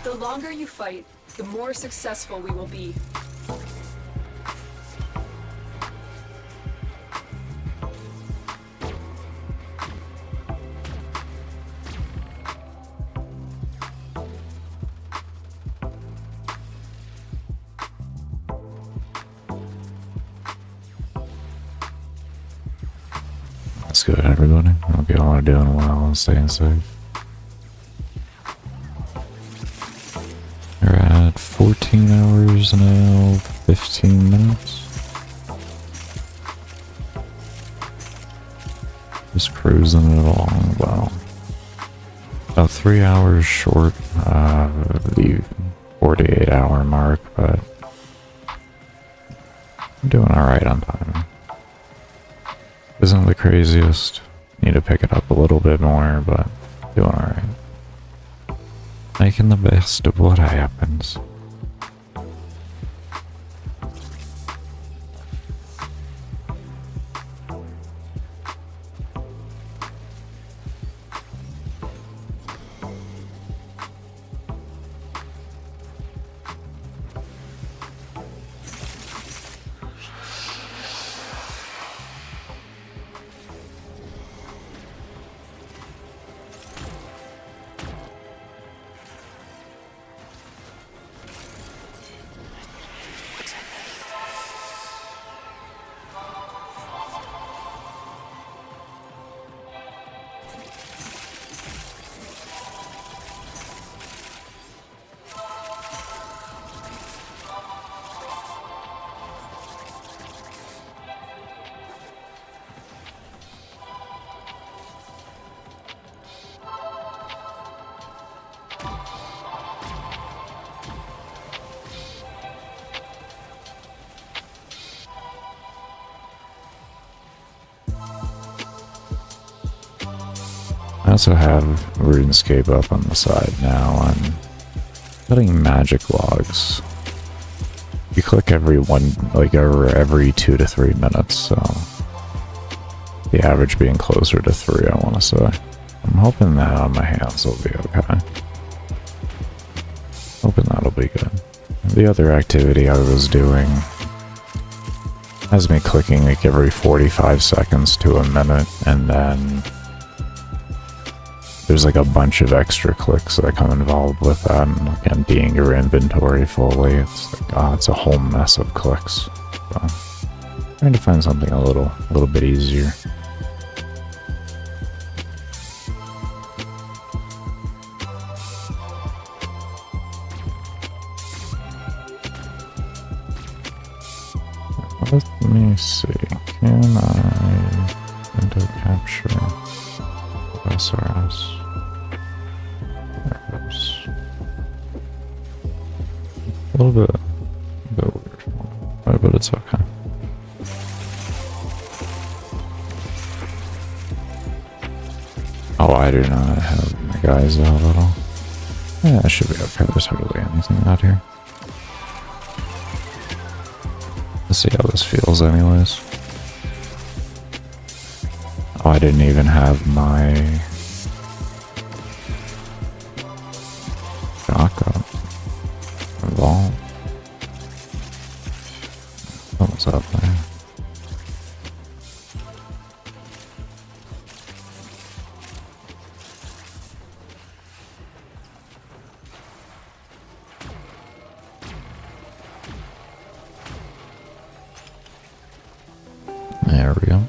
The longer you fight, the more successful we will be. That's good, everybody. Hope you all are doing well and staying safe. We're at 14 hours now, 15 minutes. Just cruising it along well. About 3 hours short of the 48-hour mark, but I'm doing alright on timing. Isn't the craziest. Need to pick it up a little bit more, but doing alright. Making the best of what happens. I also have RuneScape up on the side now. I'm getting magic logs. You click every every 2 to 3 minutes, so the average being closer to 3, I want to say. I'm hoping that on my hands will be okay. Hoping that'll be good. The other activity I was doing has me clicking like every 45 seconds to a minute, and then there's like a bunch of extra clicks that come involved with that, and like emptying your inventory fully. It's like, oh, it's a whole mess of clicks. So, trying to find something a little bit easier. Let me see. Can I window capture SRS? A little bit weird, but it's okay. Oh, I do not have my guys out at all. Yeah, that should be okay. There's hardly anything out here. Let's see how this feels anyways. Oh, I didn't even have my shotgun involved. What was up there? There we go.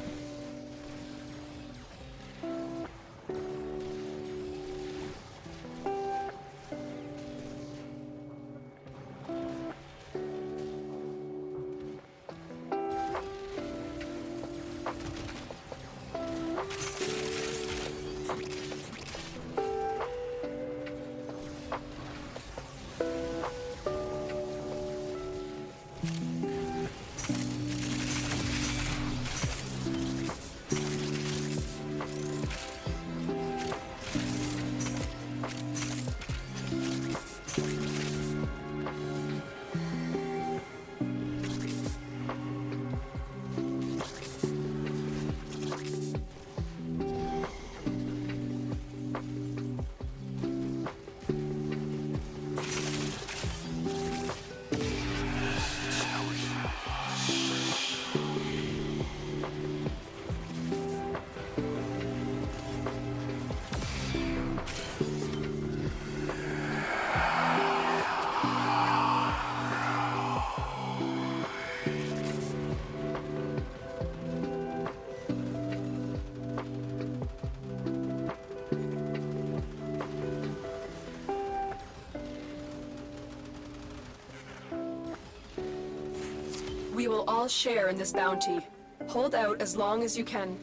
will all share in this bounty. Hold out as long as you can.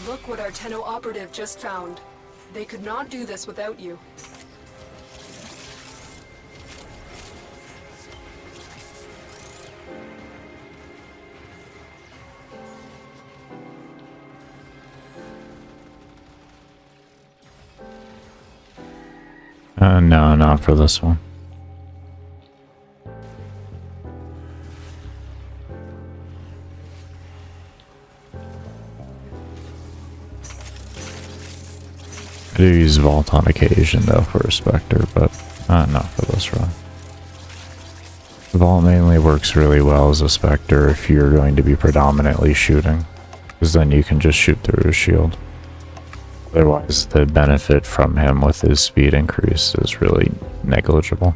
Look what our Tenno operative just found. They could not do this without you. No, not for this one. I do use Vault on occasion, though, for a Spectre, but not for this run. Vault mainly works really well as a Spectre if you're going to be predominantly shooting, because then you can just shoot through his shield. Otherwise, the benefit from him with his speed increase is really negligible.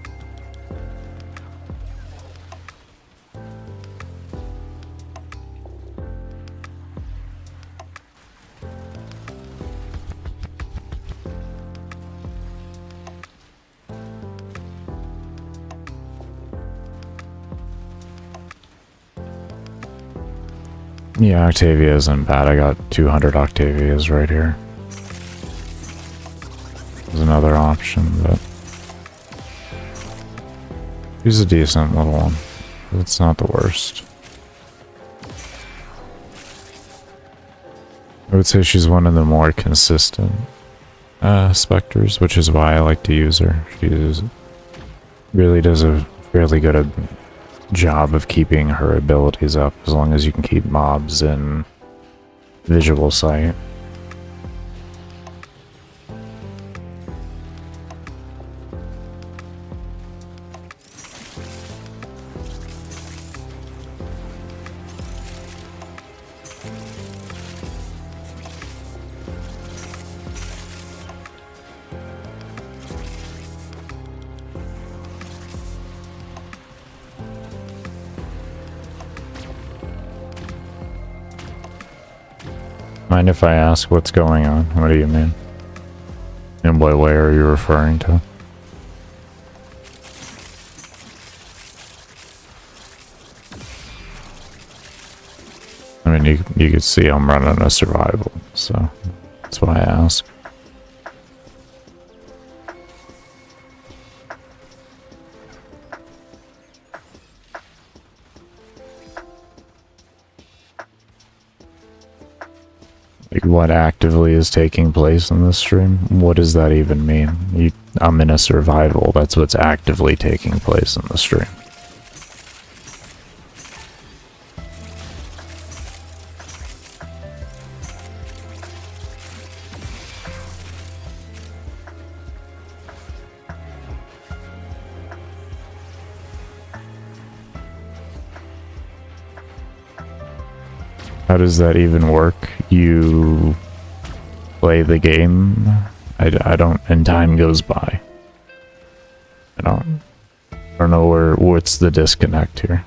Yeah, Octavia isn't bad. I got 200 Octavias right here. There's another option, but she's a decent little one. It's not the worst. I would say she's one of the more consistent Spectres, which is why I like to use her. She really does a fairly good job of keeping her abilities up, as long as you can keep mobs in visual sight. Mind if I ask what's going on? What do you mean? In what way are you referring to? I mean, you could see I'm running a survival, so that's why I ask. Like, what actively is taking place in this stream? What does that even mean? I'm in a survival. That's what's actively taking place in the stream. How does that even work? You play the game, I don't, and time goes by. I don't know what's the disconnect here.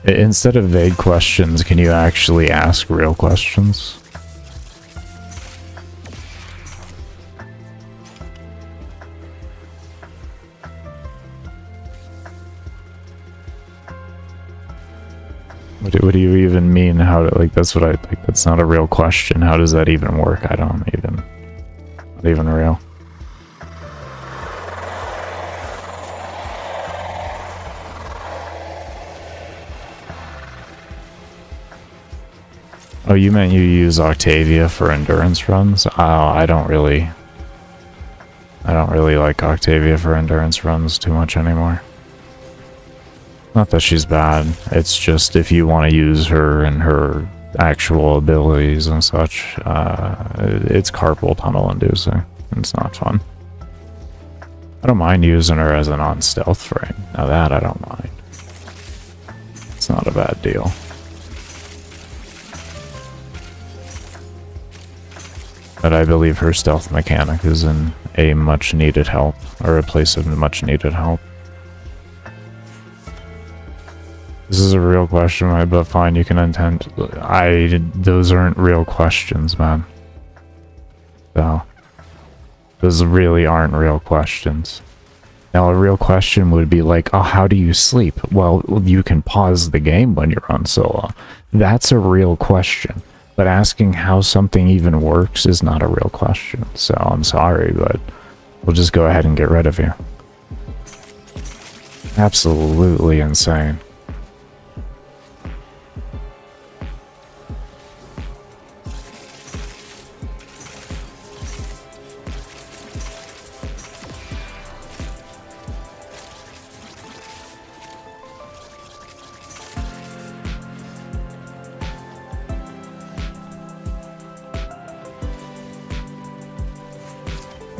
Instead of vague questions, can you actually ask real questions? What do you even mean? How to, like, that's what I think. That's not a real question. How does that even work? I don't even, not even real. Oh, you meant you use Octavia for endurance runs? Oh, I don't really like Octavia for endurance runs too much anymore. Not that she's bad, it's just if you want to use her and her actual abilities and such, it's carpal tunnel inducing. It's not fun. I don't mind using her as a non-stealth frame. Now that I don't mind. It's not a bad deal. But I believe her stealth mechanic is in a much needed help, or a place of much needed help. This is a real question, right? But fine, you can intend. Those aren't real questions, man. So, those really aren't real questions. Now, a real question would be like, oh, how do you sleep? Well, you can pause the game when you're on solo. That's a real question. But asking how something even works is not a real question. So I'm sorry, but we'll just go ahead and get rid of you. Absolutely insane.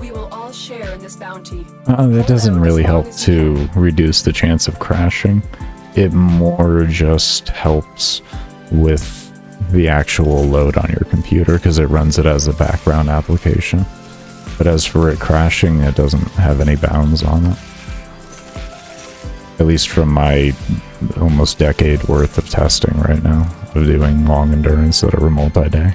We will all share in this bounty. That doesn't really help to reduce the chance of crashing. It more just helps with the actual load on your computer because it runs it as a background application. But as for it crashing, it doesn't have any bounds on it. At least from my almost decade worth of testing right now of doing long endurance that are multi-day.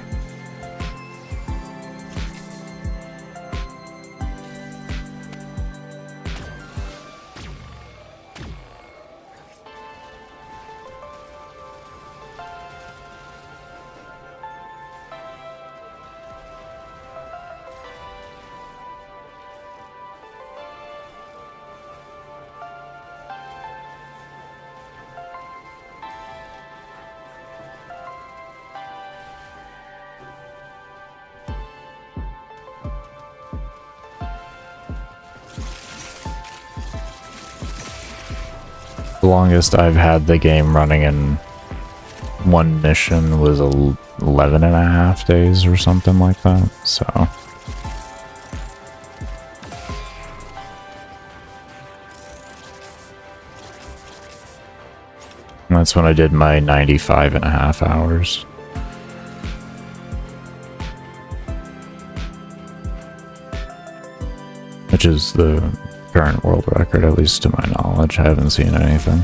The longest I've had the game running in one mission was 11 and a half days or something like that, so. That's when I did my 95 and a half hours. Which is the current world record, at least to my knowledge. I haven't seen anything.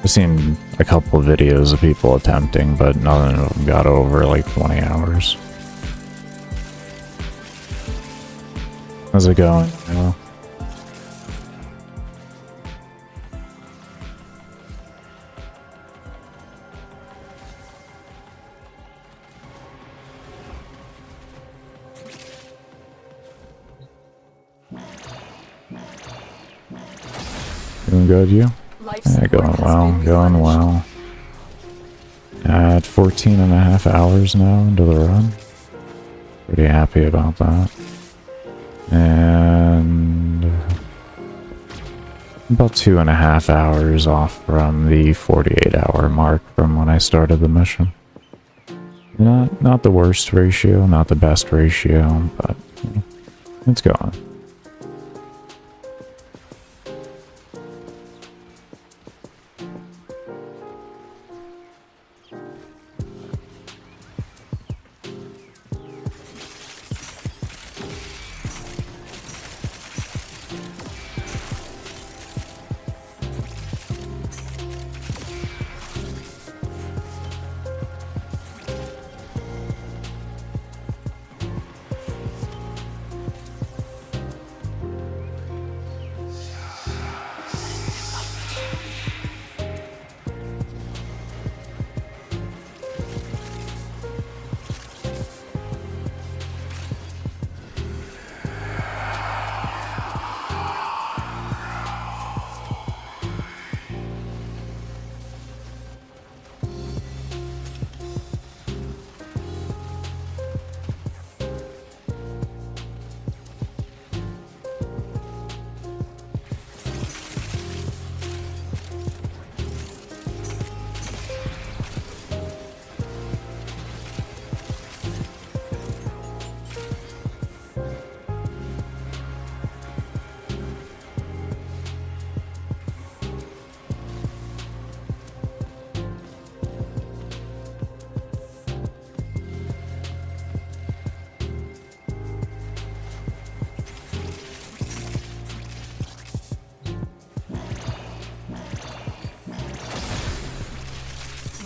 I've seen a couple of videos of people attempting, but none of them got over like 20 hours. How's it going? Hello? Doing good, you? Yeah, going well, going well. At 14 and a half hours now into the run. Pretty happy about that. And about 2.5 hours off from the 48-hour mark from when I started the mission. Not the worst ratio, not the best ratio, but it's going.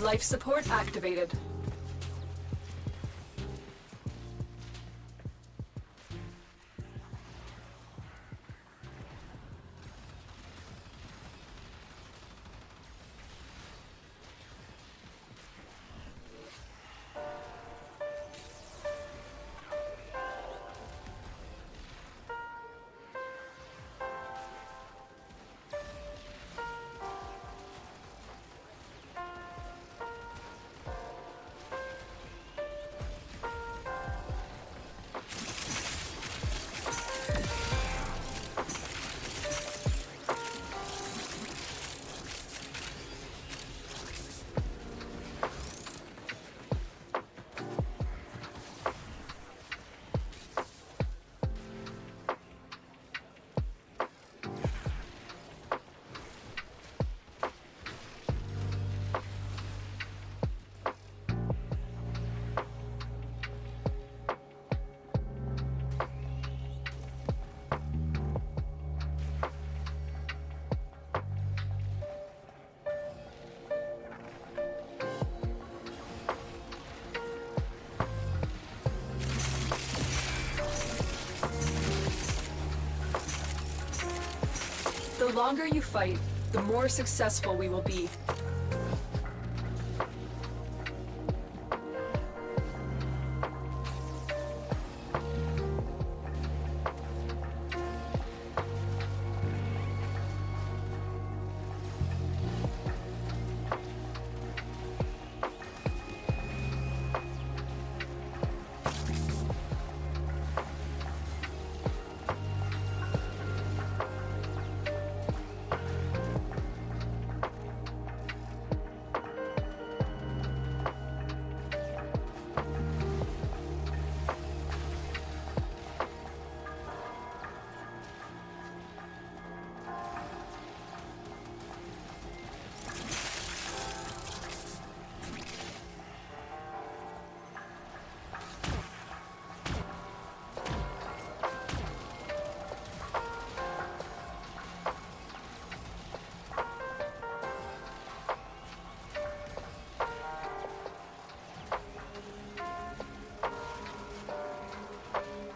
Life support activated. longer you fight, the more successful we will be.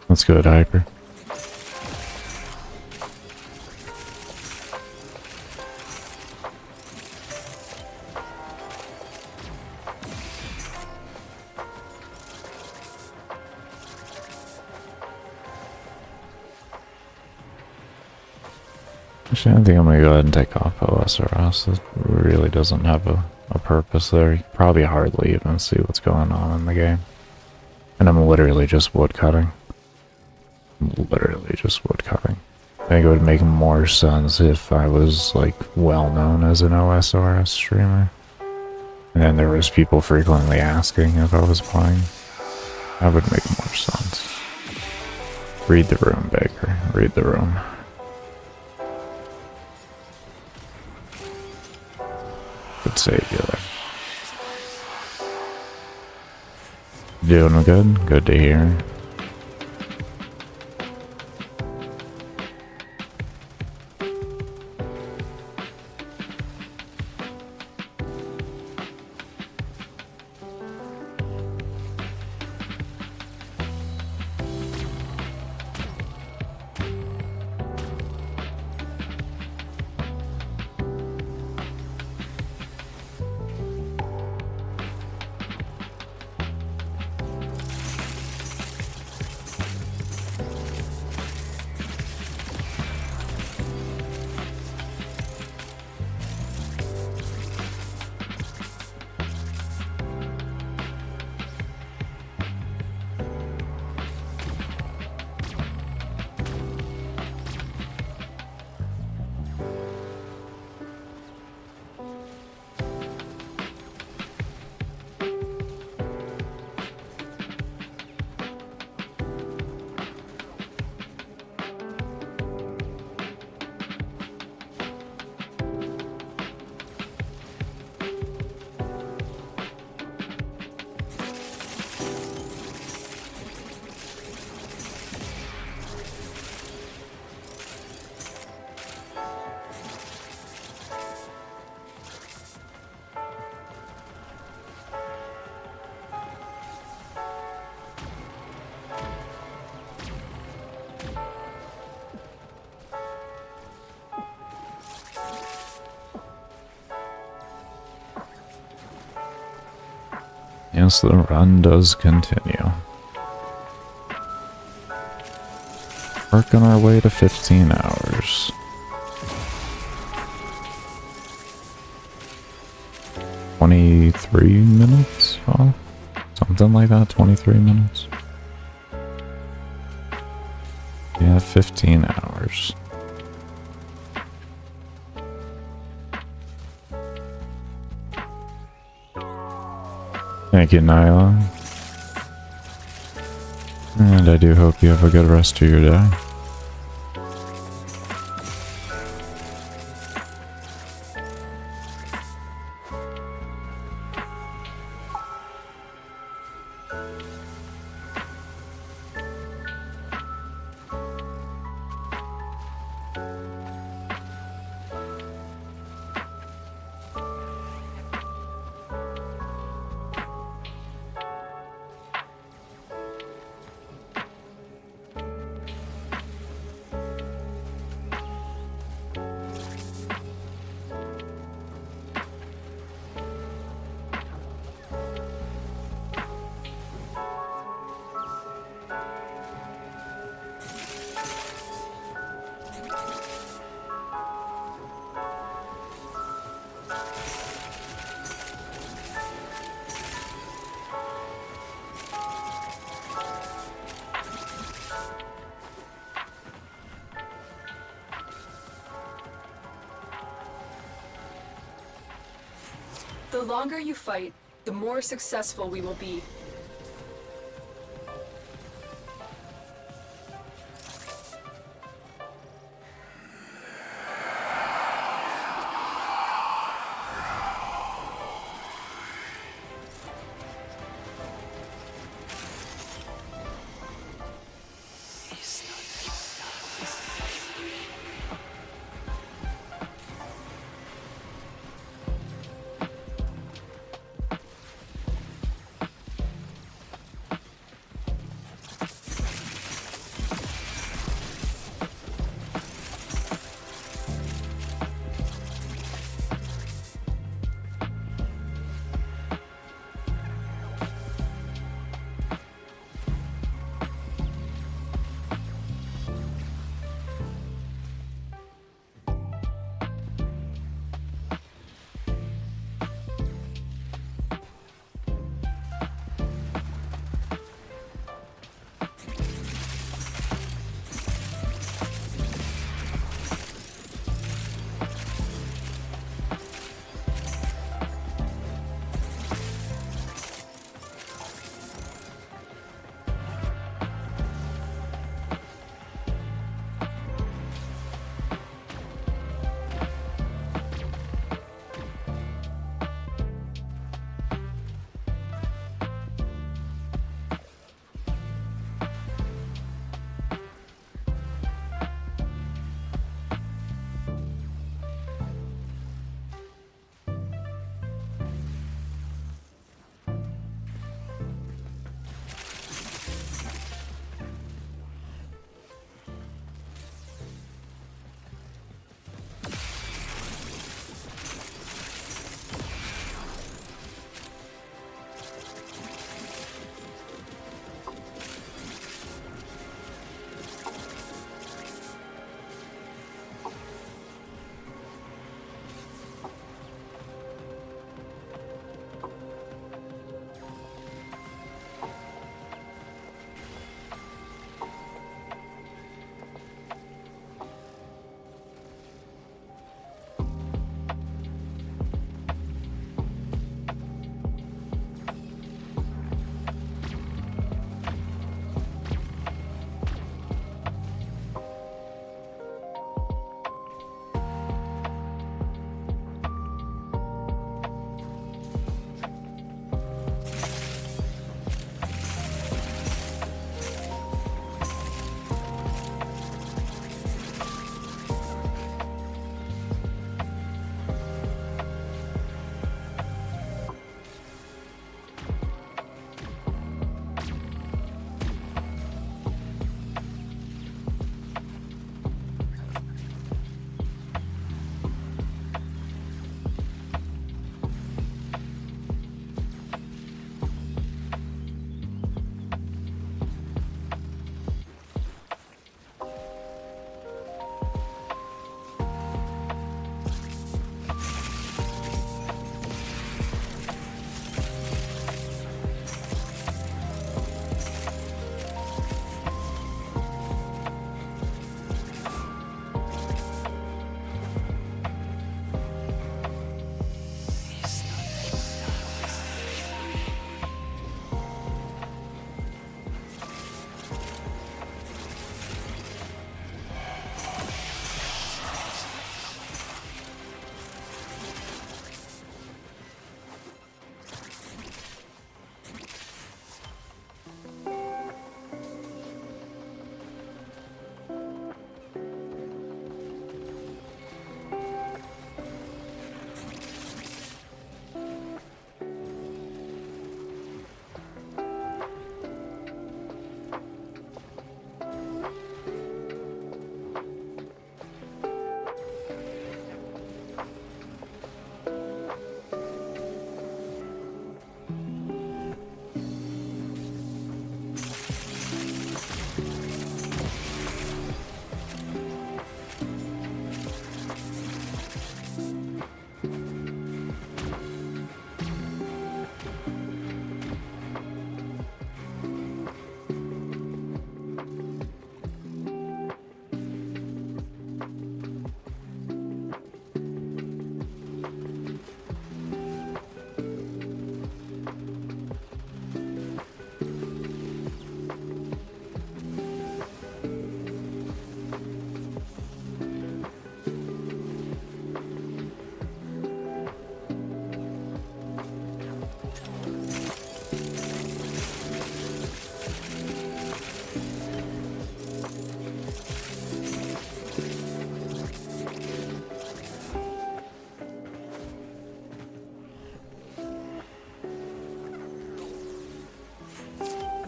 Let's go, Hyper. Actually, I think I'm gonna go ahead and take off OSRS. It really doesn't have a purpose there. You probably hardly even see what's going on in the game. And I'm literally just woodcutting. Literally just woodcutting. I think it would make more sense if I was, like, well known as an OSRS streamer. And then there was people frequently asking if I was playing. That would make more sense. Read the room, Baker. Read the room. Could save you there. Doing good? Good to hear. Yes, the run does continue. Working our way to 15 hours. $23 off? Something like that, 23 minutes. Yeah, 15 hours. Thank you, Nyla. And I do hope you have a good rest of your day. longer you fight, the more successful we will be.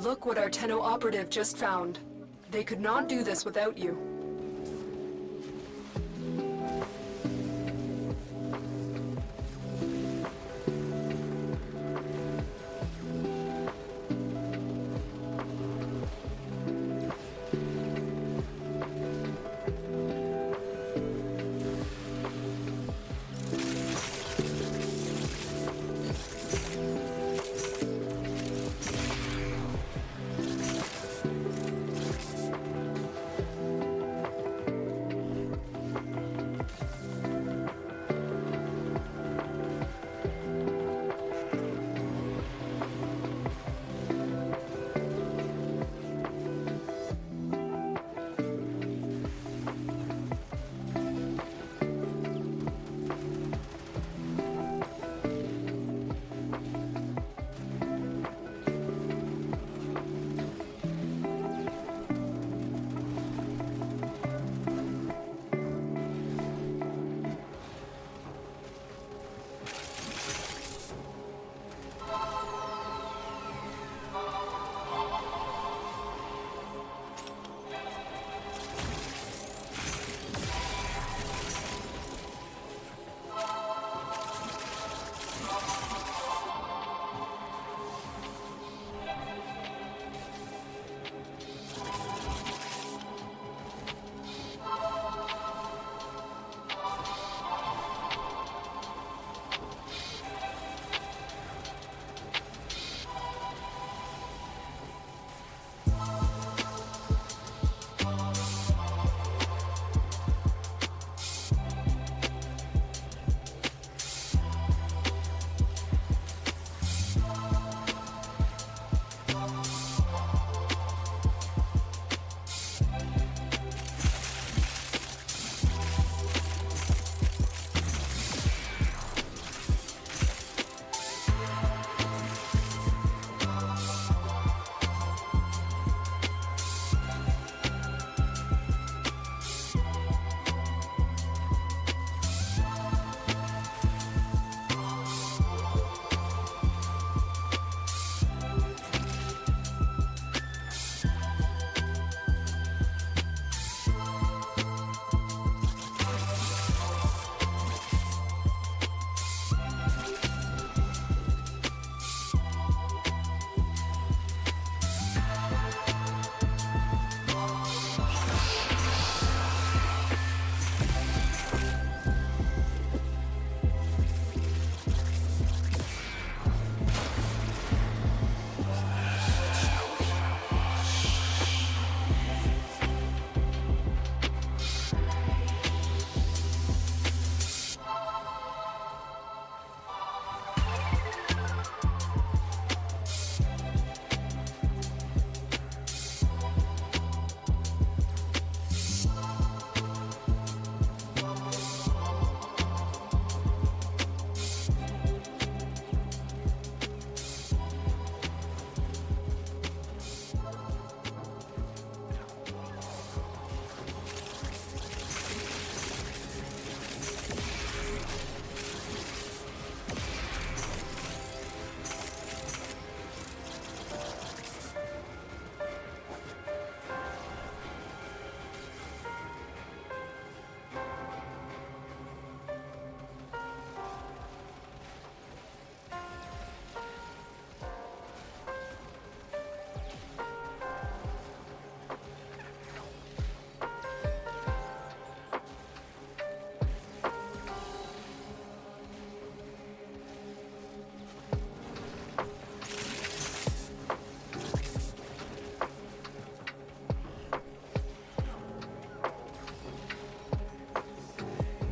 Look what our Tenno operative just found. They could not do this without you.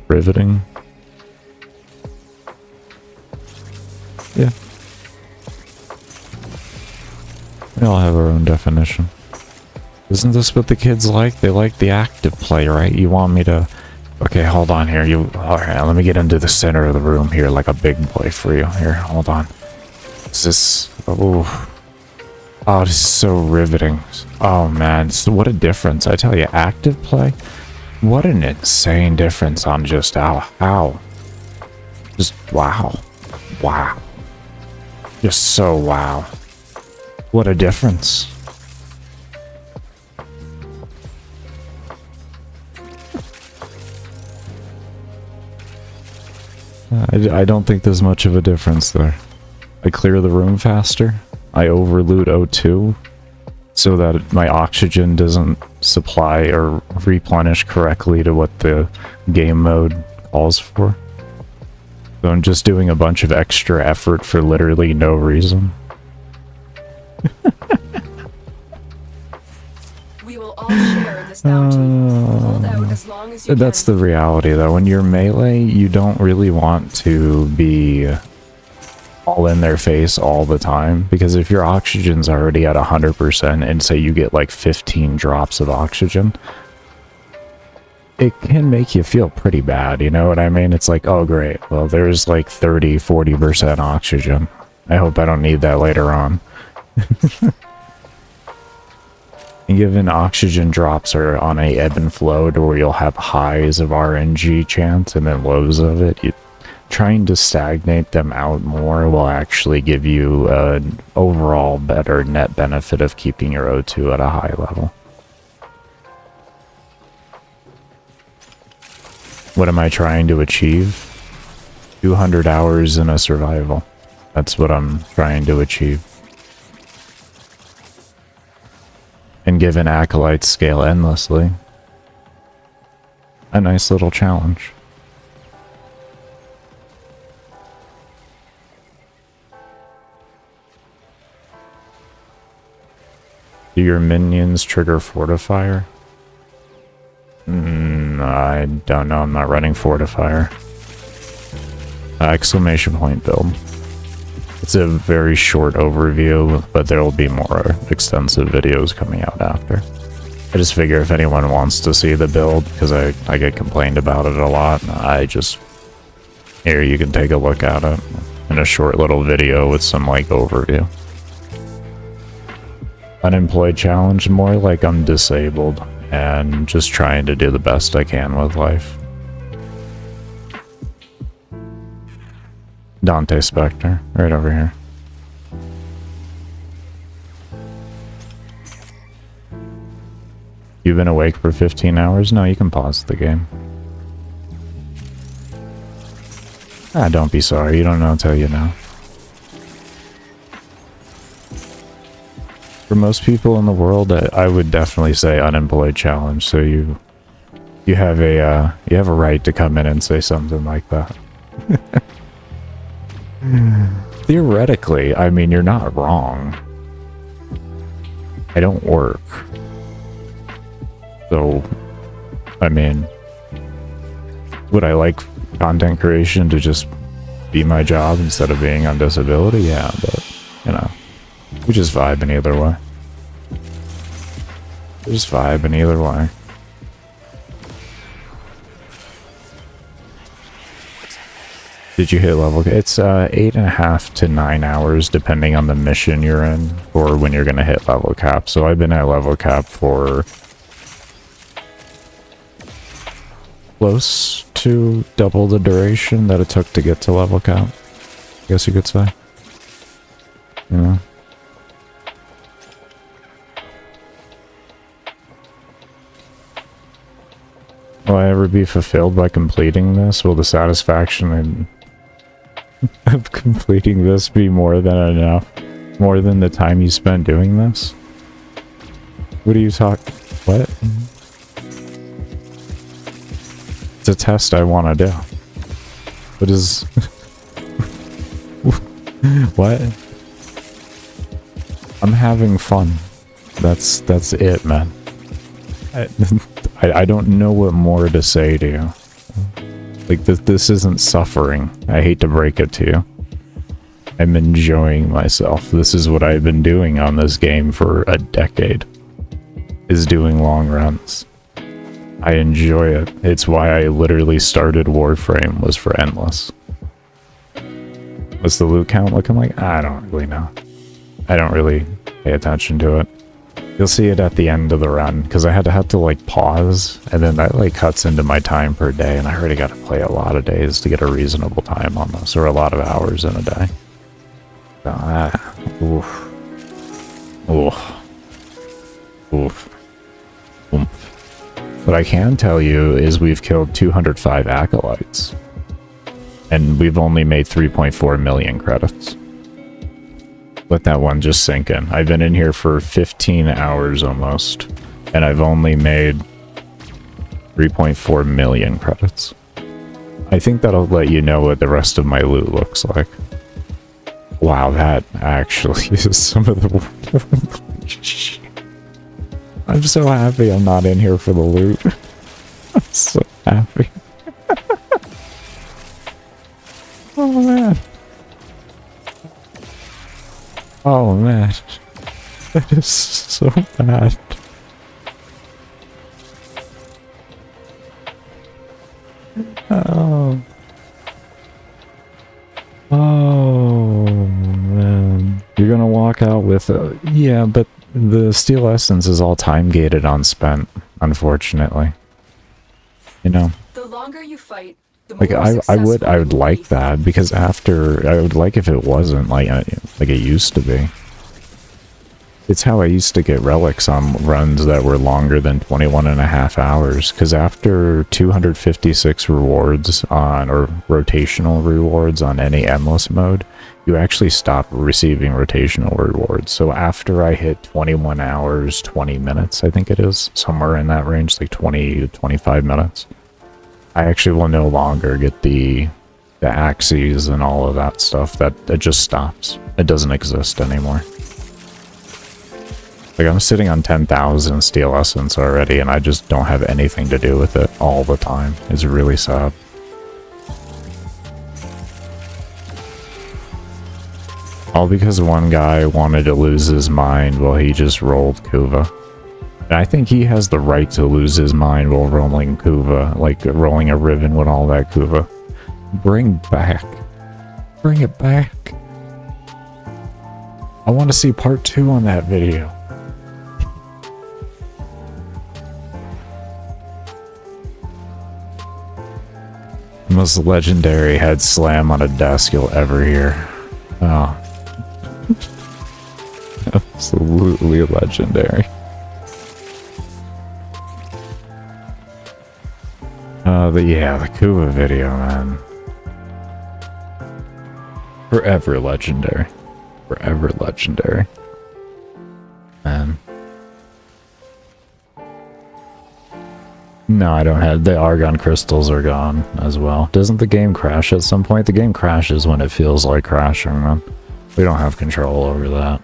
Riveting. Yeah. We all have our own definition. Isn't this what the kids like? They like the active play, right? You want me to... Okay, hold on here. Alright, let me get into the center of the room here like a big boy for you. Here, hold on. Is this... Oh, this is so riveting. Oh, man. What a difference. I tell you, active play? What an insane difference on just how. Just wow. Wow. Just so wow. What a difference. I don't think there's much of a difference there. I clear the room faster. I overloot O2 so that my oxygen doesn't supply or replenish correctly to what the game mode calls for. So I'm just doing a bunch of extra effort for literally no reason. We will all share in this bounty. Hold out as long as you That's can. the reality though. When you're melee, you don't really want to be all in their face all the time, because if your oxygen's already at 100% and say you get like 15 drops of oxygen, it can make you feel pretty bad, you know what I mean? It's like, oh great, well there's like 30-40% oxygen. I hope I don't need that later on. And given oxygen drops are on a ebb and flow to where you'll have highs of RNG chance and then lows of it, trying to stagnate them out more will actually give you an overall better net benefit of keeping your O2 at a high level. What am I trying to achieve? 200 hours in a survival. That's what I'm trying to achieve. And given acolytes scale endlessly, a nice little challenge. Do your minions trigger Fortifier? I don't know, I'm not running Fortifier. Exclamation point build. It's a very short overview, but there will be more extensive videos coming out after. I just figure if anyone wants to see the build, because I get complained about it a lot, here you can take a look at it in a short little video with some like overview. Unemployed challenge, more like I'm disabled and just trying to do the best I can with life. Dante Spectre, right over here. You've been awake for 15 hours? No, you can pause the game. Don't be sorry, you don't know until you know. For most people in the world, I would definitely say unemployed challenge, so you have a right to come in and say something like that. Theoretically, I mean, you're not wrong. I don't work. So, I mean, would I like content creation to just be my job instead of being on disability? Yeah, but, you know, we just vibing either way. We're just vibing either way. Did you hit level? It's 8.5 to 9 hours depending on the mission you're in or when you're gonna hit level cap. So I've been at level cap for close to double the duration that it took to get to level cap, I guess you could say. You know? Will I ever be fulfilled by completing this? Will the satisfaction of completing this be more than enough? More than the time you spent doing this? What are you talking? What? It's a test I want to do. What is... What? I'm having fun. That's it, man. I don't know what more to say to you. Like, this isn't suffering. I hate to break it to you. I'm enjoying myself. This is what I've been doing on this game for a decade. Is doing long runs. I enjoy it. It's why I literally started Warframe, was for Endless. What's the loot count looking like? I don't really know. I don't really pay attention to it. You'll see it at the end of the run, because I had to like pause, and then that like cuts into my time per day, and I already got to play a lot of days to get a reasonable time on this, or a lot of hours in a day. So, oof. Oof. Oof. Oomph. What I can tell you is we've killed 205 acolytes. And we've only made 3.4 million credits. Let that one just sink in. I've been in here for 15 hours almost. And I've only made 3.4 million credits. I think that'll let you know what the rest of my loot looks like. Wow, that actually is some of the... I'm so happy I'm not in here for the loot. I'm so happy. Oh man. Oh man. That is so bad. Oh. Oh, man. You're gonna walk out with a... Yeah, but the Steel Essence is all time-gated on spent, unfortunately. You know? The longer you fight, the Like, more I would successful you will like be. that, because after... I would like if it wasn't like it used to be. It's how I used to get relics on runs that were longer than 21.5 hours, because after 256 rewards on, or rotational rewards on any endless mode, you actually stop receiving rotational rewards. So after I hit 21 hours, 20 minutes, I think it is, somewhere in that range, like 20 to 25 minutes, I actually will no longer get the axes and all of that stuff. That it just stops. It doesn't exist anymore. Like, I'm sitting on 10,000 Steel Essence already, and I just don't have anything to do with it all the time. It's really sad. All because one guy wanted to lose his mind while he just rolled Kuva. And I think he has the right to lose his mind while rolling Kuva, like rolling a Riven with all that Kuva. Bring back. Bring it back. I want to see part 2 on that video. Most legendary head slam on a desk you'll ever hear. Oh. Absolutely legendary. But yeah, the Kuva video, man. Forever legendary. Forever legendary. Man. No, I don't have... The Argon crystals are gone as well. Doesn't the game crash at some point? The game crashes when it feels like crashing, man. We don't have control over that.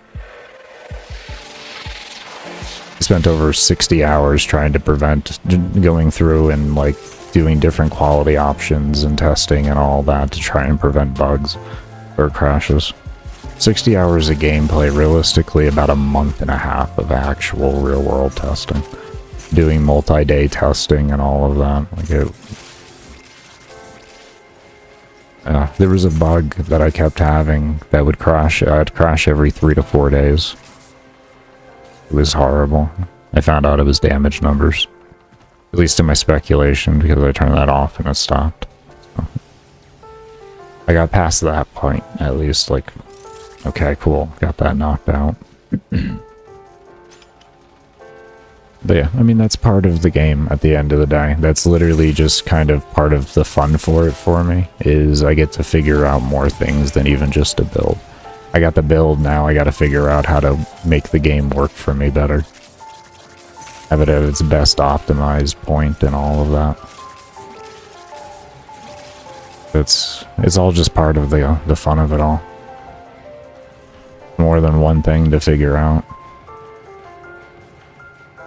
I spent over 60 hours trying to prevent... going through and, like, doing different quality options and testing and all that to try and prevent bugs or crashes. 60 hours of gameplay, realistically about a month and a half of actual real-world testing. Doing multi-day testing and all of that. Like it, there was a bug that I kept having that would crash. I'd crash every 3 to 4 days. It was horrible. I found out it was damage numbers. At least in my speculation, because I turned that off and it stopped. So I got past that point, at least. Like, okay, cool. Got that knocked out. But yeah, I mean, that's part of the game at the end of the day. That's literally just kind of part of the fun for it for me, is I get to figure out more things than even just a build. I got the build now, I gotta figure out how to make the game work for me better. Have it at its best optimized point and all of that. It's all just part of the fun of it all. More than one thing to figure out.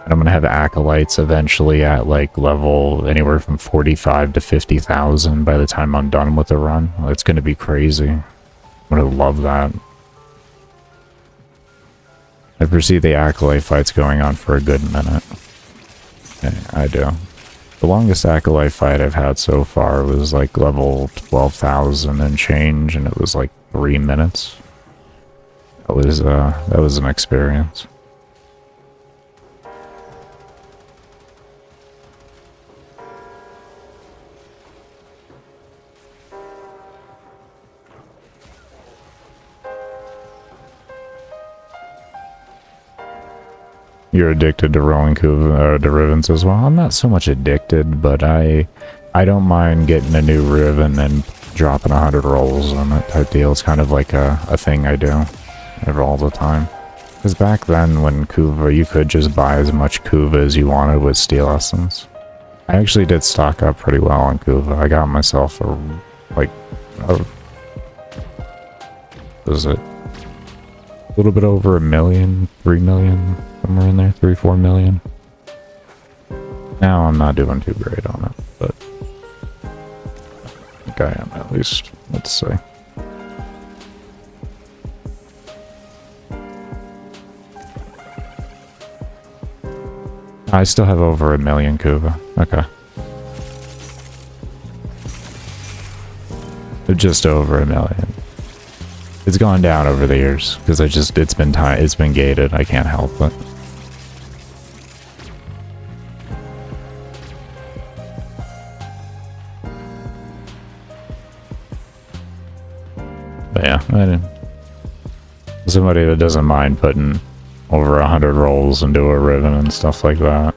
I'm gonna have acolytes eventually at like level anywhere from 45 to 50,000 by the time I'm done with the run. It's gonna be crazy. I'm gonna love that. I foresee the acolyte fights going on for a good minute. Yeah, I do. The longest acolyte fight I've had so far was like level 12,000 and change, and it was like 3 minutes. That was an experience. You're addicted to rolling the ribbons as well. I'm not so much addicted, but I don't mind getting a new ribbon and dropping 100 rolls on that type deal. It's kind of like a thing I do all the time. Because back then, when Kuva, you could just buy as much Kuva as you wanted with Steel Essence. I actually did stock up pretty well on Kuva. I got myself what was it? A little bit over 1 million, 3 million, somewhere in there, 3-4 million. Now I'm not doing too great on it, but I think I am at least. Let's see. I still have over 1 million Kuva. Okay. Just over 1 million. It's gone down over the years because it's been gated. I can't help it. But yeah, I didn't. Somebody that doesn't mind putting over 100 rolls into a ribbon and stuff like that.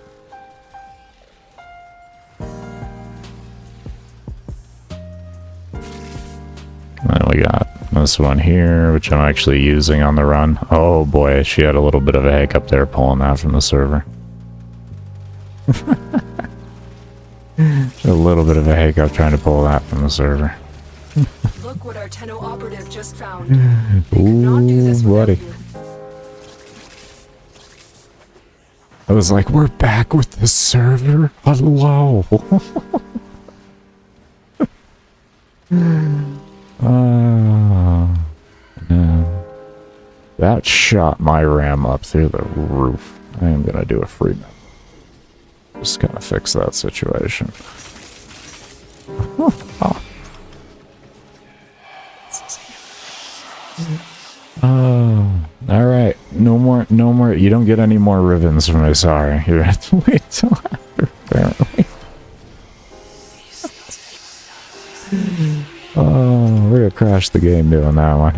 And then we got this one here, which I'm actually using on the run. Oh boy, she had a little bit of a hiccup there pulling that from the server. A little bit of a hiccup trying to pull that from the server. Look what our Tenno operative just found. They could not do this without buddy. you. I was like, we're back with the server? Hello! Man. That shot my RAM up through the roof. I am gonna do a free minute. Just gonna fix that situation. Oh, alright. No more, you don't get any more ribbons from me, sorry. You have to wait till after, apparently. Oh, we're gonna crash the game doing that one.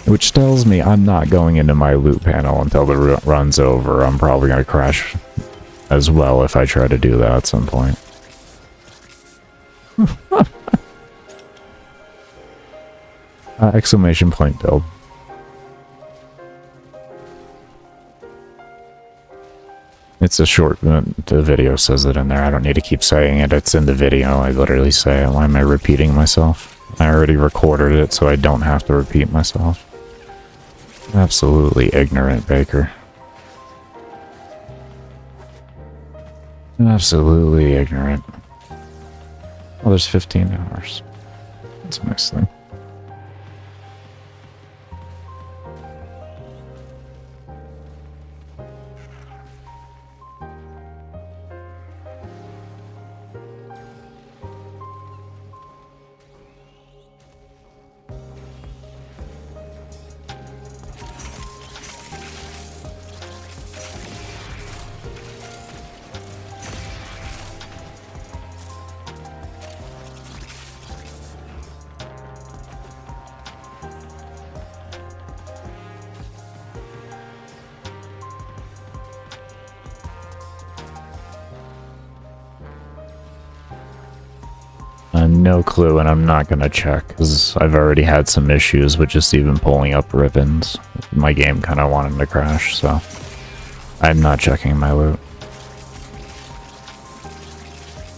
Which tells me I'm not going into my loot panel until the run's over. I'm probably gonna crash as well if I try to do that at some point. Exclamation point build. It's a short, the video says it in there. I don't need to keep saying it. It's in the video. I literally say it. Why am I repeating myself? I already recorded it, so I don't have to repeat myself. Absolutely ignorant, Baker. Absolutely ignorant. Well, there's 15 hours. That's a nice thing. No clue, and I'm not gonna check, because I've already had some issues with just even pulling up ribbons. My game kind of wanted to crash, so I'm not checking my loot.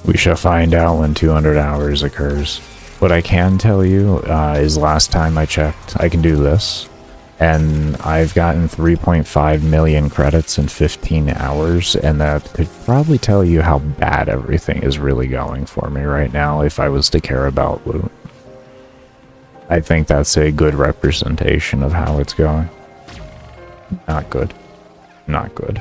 We shall find out when 200 hours occurs. What I can tell you is last time I checked, I can do this, and I've gotten 3.5 million credits in 15 hours, and that could probably tell you how bad everything is really going for me right now if I was to care about loot. I think that's a good representation of how it's going. Not good. Not good.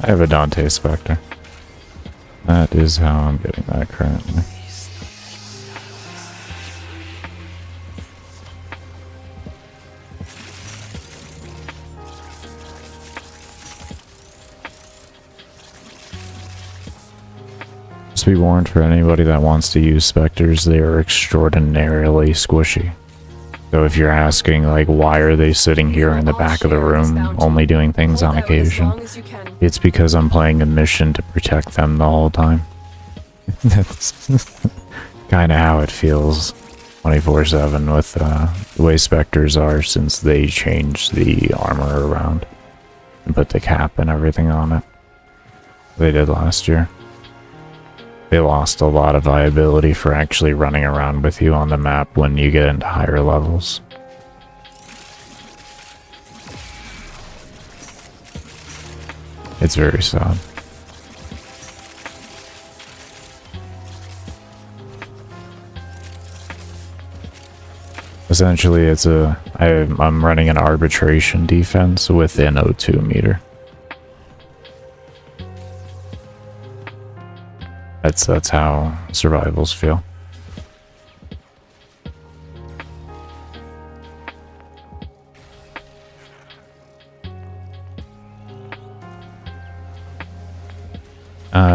I have a Dante Spectre. That is how I'm getting that currently. Just be warned for anybody that wants to use Spectres, they are extraordinarily squishy. So if you're asking, like, why are they sitting here in the back of the room, only doing things on occasion, it's because I'm playing a mission to protect them the whole time. That's kind of how it feels 24/7 with the way Spectres are since they changed the armor around and put the cap and everything on it. They did last year. They lost a lot of viability for actually running around with you on the map when you get into higher levels. It's very sad. Essentially, I'm running an arbitration defense within O2 meter. That's how survivals feel.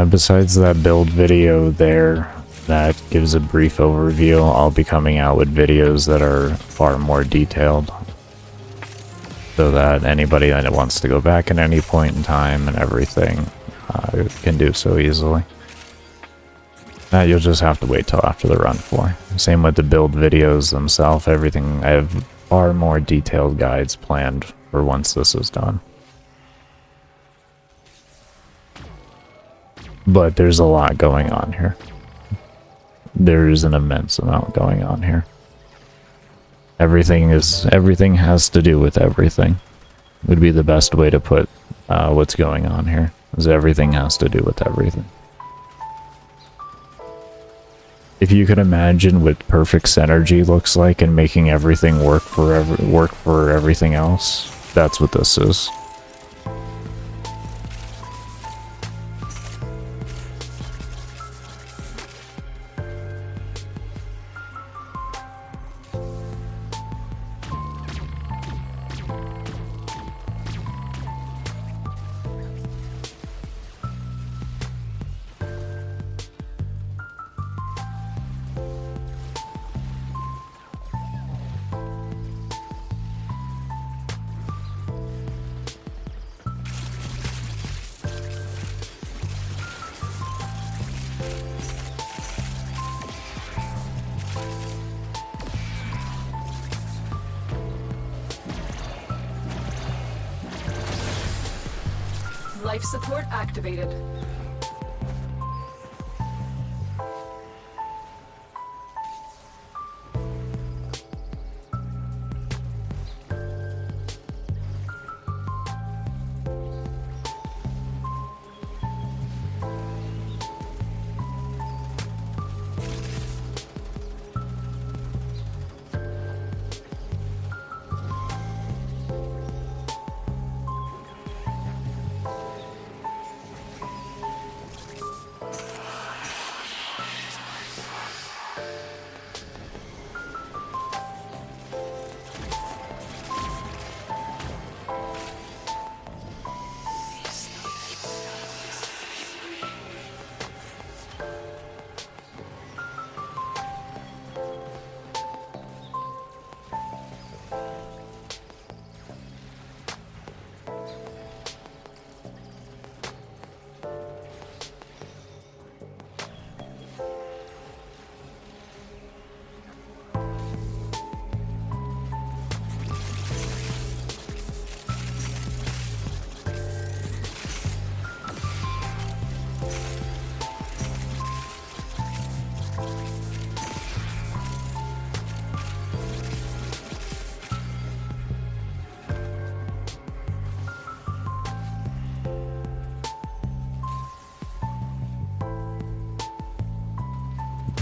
Besides that build video there that gives a brief overview, I'll be coming out with videos that are far more detailed, so that anybody that wants to go back at any point in time and everything can do so easily. That you'll just have to wait till after the run for. Same with the build videos themselves, everything. I have far more detailed guides planned for once this is done. But there's a lot going on here. There's an immense amount going on here. Everything has to do with everything. Would be the best way to put what's going on here. Is everything has to do with everything. If you could imagine what perfect synergy looks like and making everything work for everything else, that's what this is. Life support activated.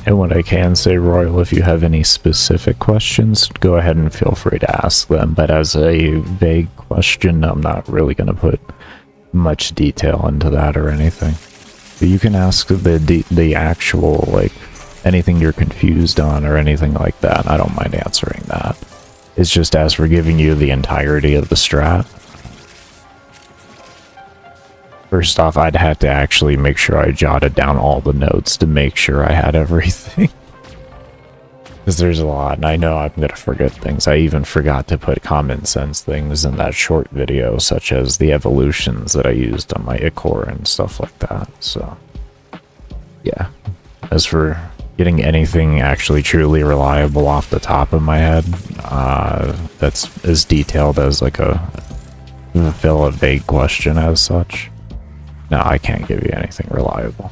And what I can say, Royal, if you have any specific questions, go ahead and feel free to ask them. But as a vague question, I'm not really going to put much detail into that or anything. But you can ask the actual, like, anything you're confused on or anything like that. I don't mind answering that. It's just as for giving you the entirety of the strat. First off, I'd have to actually make sure I jotted down all the notes to make sure I had everything. Because there's a lot, and I know I'm going to forget things. I even forgot to put common sense things in that short video, such as the evolutions that I used on my Icor and stuff like that. So, yeah. As for getting anything actually truly reliable off the top of my head, that's as detailed as like a vague question as such. No, I can't give you anything reliable.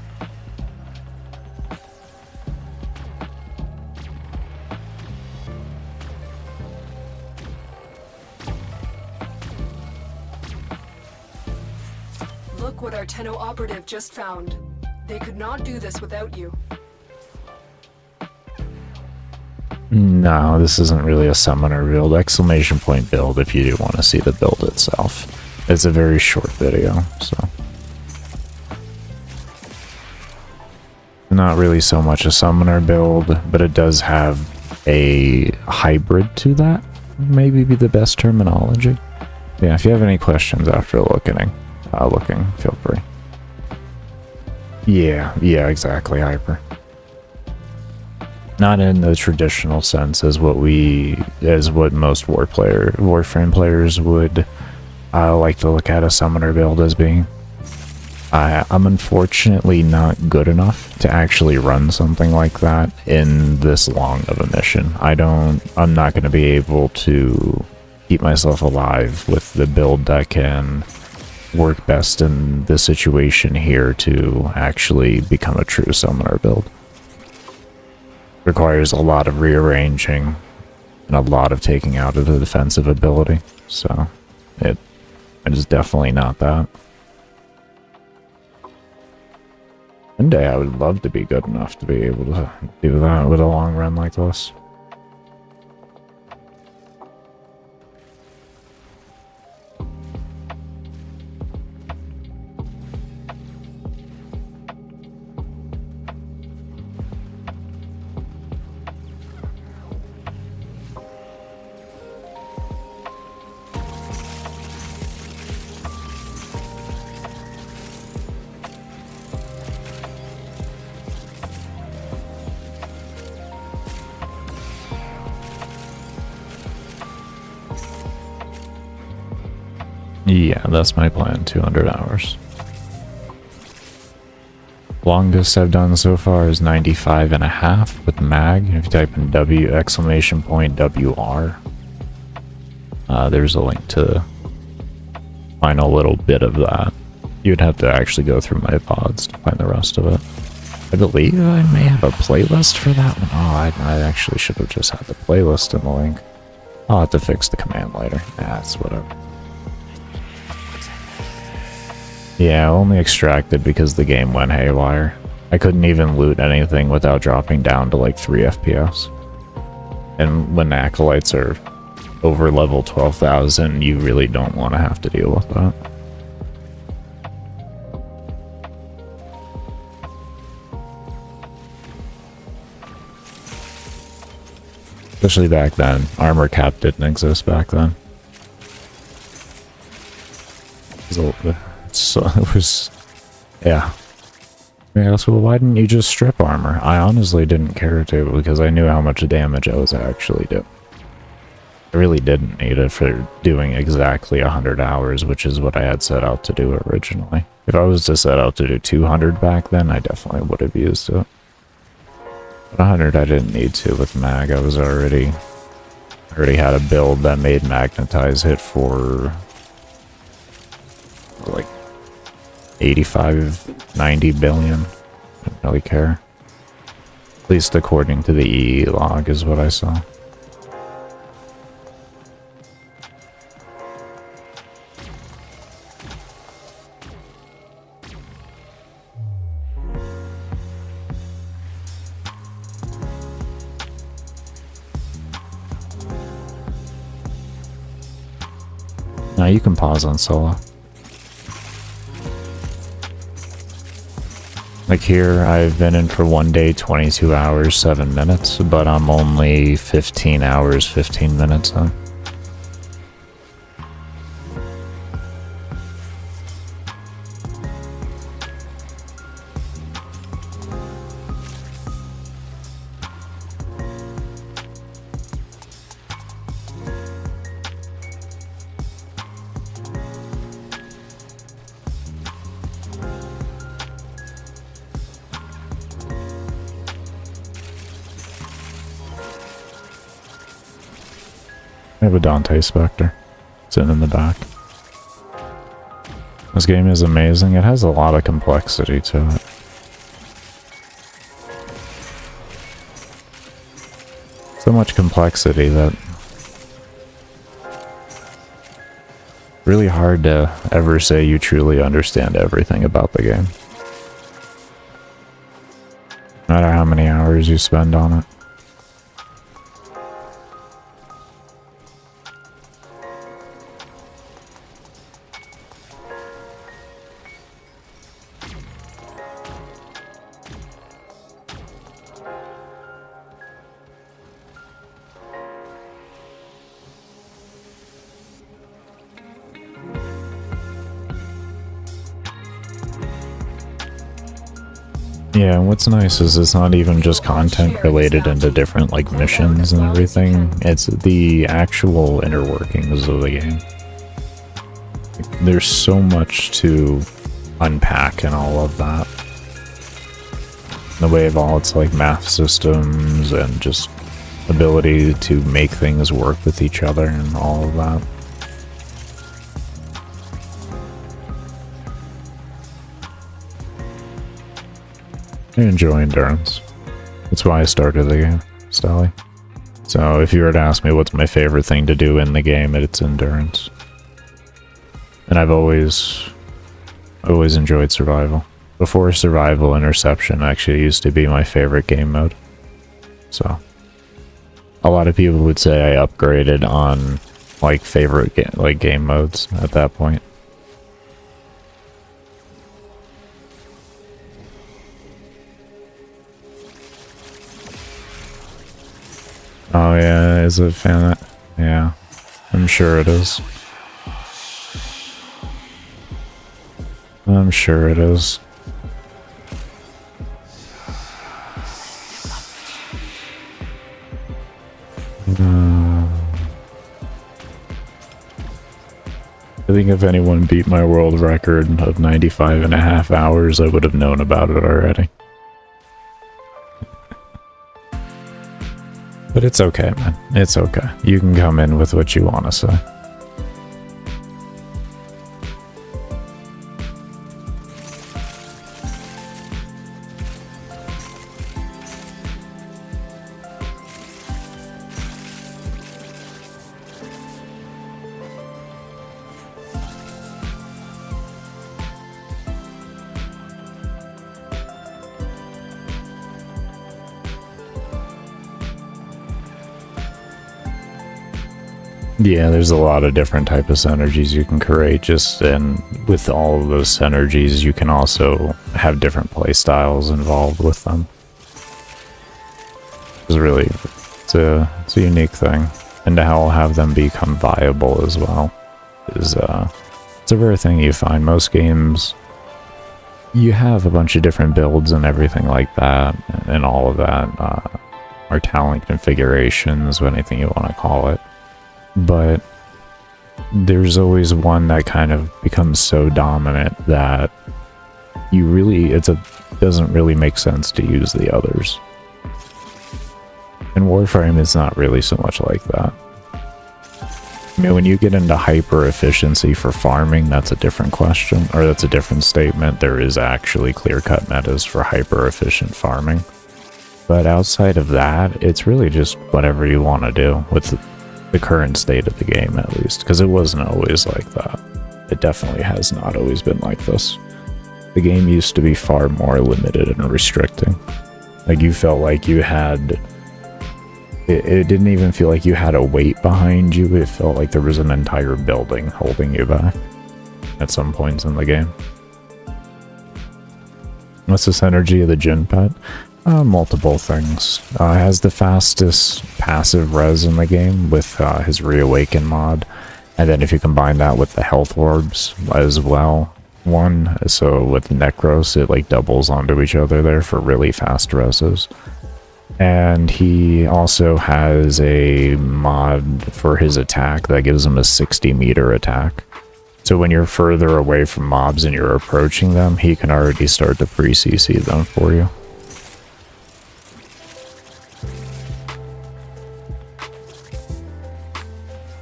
Look what our Tenno operative just found. They could not do this without you. No, this isn't really a summoner build. Exclamation point build if you do want to see the build itself. It's a very short video, so. Not really so much a summoner build, but it does have a hybrid to that. Maybe be the best terminology. Yeah, if you have any questions after looking, feel free. Yeah, exactly, hyper. Not in the traditional sense as what most Warframe players would like to look at a summoner build as being. I'm unfortunately not good enough to actually run something like that in this long of a mission. I'm not going to be able to keep myself alive with the build that can work best in the situation here to actually become a true summoner build. Requires a lot of rearranging and a lot of taking out of the defensive ability, so it is definitely not that. One day I would love to be good enough to be able to do that with a long run like this. Yeah, that's my plan, 200 hours. Longest I've done so far is 95.5 with mag. If you type in WR, there's a link to find a little bit of that. You'd have to actually go through my pods to find the rest of it. I believe I may have a playlist for that one. Oh, I actually should have just had the playlist in the link. I'll have to fix the command later. Nah, it's whatever. Yeah, only extracted because the game went haywire. I couldn't even loot anything without dropping down to like 3 FPS. And when acolytes are over level 12,000, you really don't want to have to deal with that. Especially back then. Armor cap didn't exist back then. It was, yeah. Yeah, so why didn't you just strip armor? I honestly didn't care to because I knew how much damage I was actually doing. I really didn't need it for doing exactly 100 hours, which is what I had set out to do originally. If I was to set out to do 200 back then, I definitely would have used it. But 100 I didn't need to with mag. I already had a build that made magnetize hit for like 85, 90 billion. I don't really care. At least according to the EE log is what I saw. Now you can pause on solo. Like here, I've been in for 1 day, 22 hours, 7 minutes, but I'm only 15 hours, 15 minutes in. I have a Dante Spectre sitting in the back. This game is amazing. It has a lot of complexity to it. So much complexity that really hard to ever say you truly understand everything about the game. No matter how many hours you spend on it. Yeah, and what's nice is it's not even just content related into different like missions and everything. It's the actual inner workings of the game. There's so much to unpack and all of that. The way of all its like math systems and just ability to make things work with each other and all of that. I enjoy endurance. That's why I started the game, Stally. So if you were to ask me what's my favorite thing to do in the game, it's endurance. And I've always enjoyed survival. Before survival, interception actually used to be my favorite game mode. So a lot of people would say I upgraded on like favorite game modes at that point. Oh yeah, is it fan? Yeah, I'm sure it is. I'm sure it is. I think if anyone beat my world record of 95.5 hours, I would have known about it already. But it's okay, man. It's okay. You can come in with what you want to say. Yeah, there's a lot of different types of synergies you can create, and with all of those synergies, you can also have different play styles involved with them. It's really, it's a unique thing, and to have them become viable as well is it's a rare thing you find. Most games, you have a bunch of different builds and everything like that, and all of that, or talent configurations, or anything you want to call it. But there's always one that kind of becomes so dominant that doesn't really make sense to use the others. And Warframe is not really so much like that. I mean, when you get into hyper efficiency for farming, that's a different question, or that's a different statement. There is actually clear-cut metas for hyper efficient farming. But outside of that, it's really just whatever you want to do with the current state of the game, at least, because it wasn't always like that. It definitely has not always been like this. The game used to be far more limited and restricting. Like, you felt like you had... It didn't even feel like you had a weight behind you. It felt like there was an entire building holding you back at some points in the game. What's the synergy of the Jin pet? Multiple things. Has the fastest passive res in the game with his Reawaken mod. And then if you combine that with the health orbs as well, so with Nekros, it like doubles onto each other there for really fast reses. And he also has a mod for his attack that gives him a 60-meter attack. So when you're further away from mobs and you're approaching them, he can already start to pre-CC them for you.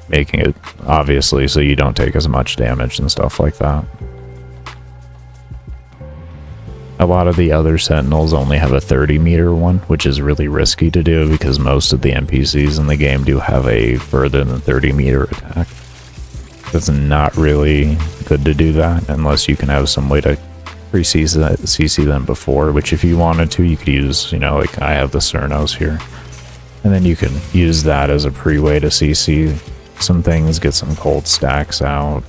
Making it, obviously, so you don't take as much damage and stuff like that. A lot of the other Sentinels only have a 30-meter one, which is really risky to do because most of the NPCs in the game do have a further than 30-meter attack. It's not really good to do that unless you can have some way to pre-CC them before, which if you wanted to, you could use, you know, like I have the Cernos here. And then you can use that as a pre-way to CC some things, get some cold stacks out.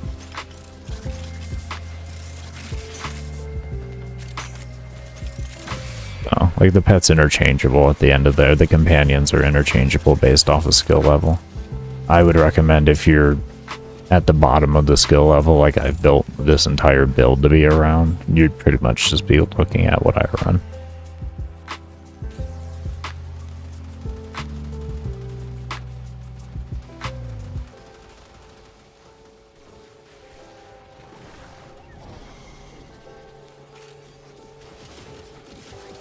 Oh, like the pet's interchangeable at the end of there. The companions are interchangeable based off of skill level. I would recommend if you're at the bottom of the skill level, like I've built this entire build to be around, you'd pretty much just be looking at what I run.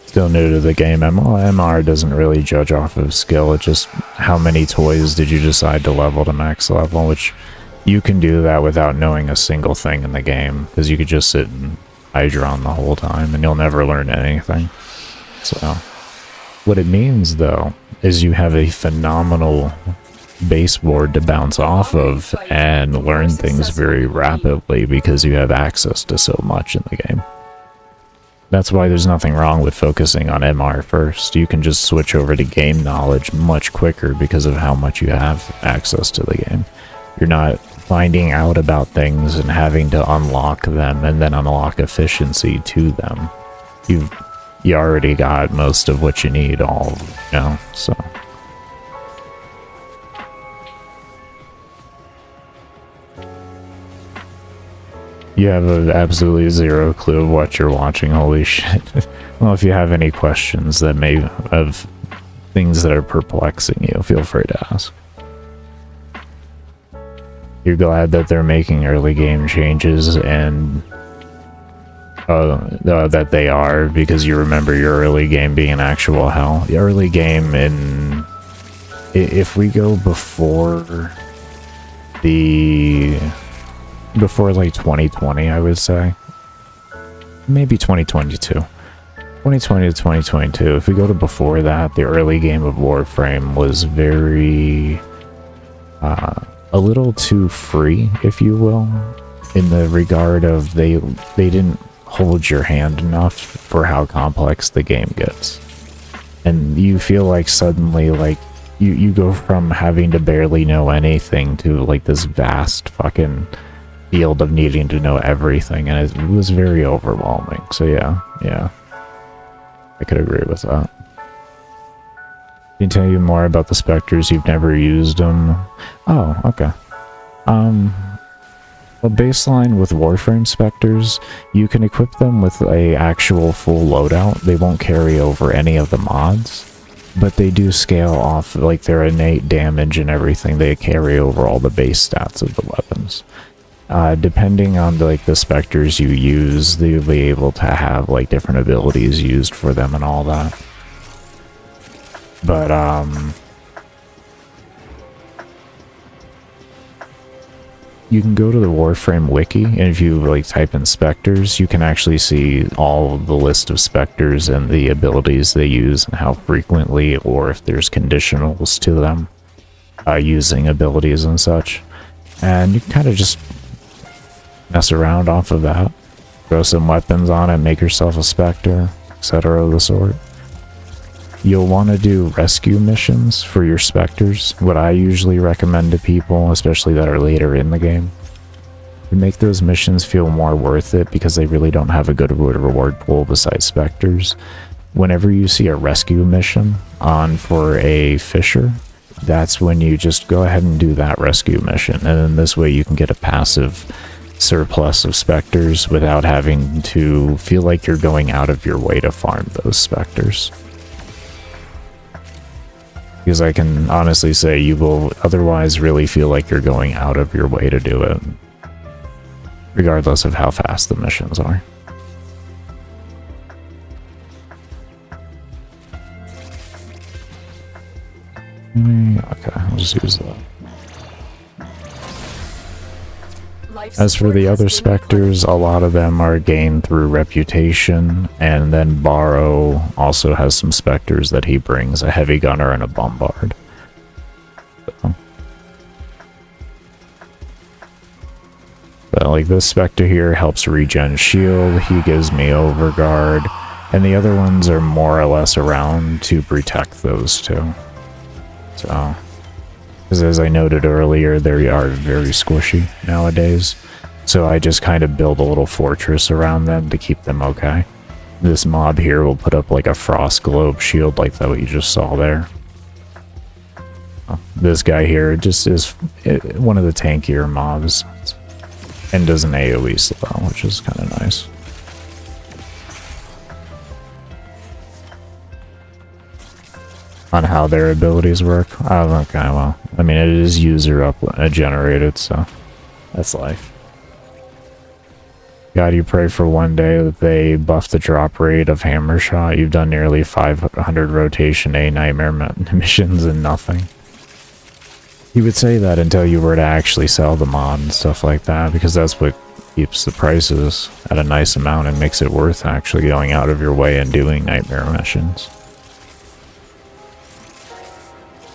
Still new to the game. MR doesn't really judge off of skill, it's just how many toys did you decide to level to max level, which you can do that without knowing a single thing in the game, because you could just sit and Hydron the whole time and you'll never learn anything. So, what it means though, is you have a phenomenal baseboard to bounce off of and learn things very rapidly because you have access to so much in the game. That's why there's nothing wrong with focusing on MR first. You can just switch over to game knowledge much quicker because of how much you have access to the game. You're not finding out about things and having to unlock them and then unlock efficiency to them. You already got most of what you need all, you know, so. You have absolutely zero clue of what you're watching, holy shit. Well, if you have any questions that may have things that are perplexing you, feel free to ask. You're glad that they're making early game changes and that they are, because you remember your early game being actual hell. The early game in... If we go before like 2020, I would say. Maybe 2022. 2020 to 2022. If we go to before that, the early game of Warframe was very... a little too free, if you will, in the regard of they didn't hold your hand enough for how complex the game gets. And you feel like suddenly, like, you go from having to barely know anything to, like, this vast fucking field of needing to know everything, and it was very overwhelming. So yeah. I could agree with that. Can you tell you more about the Spectres? You've never used them? Oh, okay. A baseline with Warframe Spectres, you can equip them with a actual full loadout. They won't carry over any of the mods, but they do scale off, like, their innate damage and everything. They carry over all the base stats of the weapons. Depending on the Spectres you use, they'll be able to have, like, different abilities used for them and all that. But, you can go to the Warframe wiki, and if you, like, type in Spectres, you can actually see all of the list of Spectres and the abilities they use and how frequently, or if there's conditionals to them, using abilities and such. And you can kind of just mess around off of that. Throw some weapons on it, make yourself a Spectre, etc. of the sort. You'll want to do rescue missions for your Spectres. What I usually recommend to people, especially that are later in the game, To make those missions feel more worth it, because they really don't have a good reward pool besides specters, whenever you see a rescue mission on for a fisher, that's when you just go ahead and do that rescue mission, and then this way you can get a passive surplus of specters without having to feel like you're going out of your way to farm those specters. Because I can honestly say you will otherwise really feel like you're going out of your way to do it, regardless of how fast the missions are. Okay, I'll just use that. As for the other specters, a lot of them are gained through reputation, and then Borrow also has some specters that he brings, a heavy gunner and a bombard. So. But like this specter here helps regen shield, he gives me overguard, and the other ones are more or less around to protect those two. So, because as I noted earlier, they are very squishy nowadays, so I just kind of build a little fortress around them to keep them okay. This mob here will put up like a frost globe shield like that what you just saw there. This guy here just is one of the tankier mobs, and does an AoE slow, which is kind of nice. On how their abilities work. Oh, okay, well, I mean, it is user generated, so that's life. God, you pray for one day that they buff the drop rate of hammer shot. You've done nearly 500 rotation A nightmare missions and nothing. You would say that until you were to actually sell the mod and stuff like that, because that's what keeps the prices at a nice amount and makes it worth actually going out of your way and doing nightmare missions.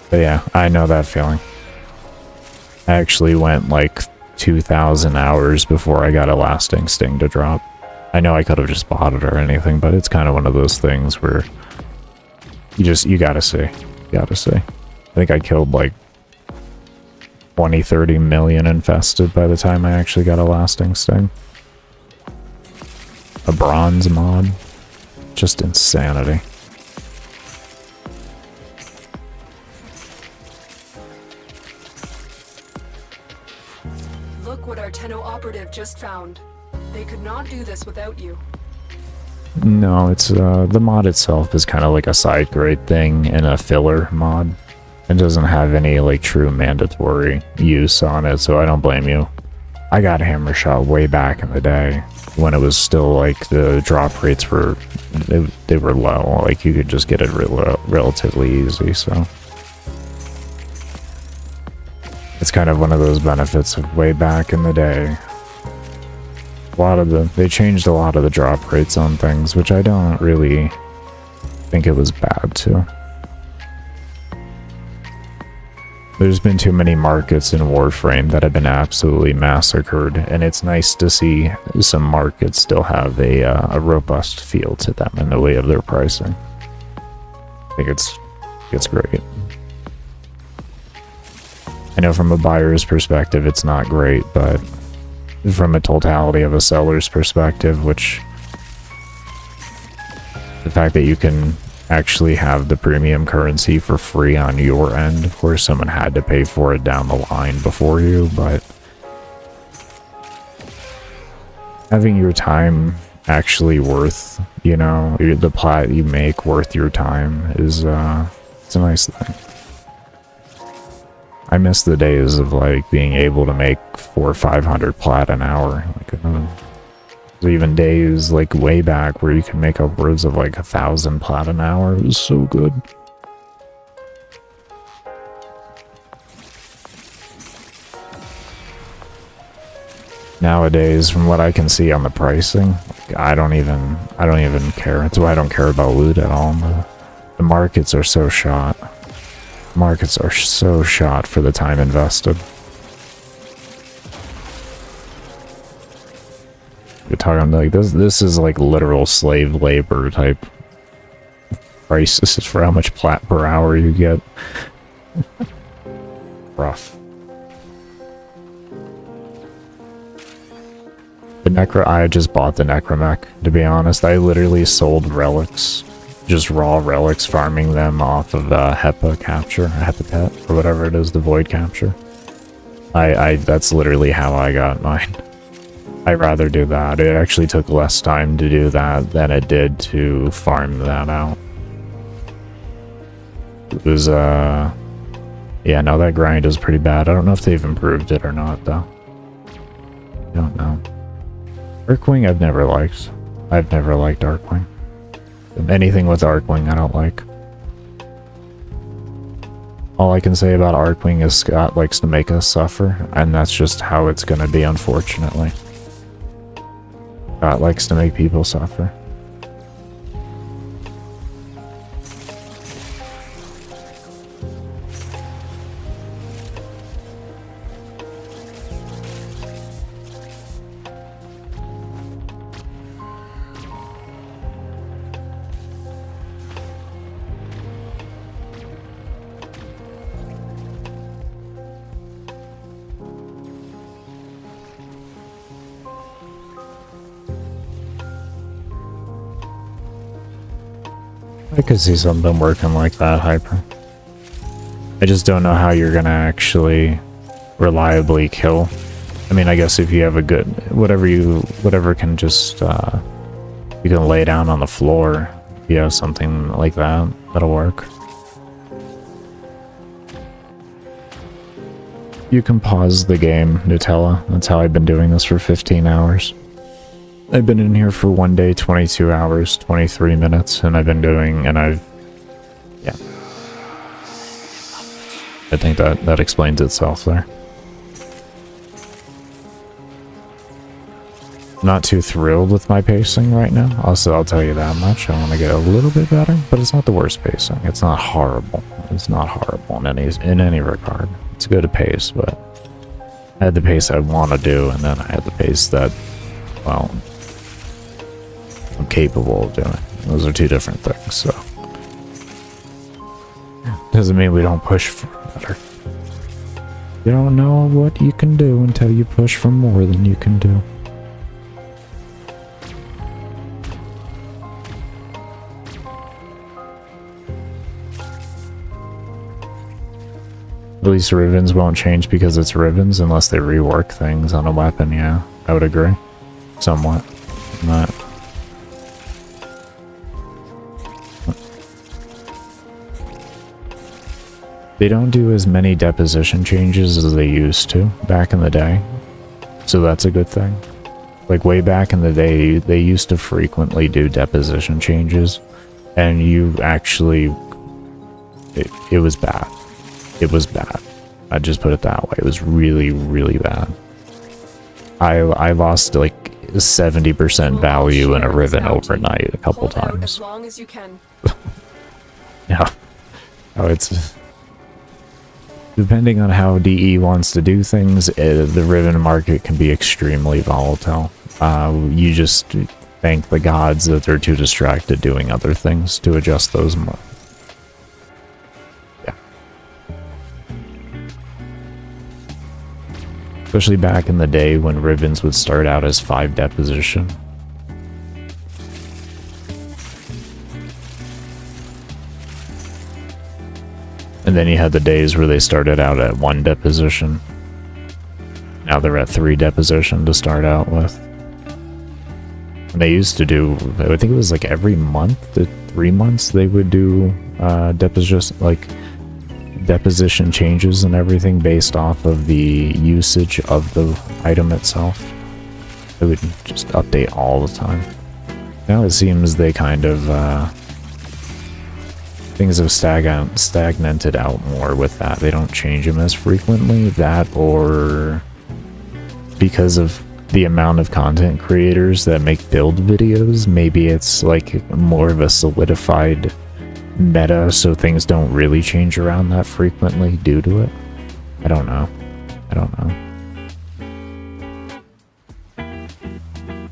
But yeah, I know that feeling. I actually went like 2,000 hours before I got a lasting sting to drop. I know I could have just bought it or anything, but it's kind of one of those things where you gotta see. You gotta see. I think I killed like 20-30 million infested by the time I actually got a lasting sting. A bronze mod. Just insanity. Look what our Tenno operative just found. They could not do this without you. No, it's the mod itself is kind of like a side grade thing and a filler mod. It doesn't have any like true mandatory use on it, so I don't blame you. I got hammer shot way back in the day when it was still like the drop rates were they were low, like you could just get it relatively easy, so it's kind of one of those benefits of way back in the day. They changed a lot of the drop rates on things, which I don't really think it was bad too. There's been too many markets in Warframe that have been absolutely massacred, and it's nice to see some markets still have a robust feel to them in the way of their pricing. I think it's great. I know from a buyer's perspective it's not great, but from a totality of a seller's perspective, which the fact that you can actually have the premium currency for free on your end, of course someone had to pay for it down the line before you, but having your time actually worth, you know, the plat you make worth your time is it's a nice thing. I miss the days of like being able to make 400 or 500 plat an hour. Like, there's even days like way back where you can make upwards of like 1,000 plat an hour. It was so good. Nowadays, from what I can see on the pricing, like, I don't even care. That's why I don't care about loot at all. The markets are so shot. Markets are so shot for the time invested. You're talking like this is like literal slave labor type prices for how much plat per hour you get. Rough. The I just bought the Necromech, to be honest. I literally sold relics, just raw relics, farming them off of HEPA capture, Hepatet, or whatever it is, the void capture. That's literally how I got mine. I'd rather do that. It actually took less time to do that than it did to farm that out. It was, yeah, no, that grind is pretty bad. I don't know if they've improved it or not, though. I don't know. Darkwing I've never liked. I've never liked Darkwing. Anything with Arcwing I don't like. All I can say about Arcwing is Scott likes to make us suffer, and that's just how it's gonna be, unfortunately. Scott likes to make people suffer. I could see something working like that, Hyper. I just don't know how you're gonna actually reliably kill. I mean, I guess if you have a good... Whatever can just... you can lay down on the floor. If you have something like that, that'll work. You can pause the game, Nutella. That's how I've been doing this for 15 hours. I've been in here for one day, 22 hours, 23 minutes, and I've been doing, and I've, yeah. I think that explains itself there. Not too thrilled with my pacing right now. Also, I'll tell you that much. I want to get a little bit better, but it's not the worst pacing. It's not horrible. It's not horrible in any regard. It's good to pace, but I had the pace I want to do, and then I had the pace that, well, I'm capable of doing. Those are two different things, so. Doesn't mean we don't push for better. You don't know what you can do until you push for more than you can do. At least Rivens won't change because it's Rivens unless they rework things on a weapon, yeah. I would agree. Somewhat. Not. They don't do as many deposition changes as they used to back in the day. So that's a good thing. Like way back in the day, they used to frequently do deposition changes. And you actually... It was bad. It was bad. I'd just put it that way. It was really, really bad. I lost like 70% value in a Riven overnight a couple times. As long as you can. Yeah. Oh, it's... Depending on how DE wants to do things, the Riven market can be extremely volatile. You just thank the gods that they're too distracted doing other things to adjust those more. Yeah. Especially back in the day when Rivens would start out as 5 deposition. And then you had the days where they started out at 1 deposition. Now they're at 3 deposition to start out with. And they used to do, I think it was like every month to 3 months they would do deposition changes and everything based off of the usage of the item itself. They would just update all the time. Now it seems they kind of things have stagnated out more with that. They don't change them as frequently. That, or because of the amount of content creators that make build videos, maybe it's like more of a solidified meta, so things don't really change around that frequently due to it. I don't know. I don't know.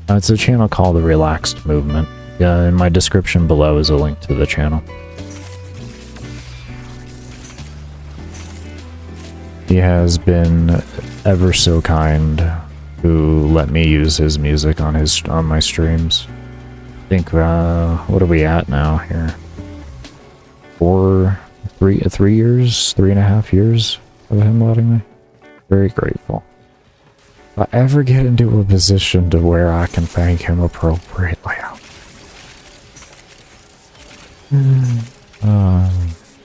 It's a channel called The Relaxed Movement. In my description below is a link to the channel. He has been ever so kind who let me use his music on my streams. I think, what are we at now here? 3.5 years of him letting me. Very grateful. If I ever get into a position to where I can thank him appropriately,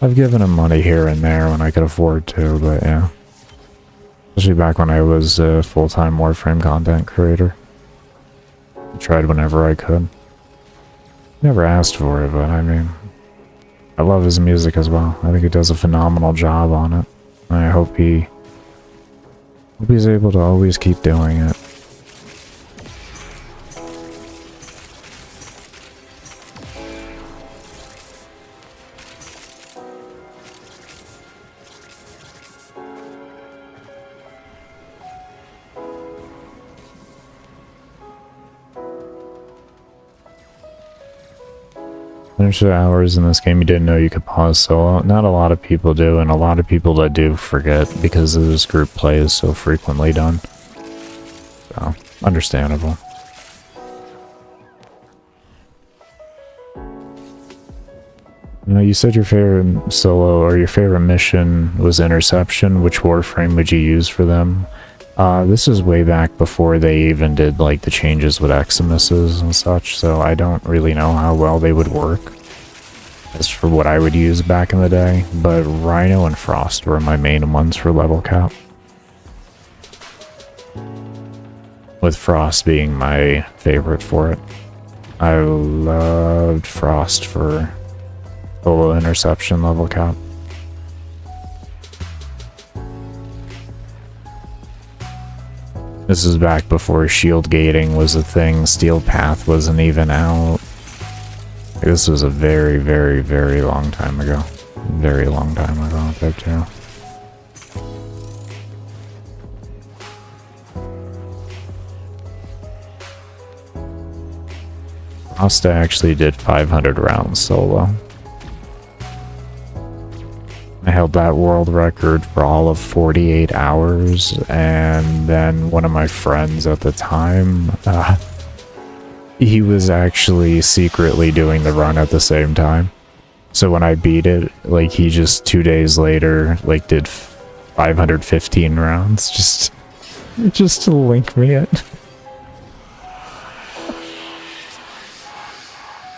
I've given him money here and there when I could afford to, but yeah. Especially back when I was a full-time Warframe content creator. I tried whenever I could. Never asked for it, but I mean, I love his music as well. I think he does a phenomenal job on it. And I hope he's able to always keep doing it. Finish the hours in this game you didn't know you could pause solo. Not a lot of people do, and a lot of people that do forget because this group play is so frequently done. So, understandable. You said your favorite solo or your favorite mission was Interception. Which Warframe would you use for them? This is way back before they even did like the changes with Eximuses and such, so I don't really know how well they would work as for what I would use back in the day, but Rhino and Frost were my main ones for level cap. With Frost being my favorite for it. I loved Frost for solo Interception level cap. This is back before shield gating was a thing, Steel Path wasn't even out. This was a very, very, very long time ago. Very long time ago, I think, too. Asta actually did 500 rounds solo. I held that world record for all of 48 hours, and then one of my friends at the time, he was actually secretly doing the run at the same time. So when I beat it, like, he just 2 days later, like, did 515 rounds, just to link me it.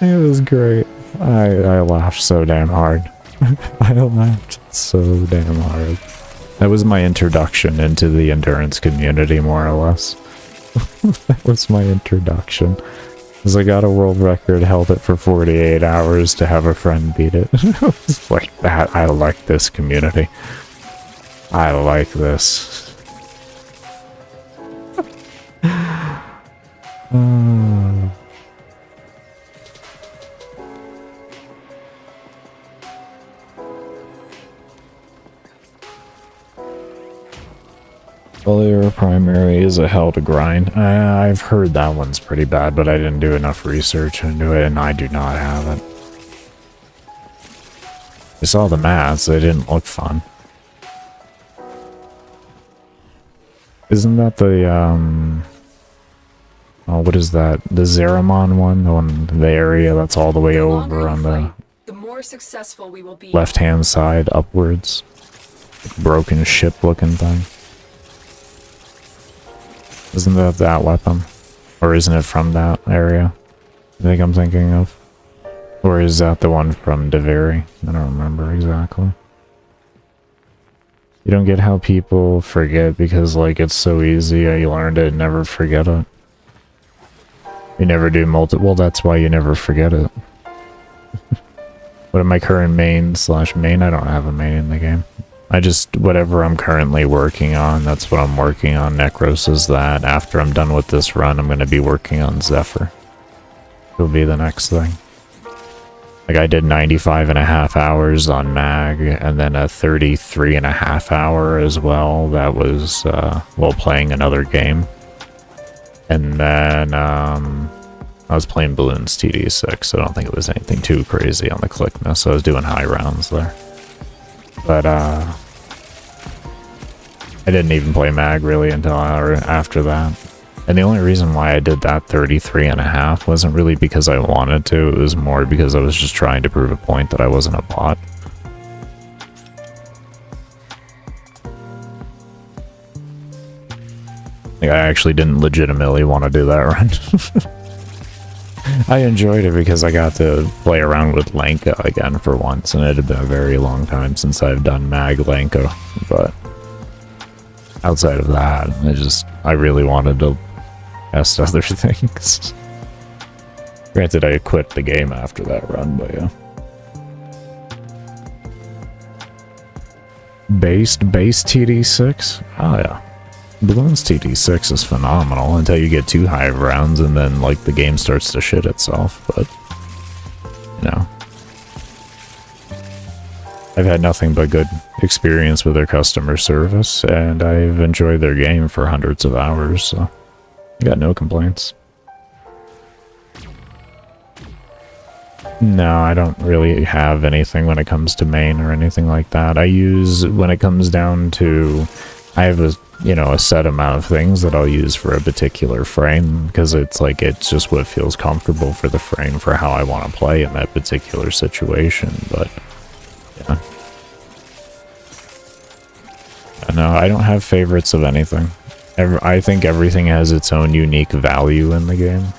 It was great. I laughed so damn hard. I laughed so damn hard. That was my introduction into the endurance community, more or less. That was my introduction. Because I got a world record, held it for 48 hours to have a friend beat it. It was like that. I like this community. I like this. Earlier primary is a hell to grind. I've heard that one's pretty bad, but I didn't do enough research into it, and I do not have it. I saw the maths, they didn't look fun. Isn't that the, oh, what is that? The Zeramon one? The one, the area that's all the way over on the more successful we will be. Left-hand side, upwards. Broken ship looking thing. Isn't that that weapon? Or isn't it from that area? I think I'm thinking of. Or is that the one from Deveri? I don't remember exactly. You don't get how people forget because, like, it's so easy. You learned it and never forget it. You never do well, that's why you never forget it. What are my current main/main? I don't have a main in the game. I just, whatever I'm currently working on, that's what I'm working on. Nekros is that. After I'm done with this run, I'm going to be working on Zephyr. It'll be the next thing. Like, I did 95.5 hours on Mag, and then a 33.5 hour as well. That was, while playing another game. And then, I was playing Balloons TD6, so I don't think it was anything too crazy on the clickness, so I was doing high rounds there. But, I didn't even play Mag really until after that. And the only reason why I did that 33.5 wasn't really because I wanted to, it was more because I was just trying to prove a point that I wasn't a bot. Like, I actually didn't legitimately want to do that run. I enjoyed it because I got to play around with Lenka again for once, and it had been a very long time since I've done Mag Lenka, but outside of that, I really wanted to test other things. Granted, I quit the game after that run, but yeah. Base TD6? Oh yeah. Balloons TD6 is phenomenal until you get too high of rounds and then, like, the game starts to shit itself, but, you know. I've had nothing but good experience with their customer service, and I've enjoyed their game for hundreds of hours, so I got no complaints. No, I don't really have anything when it comes to main or anything like that. I use, when it comes down to, I have a set amount of things that I'll use for a particular frame, because it's just what feels comfortable for the frame for how I want to play in that particular situation, but yeah. No, I don't have favorites of anything. I think everything has its own unique value in the game,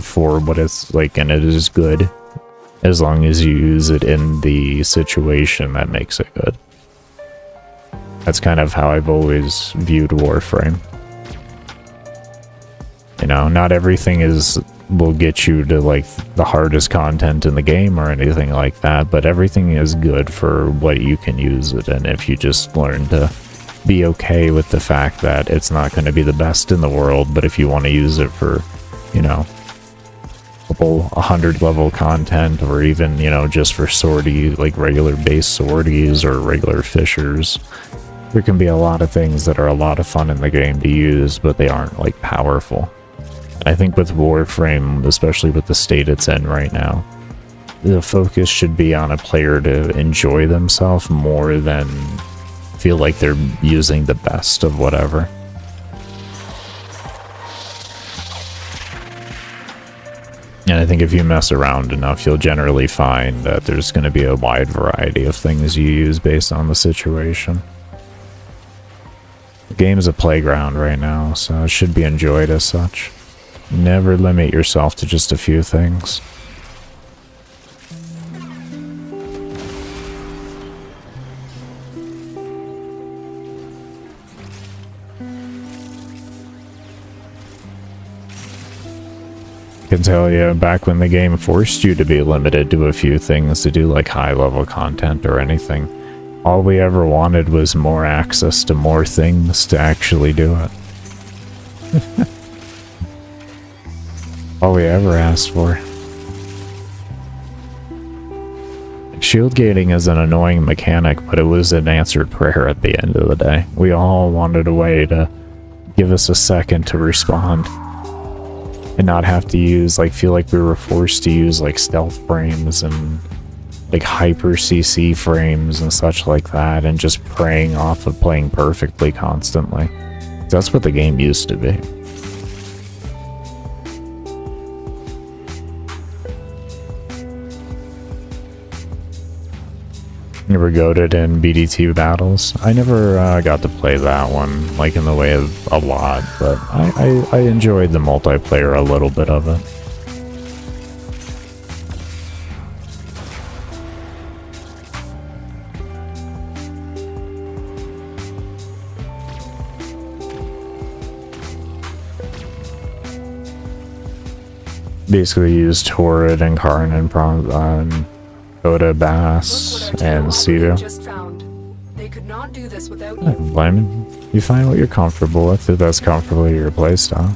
for what it's like, and it is good as long as you use it in the situation that makes it good. That's kind of how I've always viewed Warframe. You know, not everything will get you to, like, the hardest content in the game or anything like that, but everything is good for what you can use it in if you just learn to be okay with the fact that it's not going to be the best in the world, but if you want to use it for, you know, 100 level content, or even, you know, just for sortie, like regular base sorties or regular fishers, there can be a lot of things that are a lot of fun in the game to use, but they aren't, like, powerful. And I think with Warframe, especially with the state it's in right now, the focus should be on a player to enjoy themselves more than feel like they're using the best of whatever. And I think if you mess around enough, you'll generally find that there's going to be a wide variety of things you use based on the situation. The game's a playground right now, so it should be enjoyed as such. Never limit yourself to just a few things. I can tell you, back when the game forced you to be limited to a few things to do, like, high-level content or anything, all we ever wanted was more access to more things to actually do it. All we ever asked for. Shield gating is an annoying mechanic, but it was an answered prayer at the end of the day. We all wanted a way to give us a second to respond. And not have to use, like, feel like we were forced to use, like, stealth frames and, like, hyper CC frames and such like that, and just preying off of playing perfectly constantly. That's what the game used to be. You were goated in BDT battles. I never got to play that one, like, in the way of a lot, but I enjoyed the multiplayer, a little bit of it. Basically used Torrid and Karn and Coda, Bass, and Cedo. They could not do this without you. Lyman, you find what you're comfortable with, if that's comfortable with your playstyle.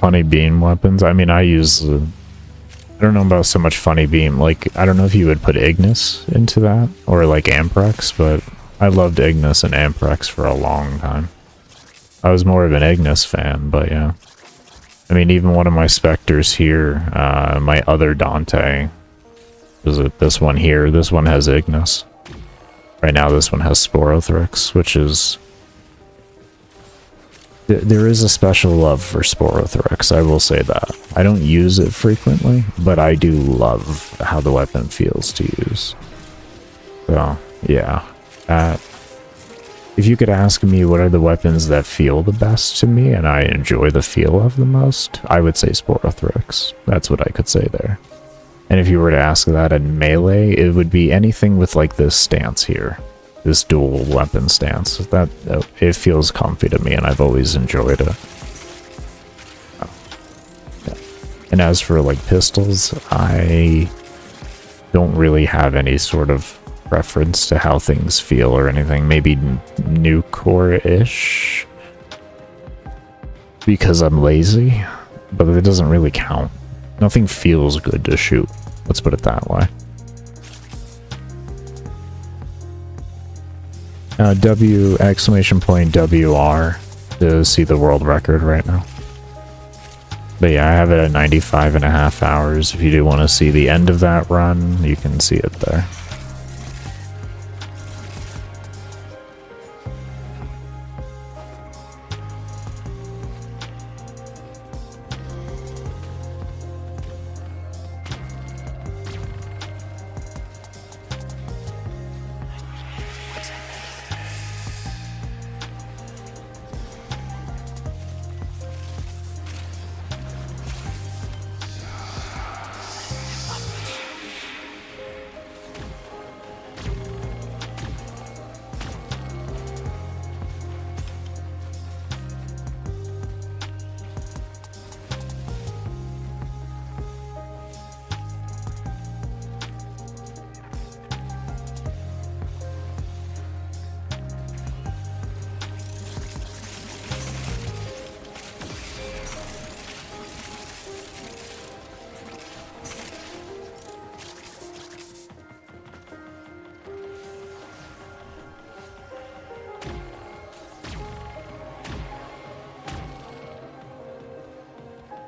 Funny beam weapons. I mean, I use... I don't know about so much funny beam. Like, I don't know if you would put Ignis into that, or like Amprex, but I loved Ignis and Amprex for a long time. I was more of an Ignis fan, but yeah. I mean, even one of my specters here, my other Dante, is it this one here? This one has Ignis. Right now, this one has Sporothrix, which is... There is a special love for Sporothrix, I will say that. I don't use it frequently, but I do love how the weapon feels to use. So, yeah. If you could ask me what are the weapons that feel the best to me and I enjoy the feel of the most, I would say Sporothrix. That's what I could say there. And if you were to ask that in melee, it would be anything with like this stance here. This dual weapon stance. That it feels comfy to me and I've always enjoyed it. And as for like pistols, I don't really have any sort of preference to how things feel or anything. Maybe Nucor-ish because I'm lazy, but it doesn't really count. Nothing feels good to shoot. Let's put it that way. W exclamation point WR to see the world record right now. But yeah, I have it at 95.5 hours. If you do want to see the end of that run, you can see it there.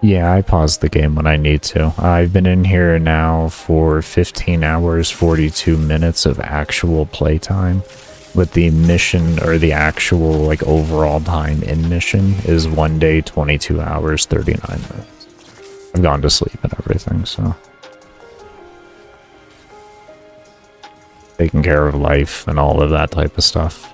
Yeah, I pause the game when I need to. I've been in here now for 15 hours, 42 minutes of actual playtime. But the mission, or the actual, like, overall time in mission is 1 day, 22 hours, 39 minutes. I've gone to sleep and everything, so... taking care of life and all of that type of stuff.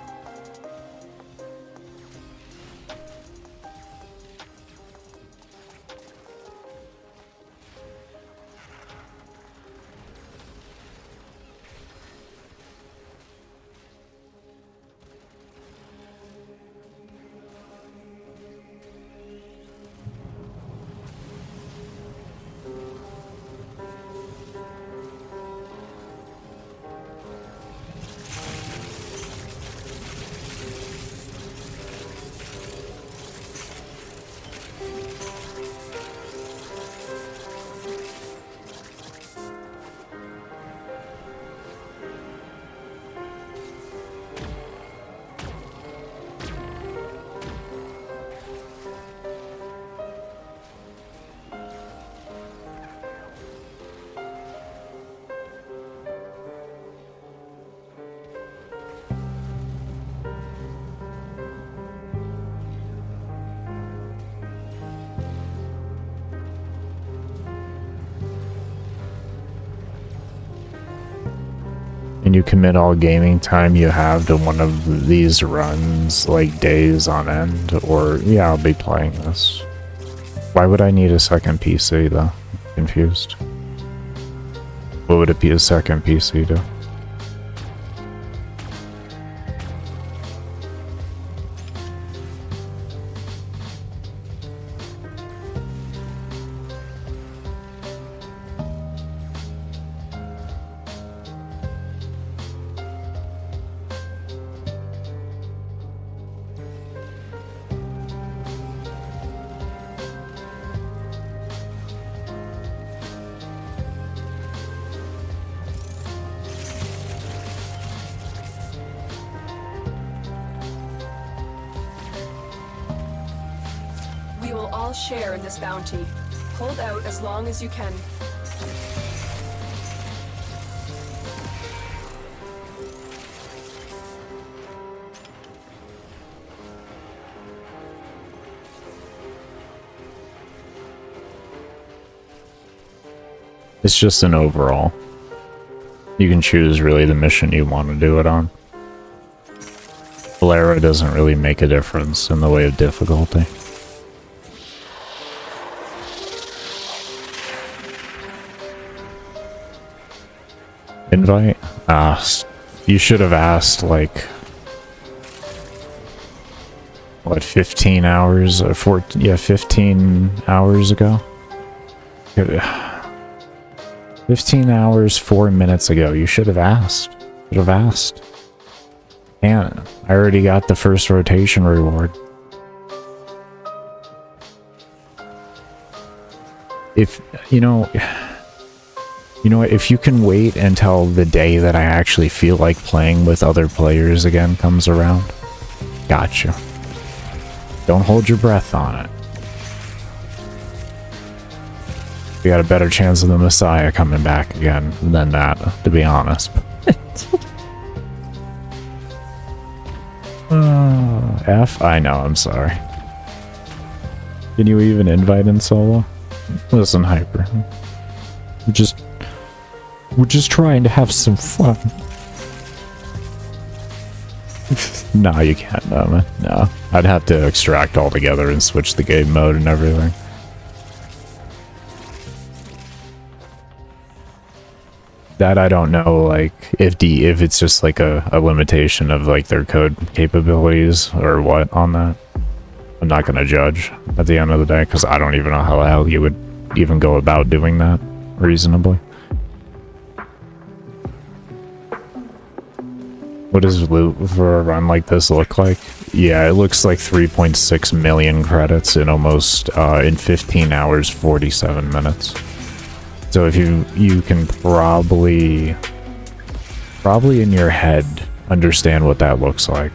And you commit all gaming time you have to one of these runs, like days on end, or yeah, I'll be playing this. Why would I need a second PC though? Confused. What would it be a second PC to? share in this bounty. Hold out as long as you can. It's just an overall. You can choose really the mission you want to do it on. Valera doesn't really make a difference in the way of difficulty. Invite? You should have asked, like, what, 15 hours, or 14, yeah, 15 hours ago? 15 hours, 4 minutes ago. You should have asked. Should have asked. And I already got the first rotation reward. If, you know what, if you can wait until the day that I actually feel like playing with other players again comes around, gotcha. Don't hold your breath on it. We got a better chance of the Messiah coming back again than that, to be honest. F? I know, I'm sorry. Can you even invite in solo? Listen, Hyper. We're just trying to have some fun. No, you can't, no, man. No. I'd have to extract altogether and switch the game mode and everything. That I don't know, like, if it's just like a limitation of like their code capabilities or what on that. I'm not gonna judge at the end of the day, because I don't even know how the hell you would even go about doing that reasonably. What does loot for a run like this look like? Yeah, it looks like 3.6 million credits in almost, in 15 hours, 47 minutes. So if you can probably in your head understand what that looks like.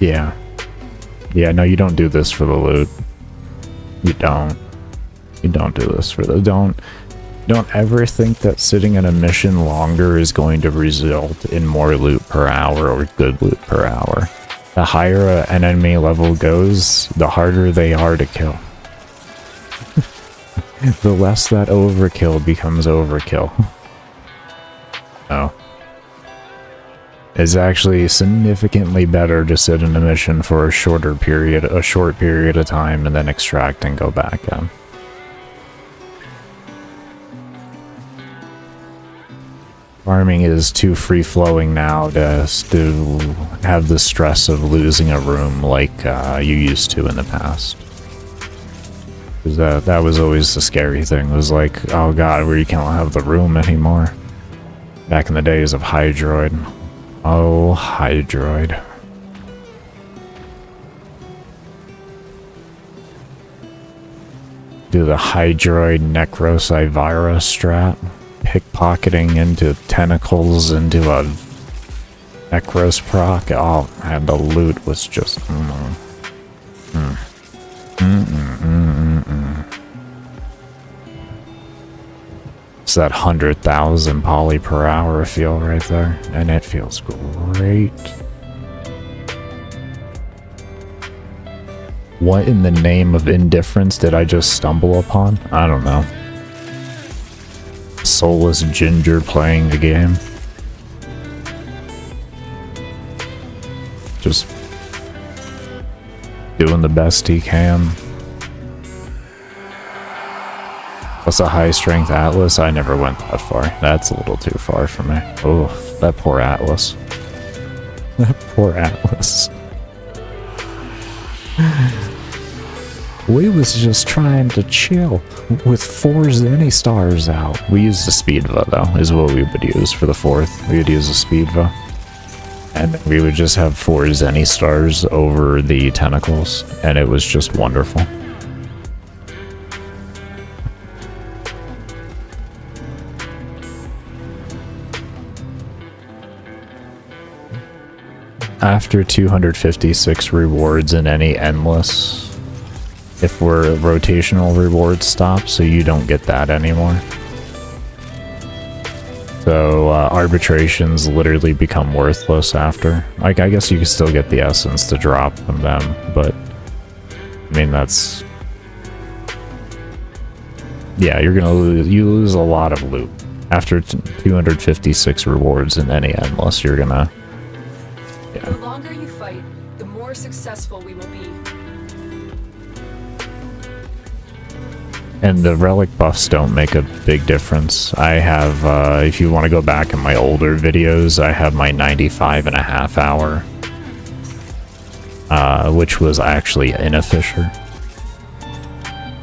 Yeah. Yeah, no, you don't do this for the loot. You don't. You don't do this for the... Don't ever think that sitting in a mission longer is going to result in more loot per hour or good loot per hour. The higher an enemy level goes, the harder they are to kill. The less that overkill becomes overkill. Oh. It's actually significantly better to sit in a mission for a short period of time and then extract and go back in. Farming is too free-flowing now to have the stress of losing a room like you used to in the past. Because that was always the scary thing. It was like, oh god, we can't have the room anymore. Back in the days of Hydroid. Oh, Hydroid. Do the Hydroid Nekros Ivira strat. Pickpocketing into tentacles into a Nekros proc. Oh, and the loot was just... It's that 100,000 poly per hour feel right there, and it feels great. What in the name of indifference did I just stumble upon? I don't know. Soulless ginger playing the game. Just doing the best he can. Plus a high strength Atlas, I never went that far. That's a little too far for me. Oh, that poor Atlas. That poor Atlas. We was just trying to chill with 4 Zenny stars out. We used the Speedva though, is what we would use for the 4th. We would use a Speedva. And we would just have 4 Zenny stars over the tentacles, and it was just wonderful. after 256 rewards in any endless, if we're rotational rewards stop, so you don't get that anymore. So arbitrations literally become worthless after. Like, I guess you can still get the essence to drop from them, but I mean, that's... Yeah, you're gonna lose, you lose a lot of loot. After 256 rewards in any endless, you're gonna... Yeah. The longer you fight, the more successful we will be. And the relic buffs don't make a big difference. I have, if you want to go back in my older videos, I have my 95.5 hour, which was actually in a Fisher.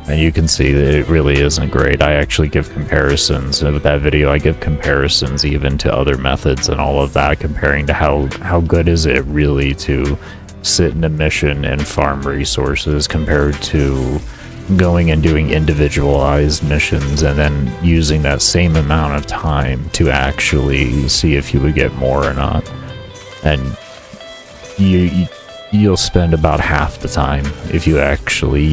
And you can see that it really isn't great. I actually give comparisons. With that video, I give comparisons even to other methods and all of that, comparing to how good is it really to sit in a mission and farm resources compared to going and doing individualized missions and then using that same amount of time to actually see if you would get more or not. And you'll spend about half the time if you actually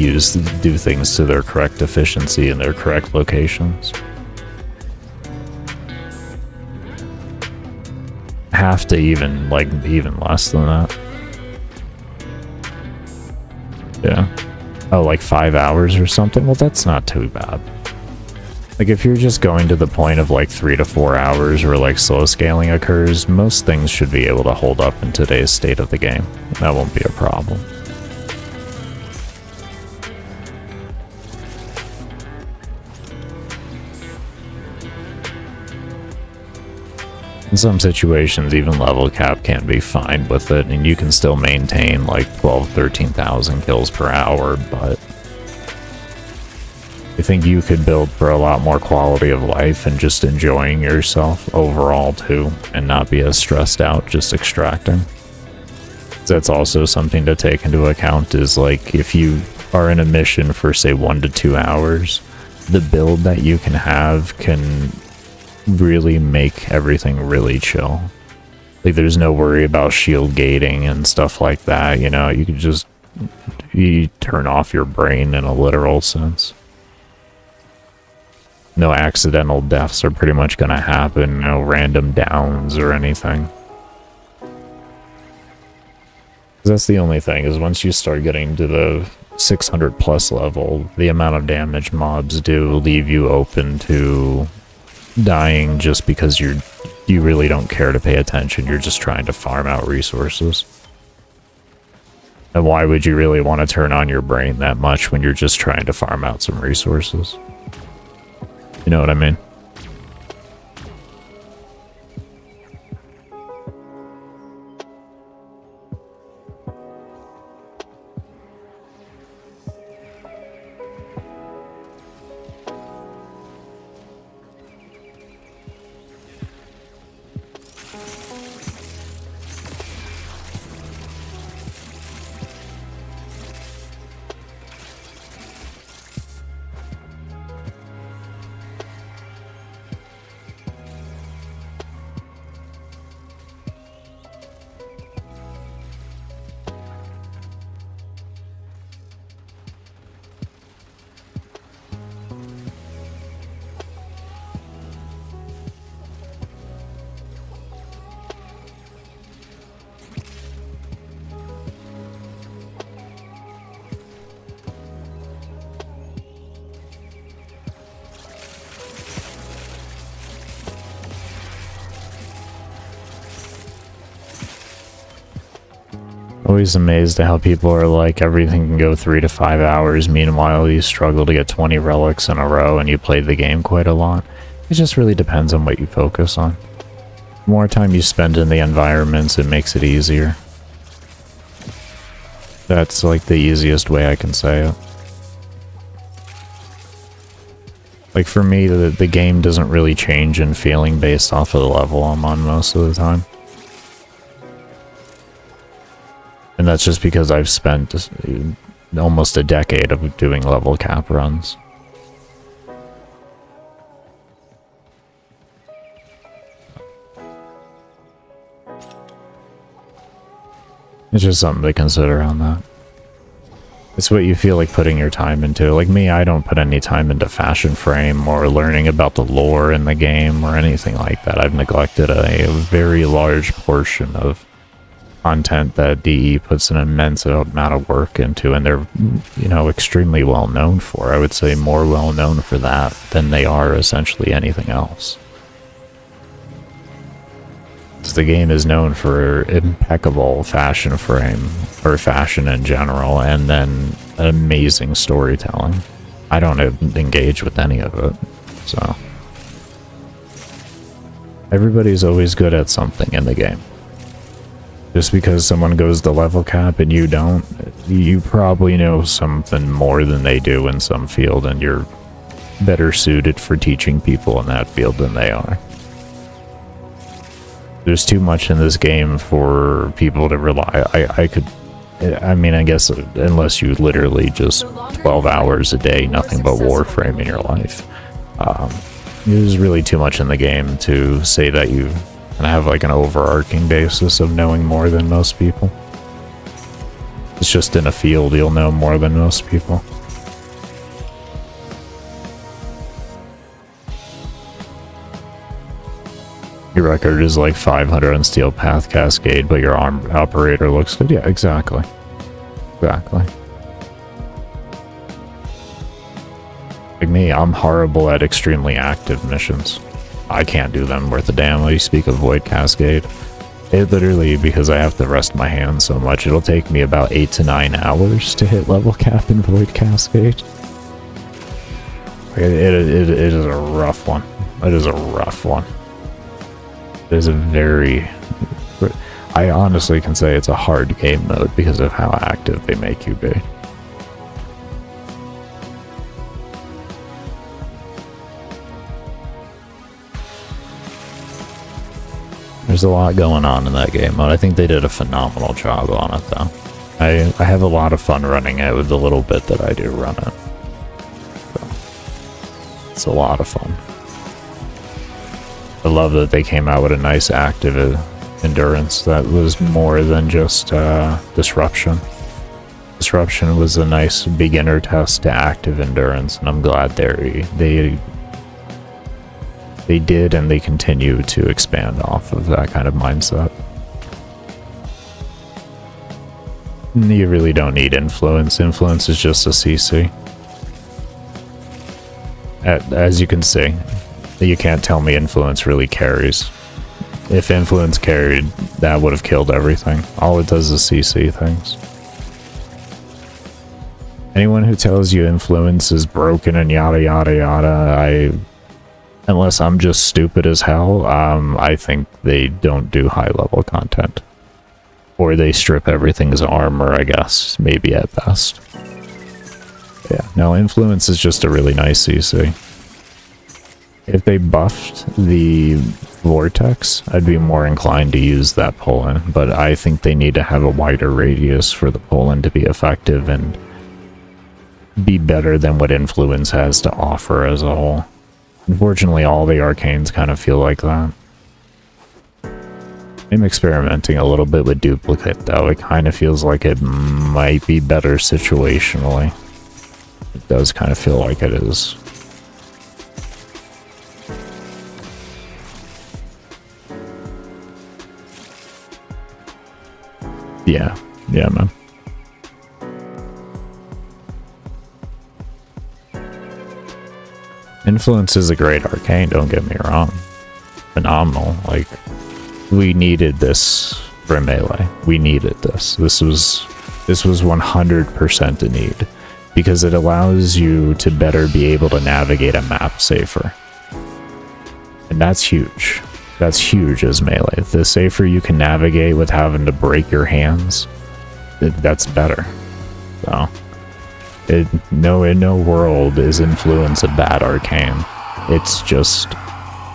do things to their correct efficiency in their correct locations. Half to even less than that. Yeah. Oh, like 5 hours or something? Well, that's not too bad. Like, if you're just going to the point of like 3 to 4 hours where like slow scaling occurs, most things should be able to hold up in today's state of the game. That won't be a problem. In some situations, even level cap can be fine with it, and you can still maintain like 13,000 kills per hour, but I think you could build for a lot more quality of life and just enjoying yourself overall too, and not be as stressed out just extracting. That's also something to take into account, is like if you are in a mission for say 1 to 2 hours, the build that you can have can really make everything really chill. Like, there's no worry about shield gating and stuff like that, you know. You can just you turn off your brain in a literal sense. No accidental deaths are pretty much gonna happen, no random downs or anything. That's the only thing, is once you start getting to the 600 plus level, the amount of damage mobs do leave you open to dying just because you really don't care to pay attention. You're just trying to farm out resources. And why would you really want to turn on your brain that much when you're just trying to farm out some resources? You know what I mean? Always amazed at how people are like, everything can go 3 to 5 hours, meanwhile you struggle to get 20 relics in a row and you played the game quite a lot. It just really depends on what you focus on. The more time you spend in the environments, it makes it easier. That's like the easiest way I can say it. Like, for me, the game doesn't really change in feeling based off of the level I'm on most of the time. And that's just because I've spent almost a decade of doing level cap runs. It's just something to consider on that. It's what you feel like putting your time into. Like me, I don't put any time into Fashion Frame or learning about the lore in the game or anything like that. I've neglected a very large portion of content that DE puts an immense amount of work into, and they're, you know, extremely well known for. I would say more well known for that than they are essentially anything else. The game is known for impeccable fashion frame, or fashion in general, and then amazing storytelling. I don't engage with any of it, so... Everybody's always good at something in the game. Just because someone goes the level cap and you don't, you probably know something more than they do in some field, and you're better suited for teaching people in that field than they are. There's too much in this game for people to rely. I mean, I guess unless you literally just 12 hours a day, nothing but Warframe in your life. There's really too much in the game to say that you can have like an overarching basis of knowing more than most people. It's just in a field, you'll know more than most people. Your record is like 500 on Steel Path Cascade, but your arm operator looks good. Yeah, exactly. Exactly. Like me, I'm horrible at extremely active missions. I can't do them worth a damn. When you speak of Void Cascade, it literally, because I have to rest my hands so much, it'll take me about 8 to 9 hours to hit level cap in Void Cascade. It is a rough one. It is a rough one. There's a very... I honestly can say it's a hard game mode because of how active they make you be. There's a lot going on in that game mode. I think they did a phenomenal job on it, though. I have a lot of fun running it with the little bit that I do run it. So, it's a lot of fun. I love that they came out with a nice active endurance that was more than just disruption. Disruption was a nice beginner test to active endurance, and I'm glad they did and they continue to expand off of that kind of mindset. You really don't need influence. Influence is just a CC. As you can see, you can't tell me influence really carries. If influence carried, that would have killed everything. All it does is CC things. Anyone who tells you influence is broken and yada yada yada, unless I'm just stupid as hell, I think they don't do high level content. Or they strip everything's armor, I guess, maybe at best. Yeah, no, influence is just a really nice CC. If they buffed the vortex, I'd be more inclined to use that pull-in, but I think they need to have a wider radius for the pull-in to be effective and be better than what influence has to offer as a whole. Unfortunately, all the arcanes kind of feel like that. I'm experimenting a little bit with duplicate, though. It kind of feels like it might be better situationally. It does kind of feel like it is. Yeah, man. Influence is a great arcane, don't get me wrong. Phenomenal. Like, we needed this for Melee. We needed this. This was 100% a need. Because it allows you to better be able to navigate a map safer. And that's huge. That's huge as Melee. The safer you can navigate with having to break your hands, that's better. So, in no world is influence a bad arcane. It's just,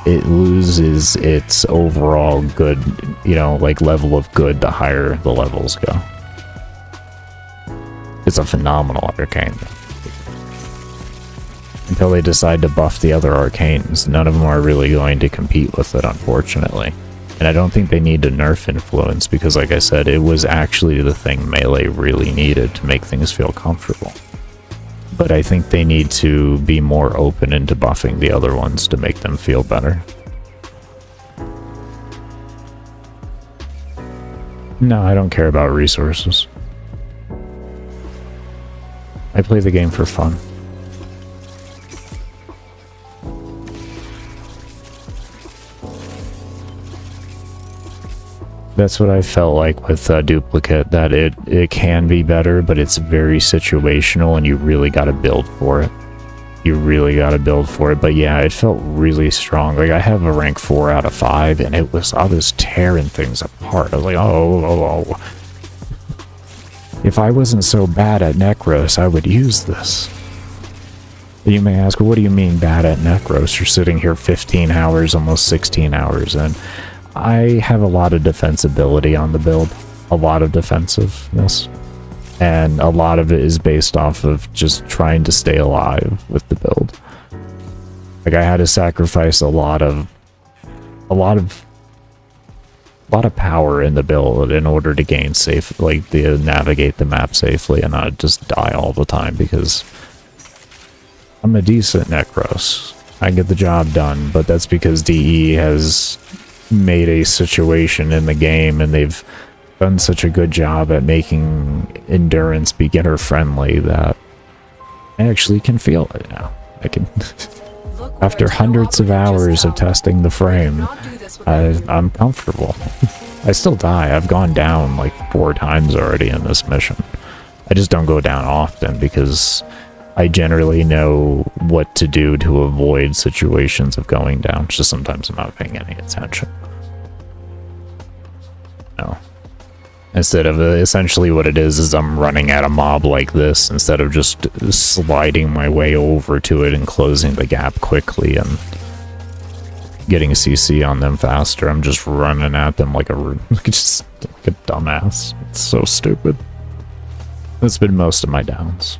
it loses its overall good, you know, like level of good the higher the levels go. It's a phenomenal arcane. Until they decide to buff the other arcanes, none of them are really going to compete with it, unfortunately. And I don't think they need to nerf influence because, like I said, it was actually the thing Melee really needed to make things feel comfortable. But I think they need to be more open into buffing the other ones to make them feel better. No, I don't care about resources. I play the game for fun. That's what I felt like with Duplicate, that it can be better, but it's very situational and you really got to build for it. You really got to build for it, but yeah, it felt really strong. Like, I have a rank 4 out of 5, and I was tearing things apart. I was like, oh. If I wasn't so bad at Nekros, I would use this. You may ask, what do you mean bad at Nekros? You're sitting here 15 hours, almost 16 hours, and I have a lot of defensibility on the build, a lot of defensiveness, and a lot of it is based off of just trying to stay alive with the build. Like, I had to sacrifice a lot of power in the build in order to gain safe, like, to navigate the map safely and not just die all the time, because I'm a decent Nekros. I get the job done, but that's because DE has made a situation in the game, and they've done such a good job at making endurance beginner friendly that I actually can feel it now. I can after hundreds of hours of testing the frame, I'm comfortable. I still die. I've gone down like 4 times already in this mission. I just don't go down often because I generally know what to do to avoid situations of going down. It's just sometimes I'm not paying any attention. No. Instead of essentially what it is I'm running at a mob like this instead of just sliding my way over to it and closing the gap quickly and getting a CC on them faster. I'm just running at them like a dumbass. It's so stupid. That's been most of my downs.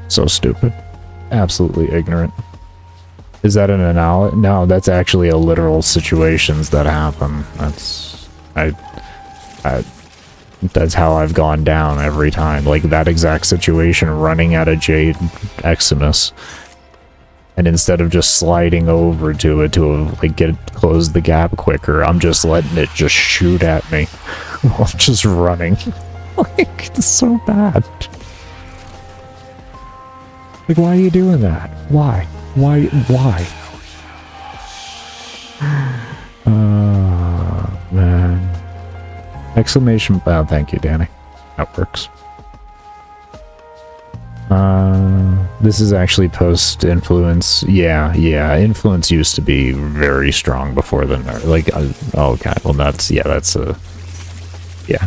So stupid. Absolutely ignorant. Is that an analogy? No, that's actually a literal situations that happen. That's that's how I've gone down every time. Like that exact situation, running at a Jade Eximus, and instead of just sliding over to it to like close the gap quicker, I'm just letting it just shoot at me while I'm just running. Like, it's so bad. Like, why are you doing that? Why? Why? Man. Exclamation. Oh, thank you, Danny. That works. This is actually post-influence. Yeah. Influence used to be very strong before the nerf. Like, oh, okay. Well, that's a... Yeah.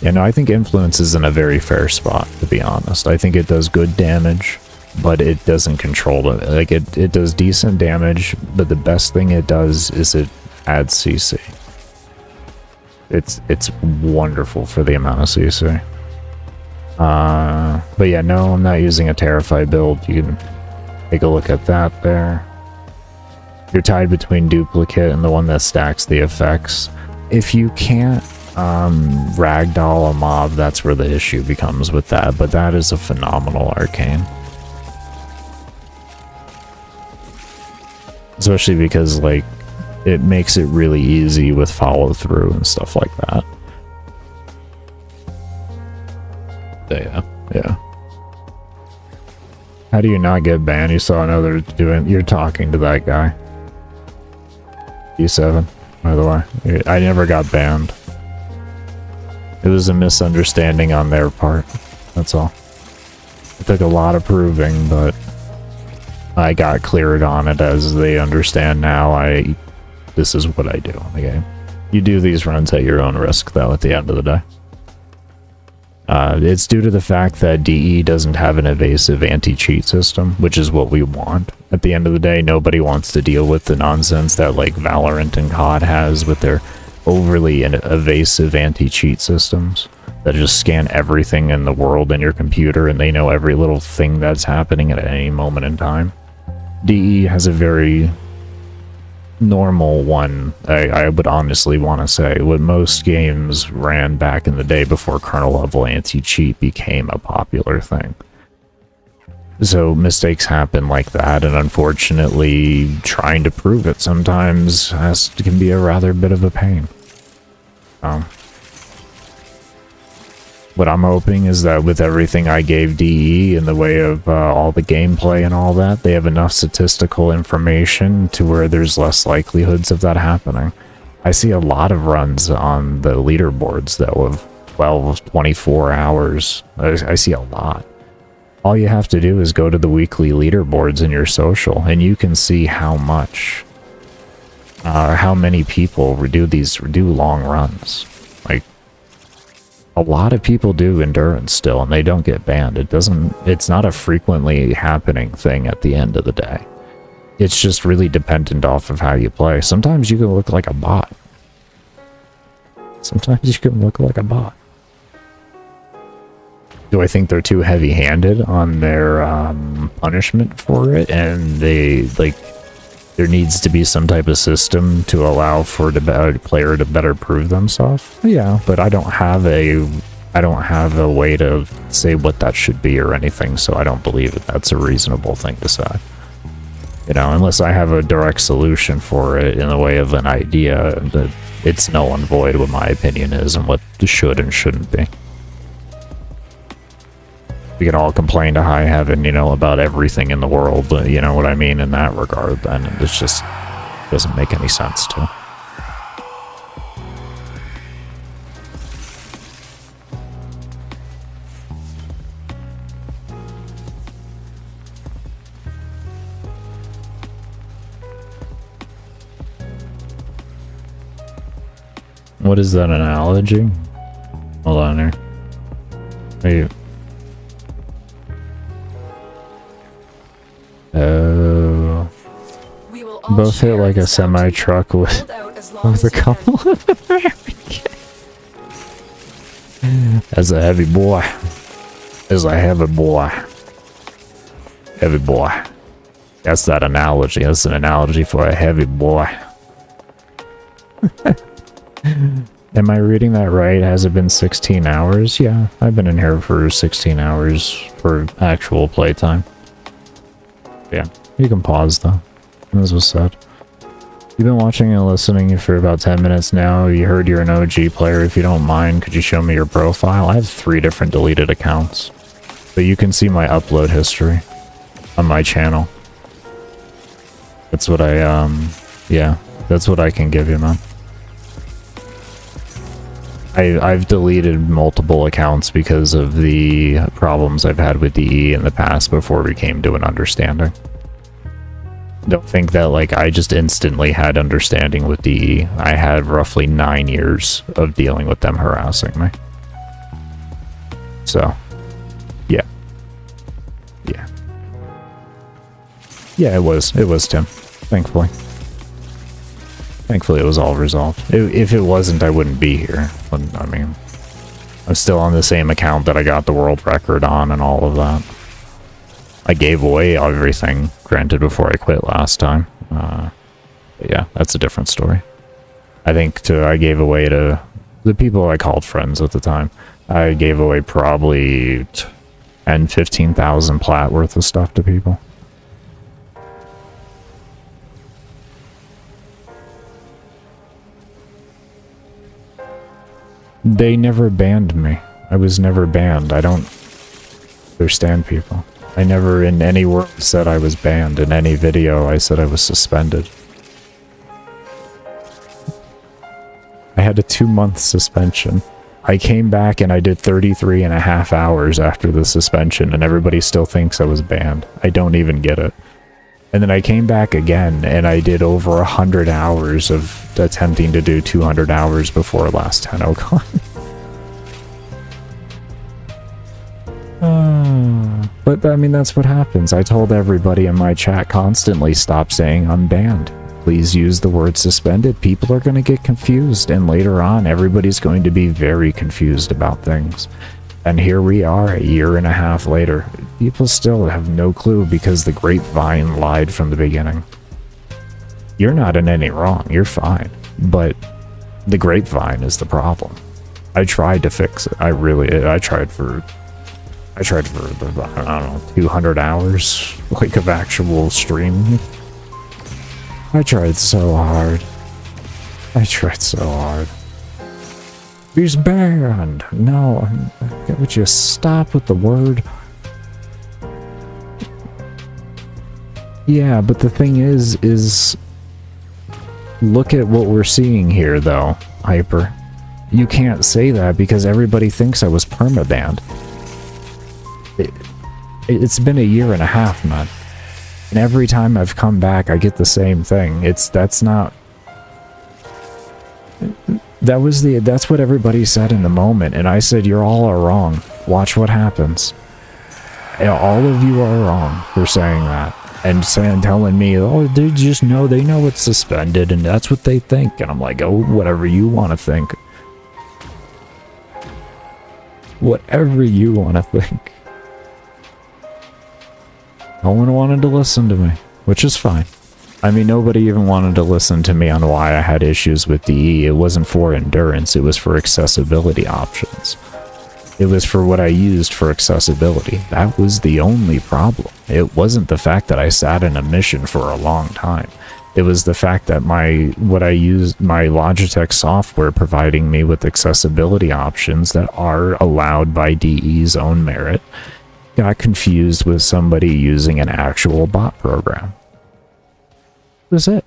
Yeah, no, I think influence is in a very fair spot, to be honest. I think it does good damage, but it doesn't control it. Like, it does decent damage, but the best thing it does is it adds CC. It's wonderful for the amount of CC. But yeah, no, I'm not using a Terrify build. You can take a look at that there. You're tied between Duplicate and the one that stacks the effects. If you can't ragdoll a mob, that's where the issue becomes with that, but that is a phenomenal arcane. Especially because, like, it makes it really easy with follow through and stuff like that. Yeah. How do you not get banned? You saw another doing, you're talking to that guy. E7, by the way. I never got banned. It was a misunderstanding on their part. That's all. It took a lot of proving, but I got cleared on it as they understand now. This is what I do in the game. You do these runs at your own risk, though, at the end of the day. It's due to the fact that DE doesn't have an evasive anti-cheat system, which is what we want. At the end of the day, nobody wants to deal with the nonsense that, like, Valorant and COD has with their overly evasive anti-cheat systems that just scan everything in the world in your computer and they know every little thing that's happening at any moment in time. DE has a very normal one, I would honestly want to say, what most games ran back in the day before kernel level anti-cheat became a popular thing. So mistakes happen like that, and unfortunately, trying to prove it sometimes can be a rather bit of a pain. What I'm hoping is that with everything I gave DE in the way of all the gameplay and all that, they have enough statistical information to where there's less likelihoods of that happening. I see a lot of runs on the leaderboards, though, of 12, 24 hours. I see a lot. All you have to do is go to the weekly leaderboards in your social, and you can see how much, how many people do long runs. Like, a lot of people do endurance still, and they don't get banned. It's not a frequently happening thing at the end of the day. It's just really dependent off of how you play. Sometimes you can look like a bot. Sometimes you can look like a bot. Do I think they're too heavy-handed on their punishment for it, and there needs to be some type of system to allow for the player to better prove themselves? Yeah, but I don't have a way to say what that should be or anything, so I don't believe that that's a reasonable thing to say. You know, unless I have a direct solution for it in the way of an idea, that it's null and void what my opinion is and what should and shouldn't be. We can all complain to high heaven, you know, about everything in the world, but you know what I mean in that regard, then it just doesn't make any sense to. What is that analogy? Hold on here. Wait. Oh. Both hit like a semi-truck with a couple of Americans. As a heavy boy. As a heavy boy. Heavy boy. That's that analogy. That's an analogy for a heavy boy. Am I reading that right? Has it been 16 hours? Yeah, I've been in here for 16 hours for actual playtime. Yeah, you can pause though. As was said. You've been watching and listening for about 10 minutes now. You heard you're an OG player. If you don't mind, could you show me your profile? I have 3 different deleted accounts. But you can see my upload history on my channel. That's what yeah, that's what I can give you, man. I've deleted multiple accounts because of the problems I've had with DE in the past before we came to an understanding. Don't think that, like, I just instantly had understanding with DE. I had roughly 9 years of dealing with them harassing me. So, yeah. Yeah. Yeah, it was Tim. Thankfully. Thankfully, it was all resolved. If it wasn't, I wouldn't be here. I mean, I'm still on the same account that I got the world record on and all of that. I gave away everything, granted, before I quit last time. But yeah, that's a different story. I think I gave away to the people I called friends at the time. I gave away probably 10, 15,000 plat worth of stuff to people. They never banned me. I was never banned. I don't understand people. I never in any word said I was banned. In any video, I said I was suspended. I had a 2-month suspension. I came back and I did 33.5 hours after the suspension, and everybody still thinks I was banned. I don't even get it. And then I came back again, and I did over 100 hours of attempting to do 200 hours before last 10 o'clock. But, I mean, that's what happens. I told everybody in my chat constantly, stop saying I'm banned. Please use the word suspended. People are going to get confused, and later on, everybody's going to be very confused about things. And here we are, a year and a half later. People still have no clue because the grapevine lied from the beginning. You're not in any wrong. You're fine. But the grapevine is the problem. I tried to fix it. I tried for I don't know, 200 hours, like, of actual streaming. I tried so hard. He's banned. No, would you stop with the word? Yeah, but the thing is look at what we're seeing here, though, Hyper. You can't say that because everybody thinks I was permabanned. It's been a year and a half, man. And every time I've come back, I get the same thing. That's what everybody said in the moment, and I said, you're all are wrong. Watch what happens. And all of you are wrong for saying that. And telling me, oh, they just know, they know it's suspended, and that's what they think. And I'm like, oh, whatever you want to think. Whatever you want to think. No one wanted to listen to me, which is fine. I mean, nobody even wanted to listen to me on why I had issues with DE. It wasn't for endurance, it was for accessibility options. It was for what I used for accessibility. That was the only problem. It wasn't the fact that I sat in a mission for a long time. It was the fact that my Logitech software providing me with accessibility options that are allowed by DE's own merit got confused with somebody using an actual bot program. That was it.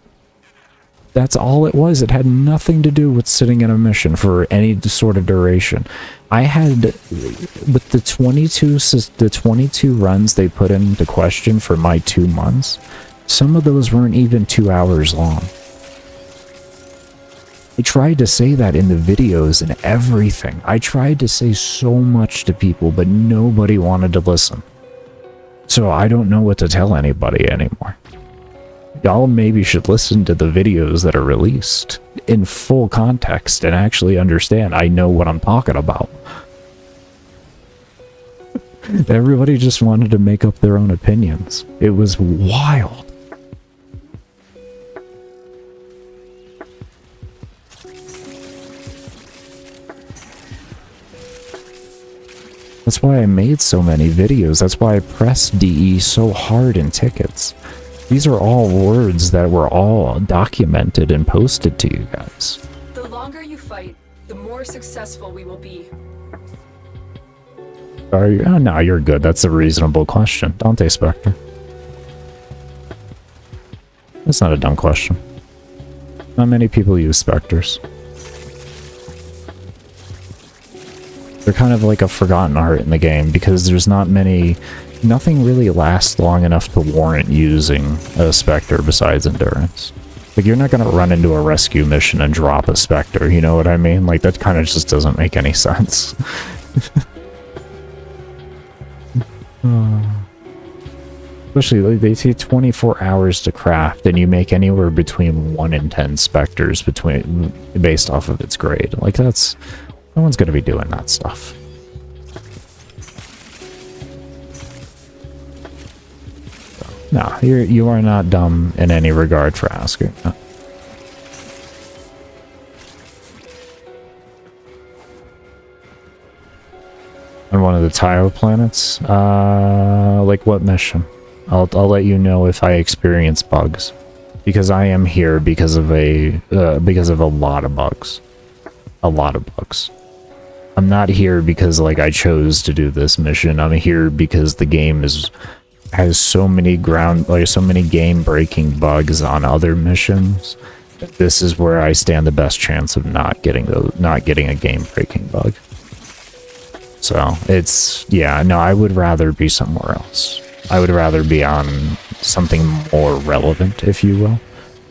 That's all it was. It had nothing to do with sitting in a mission for any sort of duration. I had, with the 22 runs they put into question for my 2 months, some of those weren't even 2 hours long. I tried to say that in the videos and everything. I tried to say so much to people, but nobody wanted to listen. So I don't know what to tell anybody anymore. Y'all maybe should listen to the videos that are released in full context and actually understand I know what I'm talking about. Everybody just wanted to make up their own opinions. It was wild. That's why I made so many videos. That's why I pressed DE so hard in tickets. These are all words that were all documented and posted to you guys. The longer you fight, the more successful we will be. Are you? Oh, no, you're good. That's a reasonable question. Dante Spectre. That's not a dumb question. Not many people use Spectres. They're kind of like a forgotten art in the game because there's not many... Nothing really lasts long enough to warrant using a Spectre besides Endurance. Like, you're not going to run into a rescue mission and drop a Spectre, you know what I mean? Like, that kind of just doesn't make any sense. Especially, like, they take 24 hours to craft, and you make anywhere between 1 and 10 Spectres based off of its grade. Like, that's... No one's going to be doing that stuff. No, you are not dumb in any regard for asking. No. On one of the Taio planets? Like what mission? I'll let you know if I experience bugs. Because I am here because of a lot of bugs. A lot of bugs. I'm not here because, like, I chose to do this mission. I'm here because the game has so many game-breaking bugs on other missions. This is where I stand the best chance of not getting a game-breaking bug. So it's, yeah, no, I would rather be somewhere else. I would rather be on something more relevant, if you will.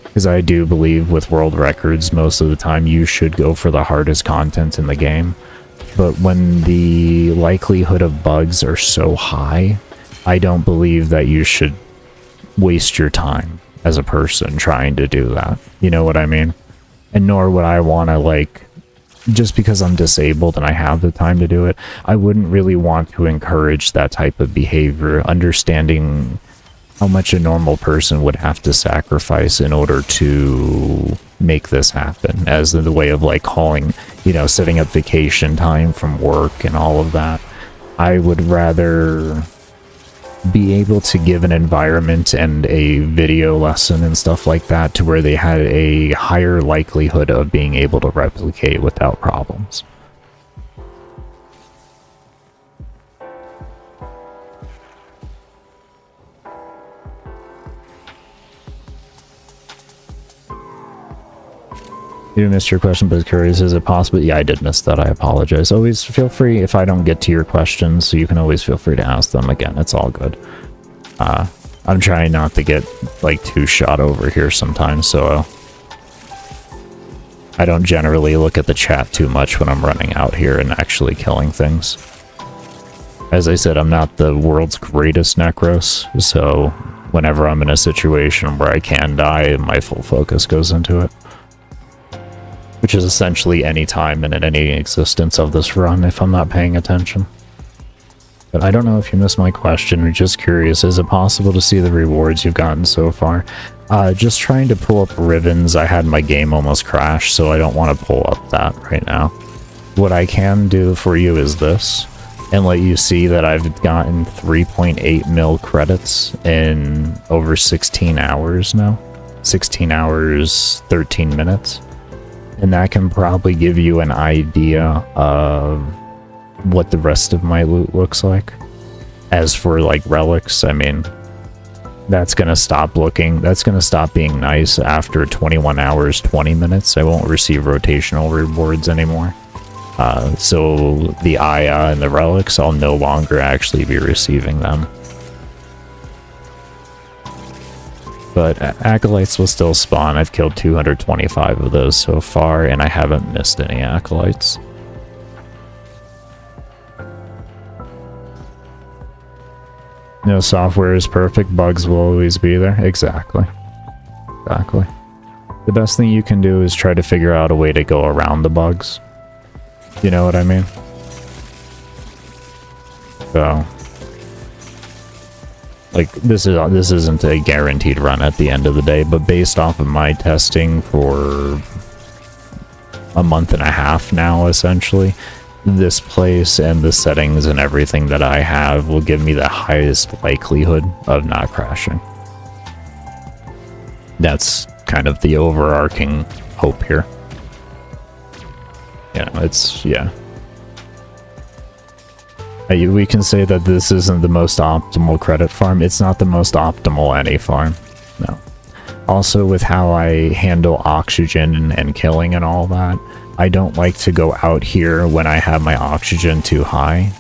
Because I do believe with world records, most of the time you should go for the hardest content in the game. But when the likelihood of bugs are so high, I don't believe that you should waste your time as a person trying to do that. You know what I mean? And nor would I want to, like, just because I'm disabled and I have the time to do it, I wouldn't really want to encourage that type of behavior, understanding how much a normal person would have to sacrifice in order to make this happen, as in the way of like calling, you know, setting up vacation time from work and all of that. I would rather be able to give an environment and a video lesson and stuff like that to where they had a higher likelihood of being able to replicate without problems. You missed your question, but curious, is it possible? Yeah, I did miss that. I apologize. Always feel free, if I don't get to your questions, so you can always feel free to ask them again. It's all good. I'm trying not to get, like, too shot over here sometimes, so I don't generally look at the chat too much when I'm running out here and actually killing things. As I said, I'm not the world's greatest Nekros, so whenever I'm in a situation where I can die, my full focus goes into it. Which is essentially any time and in any existence of this run if I'm not paying attention. But I don't know if you missed my question. I'm just curious, is it possible to see the rewards you've gotten so far? Just trying to pull up ribbons. I had my game almost crash, so I don't want to pull up that right now. What I can do for you is this, and let you see that I've gotten 3.8 mil credits in over 16 hours now. 16 hours, 13 minutes. And that can probably give you an idea of what the rest of my loot looks like. As for, like, relics, I mean, that's gonna stop being nice after 21 hours, 20 minutes. I won't receive rotational rewards anymore. So the Aya and the relics, I'll no longer actually be receiving them. But acolytes will still spawn. I've killed 225 of those so far, and I haven't missed any acolytes. No software is perfect, bugs will always be there. Exactly. Exactly. The best thing you can do is try to figure out a way to go around the bugs. You know what I mean? So... like, this isn't a guaranteed run at the end of the day, but based off of my testing for a month and a half now, essentially, this place and the settings and everything that I have will give me the highest likelihood of not crashing. That's kind of the overarching hope here. You know, it's, yeah. We can say that this isn't the most optimal credit farm. It's not the most optimal any farm. No. Also, with how I handle oxygen and killing and all that, I don't like to go out here when I have my oxygen too high,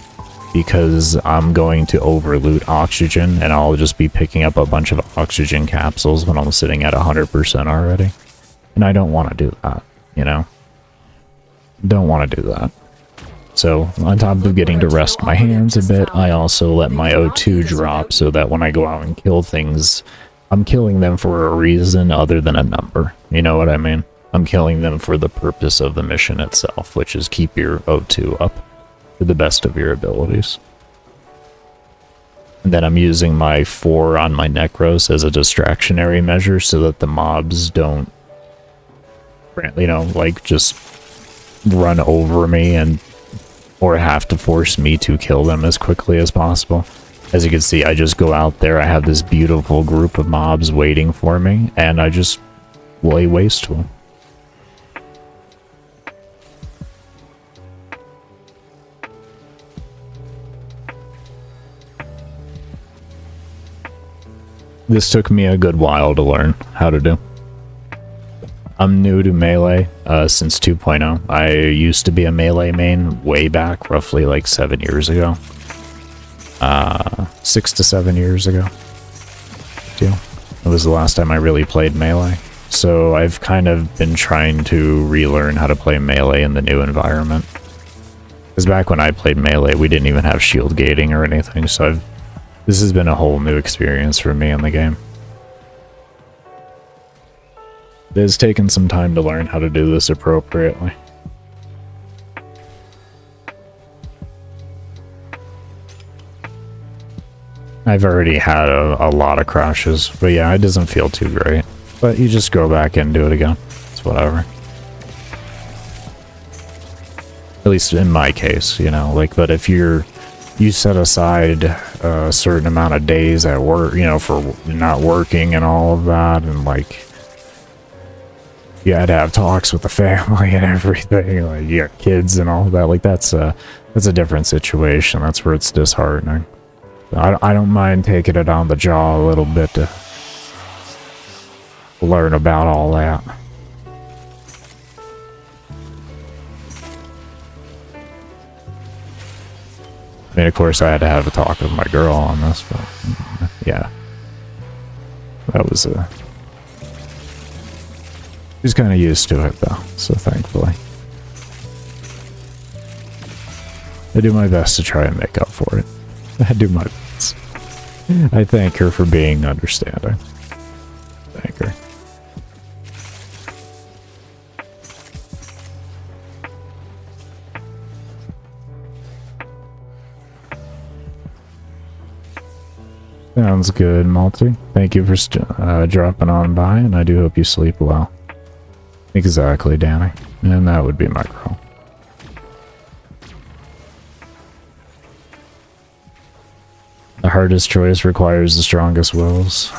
because I'm going to overloot oxygen, and I'll just be picking up a bunch of oxygen capsules when I'm sitting at 100% already. And I don't want to do that, you know? Don't want to do that. So, on top of getting to rest my hands a bit, I also let my O2 drop so that when I go out and kill things, I'm killing them for a reason other than a number. You know what I mean? I'm killing them for the purpose of the mission itself, which is keep your O2 up to the best of your abilities. And then I'm using my 4 on my Nekros as a distractionary measure so that the mobs don't, you know, like, just run over me and or have to force me to kill them as quickly as possible. As you can see, I just go out there, I have this beautiful group of mobs waiting for me, and I just lay waste to them. This took me a good while to learn how to do. I'm new to Melee since 2.0. I used to be a Melee main way back, roughly like 7 years ago. 6 to 7 years ago. Deal. It was the last time I really played Melee. So I've kind of been trying to relearn how to play Melee in the new environment. Because back when I played Melee, we didn't even have shield gating or anything, so this has been a whole new experience for me in the game. It has taken some time to learn how to do this appropriately. I've already had a lot of crashes, but yeah, it doesn't feel too great. But you just go back and do it again. It's whatever. At least in my case, you know, like, but if you set aside a certain amount of days at work, you know, for not working and all of that, and like, you had to have talks with the family and everything, like, you got kids and all of that, like, that's a different situation. That's where it's disheartening. I don't mind taking it on the jaw a little bit to learn about all that. I mean, of course, I had to have a talk with my girl on this, but yeah, that was she's kind of used to it though, so thankfully. I do my best to try and make up for it. I do my best. I thank her for being understanding. Thank her. Sounds good, Malty. Thank you for dropping on by, and I do hope you sleep well. Exactly, Danny. And that would be my girl. The hardest choice requires the strongest wills.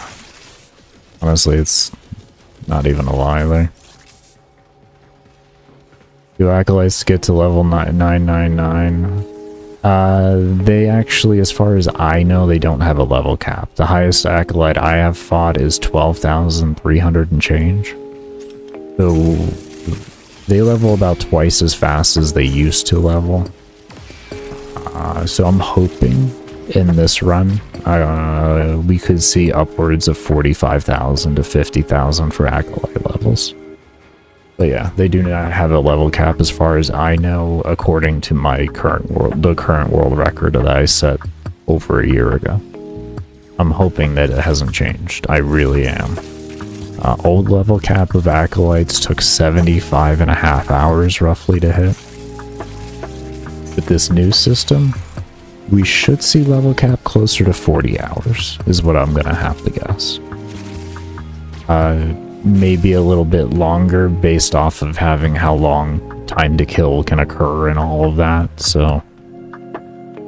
Honestly, it's not even a lie there. Do acolytes get to level 999? They actually, as far as I know, they don't have a level cap. The highest acolyte I have fought is 12,300 and change. So they level about twice as fast as they used to level. So I'm hoping in this run, we could see upwards of 45,000 to 50,000 for acolyte levels. But yeah, they do not have a level cap as far as I know, according to my the current world record that I set over a year ago. I'm hoping that it hasn't changed. I really am. Old level cap of acolytes took 75.5 hours roughly to hit. With this new system, we should see level cap closer to 40 hours, is what I'm gonna have to guess. Maybe a little bit longer based off of having how long time to kill can occur and all of that, so...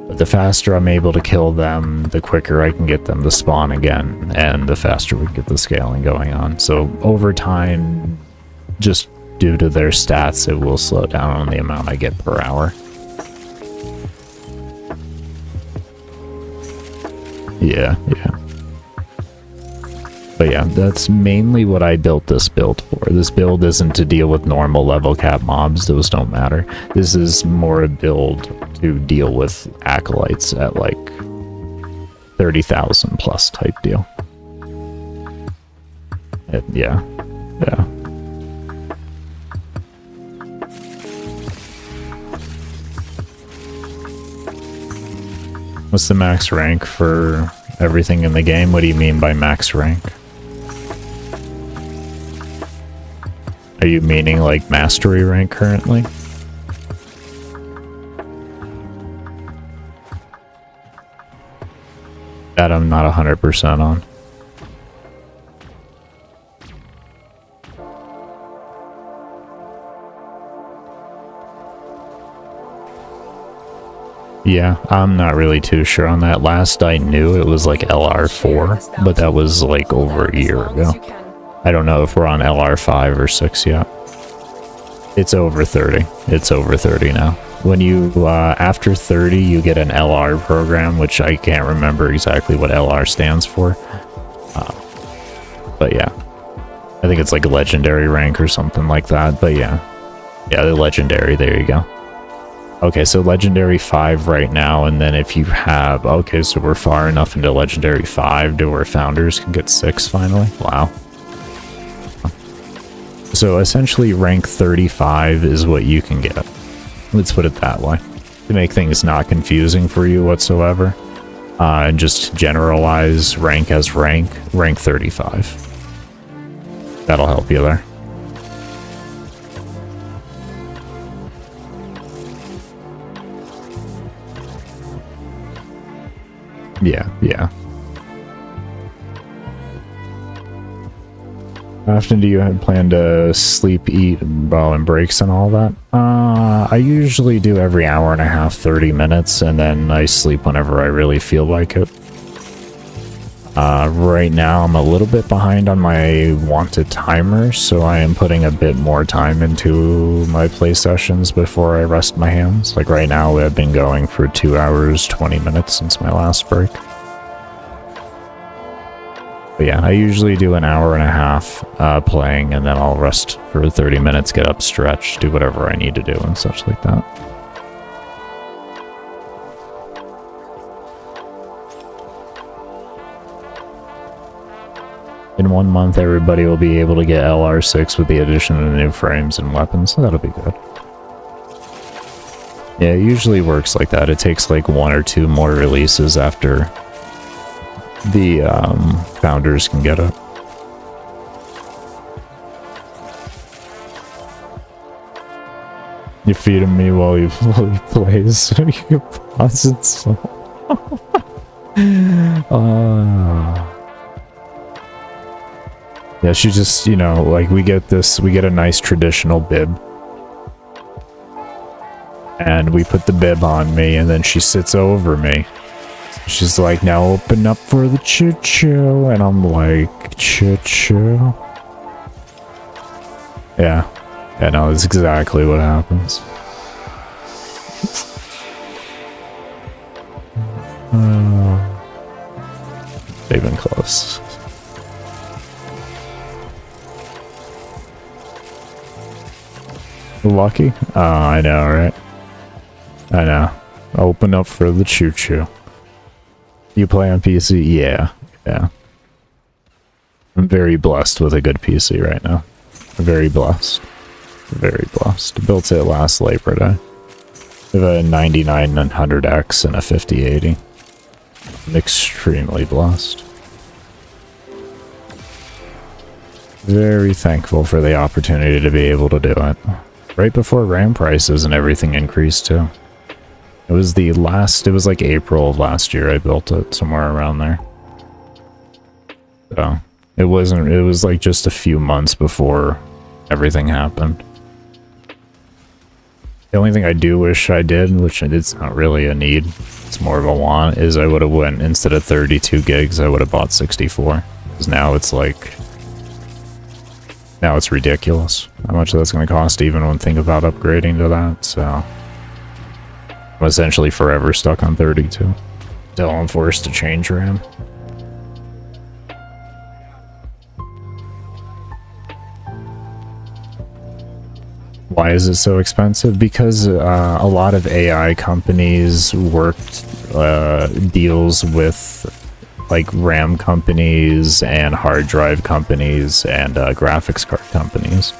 But the faster I'm able to kill them, the quicker I can get them to spawn again, and the faster we can get the scaling going on. So over time, just due to their stats, it will slow down on the amount I get per hour. Yeah. But yeah, that's mainly what I built this build for. This build isn't to deal with normal level cap mobs, those don't matter. This is more a build to deal with acolytes at like 30,000 plus type deal. Yeah. What's the max rank for everything in the game? What do you mean by max rank? Are you meaning like mastery rank currently? That I'm not 100% on. Yeah, I'm not really too sure on that. Last I knew it was like LR4, but that was like over a year ago. I don't know if we're on LR5 or 6 yet. It's over 30. It's over 30 now. When you, after 30, you get an LR program, which I can't remember exactly what LR stands for. But yeah. I think it's like a legendary rank or something like that, but yeah. Yeah, the legendary, there you go. Okay, so legendary 5 right now, and then if you have... Okay, so we're far enough into legendary 5 to where founders can get 6 finally. Wow. So essentially rank 35 is what you can get. Let's put it that way. To make things not confusing for you whatsoever. And just generalize rank as rank 35. That'll help you there. Yeah. How often do you plan to sleep, eat, and breaks and all that? I usually do every hour and a half, 30 minutes, and then I sleep whenever I really feel like it. Right now I'm a little bit behind on my wanted timer, so I am putting a bit more time into my play sessions before I rest my hands. Like right now I've been going for 2 hours, 20 minutes since my last break. But yeah, I usually do an hour and a half playing, and then I'll rest for 30 minutes, get up, stretch, do whatever I need to do and such like that. In 1 month, everybody will be able to get LR6 with the addition of new frames and weapons, so that'll be good. Yeah, it usually works like that. It takes like 1 or 2 more releases after the founders can get it. You feed him me while he plays, so you pause it so. Yeah, she just, you know, like we get a nice traditional bib. And we put the bib on me, and then she sits over me. She's like, now open up for the choo-choo. And I'm like, choo-choo? Yeah. Yeah, no, that's exactly what happens. They've been close. Lucky? Oh, I know, right? I know. Open up for the choo-choo. You play on PC? Yeah. Yeah. I'm very blessed with a good PC right now. Very blessed. Very blessed. Built it last Labor Day. I have a 9900X and a 5080. I'm extremely blessed. Very thankful for the opportunity to be able to do it. Right before RAM prices and everything increased too. It was like April of last year I built it, somewhere around there. So, it was like just a few months before everything happened. The only thing I do wish I did, which it's not really a need, it's more of a want, is I would have went, instead of 32 gigs, I would have bought 64. Because now it's like... Now it's ridiculous how much that's going to cost, even when think about upgrading to that, so... I'm essentially forever stuck on 32. Until I'm forced to change RAM. Why is it so expensive? Because a lot of AI companies worked deals with like RAM companies and hard drive companies and graphics card companies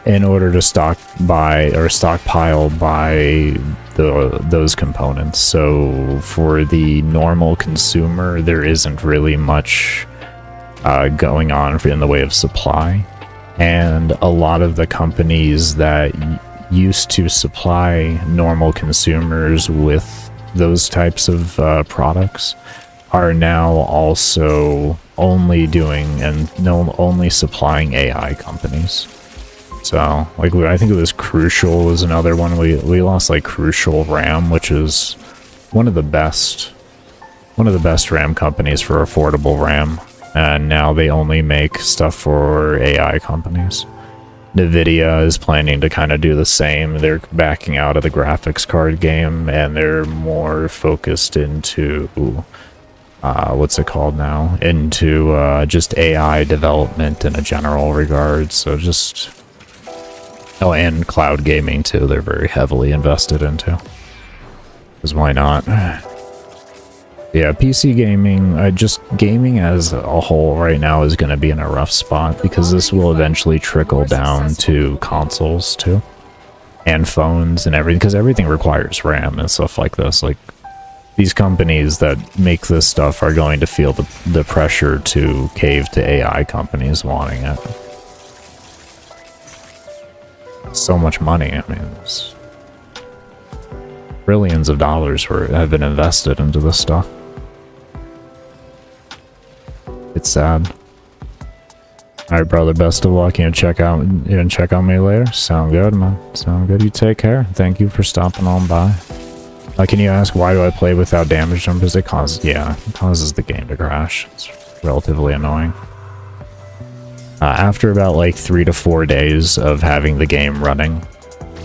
in order to stockpile buy those components. So for the normal consumer, there isn't really much going on in the way of supply. And a lot of the companies that used to supply normal consumers with those types of products are now also only supplying AI companies. So, like, I think it was Crucial was another one. We lost, like, Crucial RAM, which is one of the best RAM companies for affordable RAM. And now they only make stuff for AI companies. Nvidia is planning to kind of do the same. They're backing out of the graphics card game, and they're more focused into what's it called now? Into just AI development in a general regard. So just... Oh, and cloud gaming too. They're very heavily invested into. Because why not? Yeah, PC gaming, just gaming as a whole right now is going to be in a rough spot because this will eventually trickle down to consoles too. And phones and everything, because everything requires RAM and stuff like this. Like, these companies that make this stuff are going to feel the pressure to cave to AI companies wanting it. So much money, I mean, there's billions of dollars have been invested into this stuff. It's sad. Alright, brother, best of luck. You check on me later. Sound good, man. Sound good. You take care. Thank you for stopping on by. Can you ask why do I play without damage numbers? It causes the game to crash. It's relatively annoying. After about like 3 to 4 days of having the game running,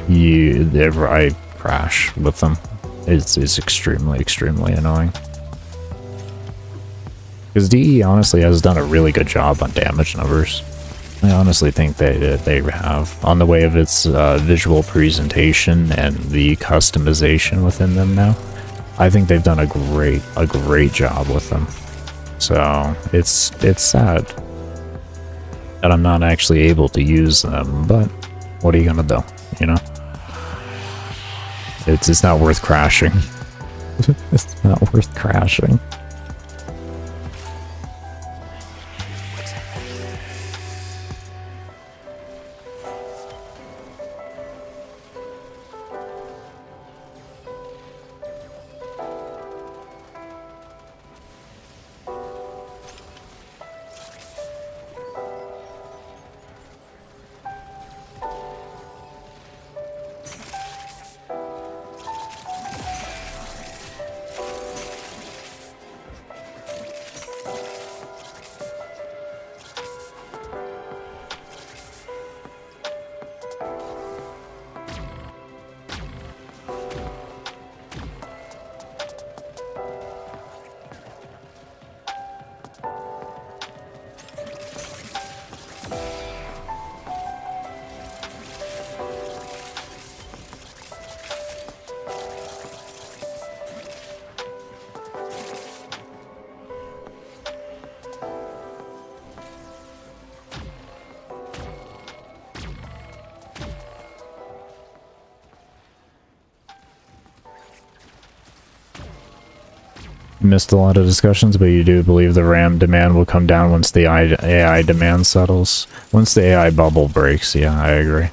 I crash with them. It's extremely annoying. Because DE honestly has done a really good job on damage numbers. I honestly think they have, on the way of its visual presentation and the customization within them now. I think they've done a great job with them. So it's sad that I'm not actually able to use them, but what are you gonna do, you know? It's not worth crashing. It's not worth crashing. Missed a lot of discussions, but you do believe the RAM demand will come down once the AI demand settles. Once the AI bubble breaks, yeah, I agree.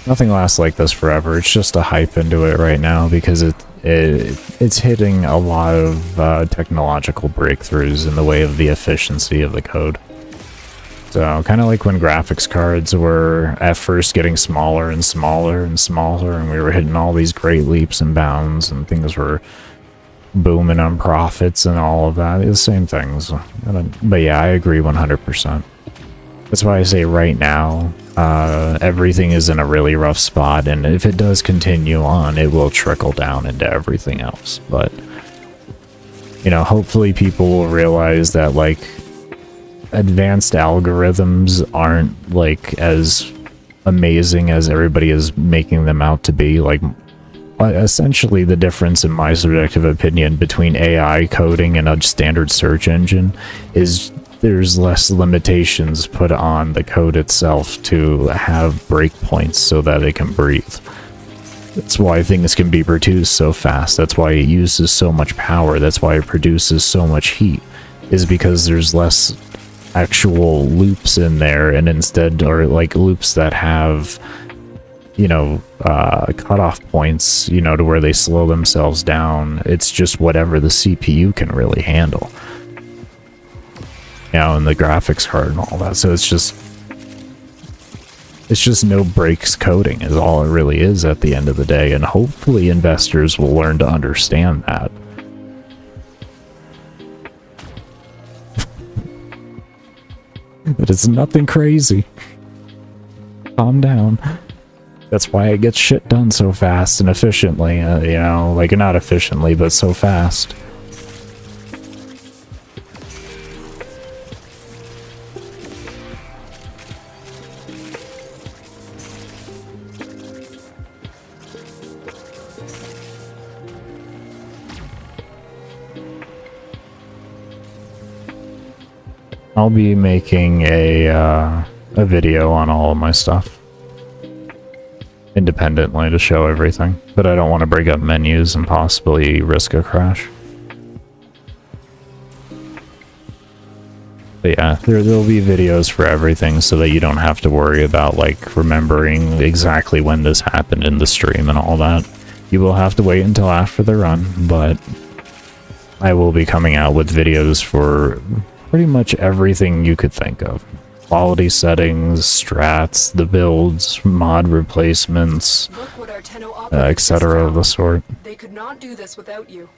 Nothing lasts like this forever. It's just a hype into it right now because it's hitting a lot of technological breakthroughs in the way of the efficiency of the code. So, kind of like when graphics cards were at first getting smaller and smaller and smaller, and we were hitting all these great leaps and bounds, and things were booming on profits and all of that. It's the same things. But yeah, I agree 100%. That's why I say right now, everything is in a really rough spot, and if it does continue on, it will trickle down into everything else. But, you know, hopefully people will realize that, like, advanced algorithms aren't, like, as amazing as everybody is making them out to be. Like, essentially the difference, in my subjective opinion, between AI coding and a standard search engine is there's less limitations put on the code itself to have breakpoints so that it can breathe. That's why things can be produced so fast. That's why it uses so much power. That's why it produces so much heat, is because there's less actual loops in there, and instead, or like loops that have, you know, cutoff points, you know, to where they slow themselves down. It's just whatever the CPU can really handle, you know, and the graphics card and all that. So it's just no breaks coding is all it really is at the end of the day, and hopefully investors will learn to understand that. But it's nothing crazy. Calm down. That's why it gets shit done so fast and efficiently, you know, like, not efficiently, but so fast. I'll be making a video on all of my stuff independently to show everything, but I don't want to break up menus and possibly risk a crash. But yeah, there'll be videos for everything so that you don't have to worry about, like, remembering exactly when this happened in the stream and all that. You will have to wait until after the run, but I will be coming out with videos for pretty much everything you could think of. quality settings, strats, the builds, mod replacements, Look what our Tenno operative just etc. of the found. sort. They could not do this without you.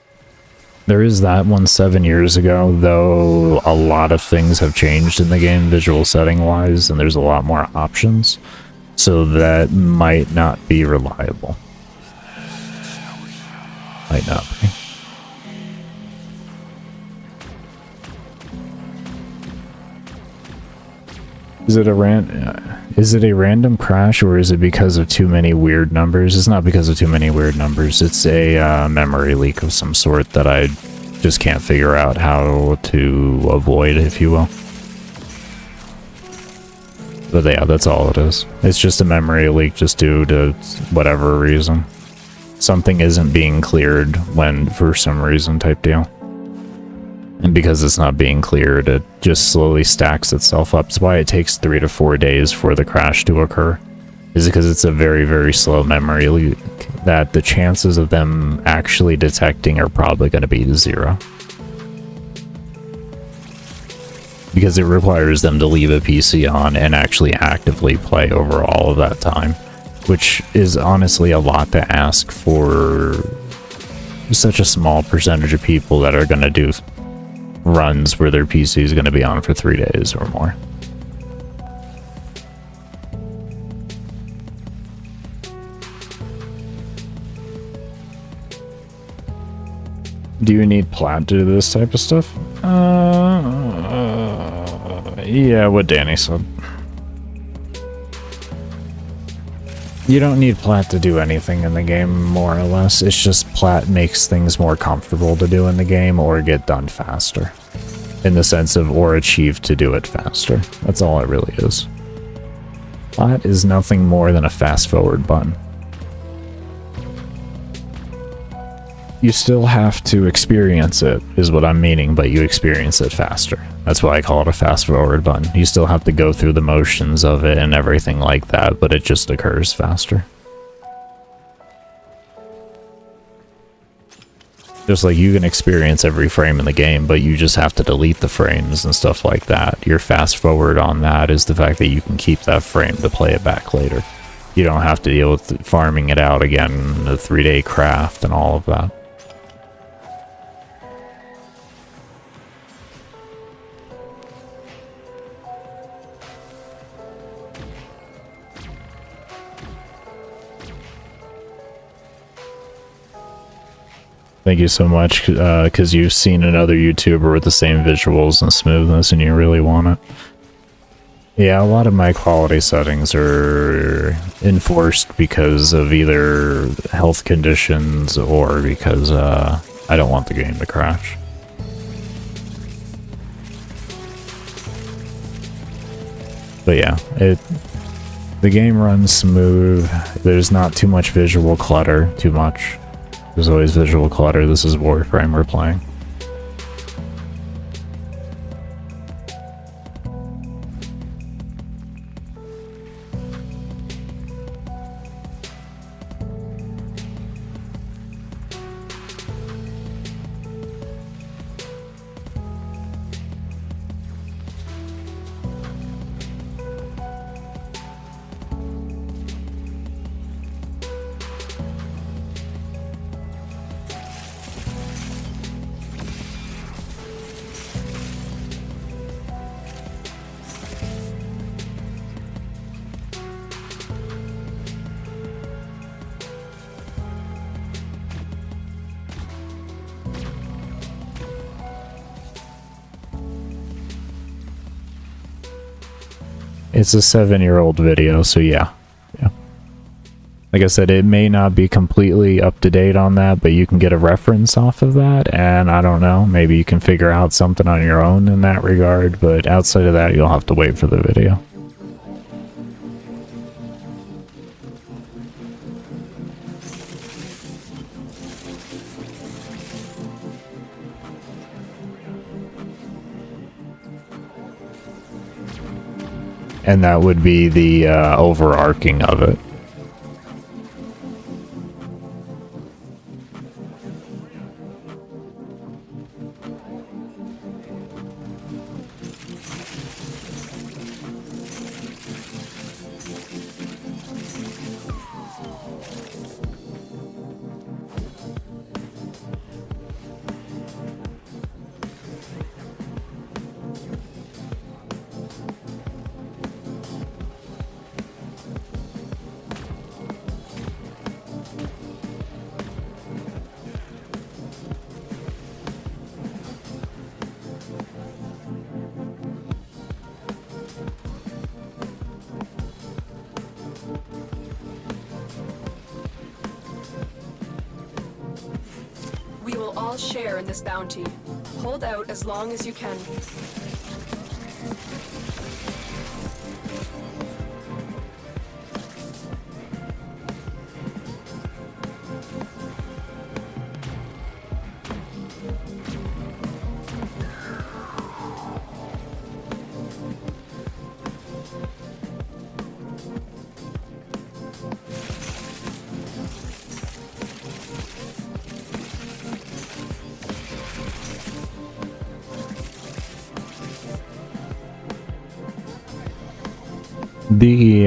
There is that one 7 years ago, though a lot of things have changed in the game visual setting wise, and there's a lot more options, so that might not be reliable. Might not be. Is it a random crash, or is it because of too many weird numbers? It's not because of too many weird numbers. It's a memory leak of some sort that I just can't figure out how to avoid, if you will. But yeah, that's all it is. It's just a memory leak just due to whatever reason. Something isn't being cleared when, for some reason, type deal. And because it's not being cleared, it just slowly stacks itself up. That's why it takes 3 to 4 days for the crash to occur. Is because it's a very, very slow memory leak that the chances of them actually detecting are probably going to be 0. Because it requires them to leave a PC on and actually actively play over all of that time. Which is honestly a lot to ask for such a small percentage of people that are going to do runs where their PC is going to be on for 3 days or more. Do you need plat to do this type of stuff? Yeah, what Danny said. You don't need plat to do anything in the game, more or less. It's just plat makes things more comfortable to do in the game or get done faster. In the sense of, or achieve to do it faster. That's all it really is. Plat is nothing more than a fast forward button. You still have to experience it, is what I'm meaning, but you experience it faster. That's why I call it a fast forward button. You still have to go through the motions of it and everything like that, but it just occurs faster. Just like you can experience every frame in the game, but you just have to delete the frames and stuff like that. Your fast forward on that is the fact that you can keep that frame to play it back later. You don't have to deal with farming it out again, the 3-day craft and all of that. Thank you so much, because you've seen another YouTuber with the same visuals and smoothness and you really want it. Yeah, a lot of my quality settings are enforced because of either health conditions or because I don't want the game to crash. But yeah, the game runs smooth. There's not too much visual clutter, too much. There's always visual clutter. This is Warframe we're playing. It's a 7-year-old video, so yeah. Like I said, it may not be completely up to date on that, but you can get a reference off of that, and I don't know, maybe you can figure out something on your own in that regard, but outside of that, you'll have to wait for the video. And that would be the overarching of it. We will all share in this bounty. Hold out as long as you can.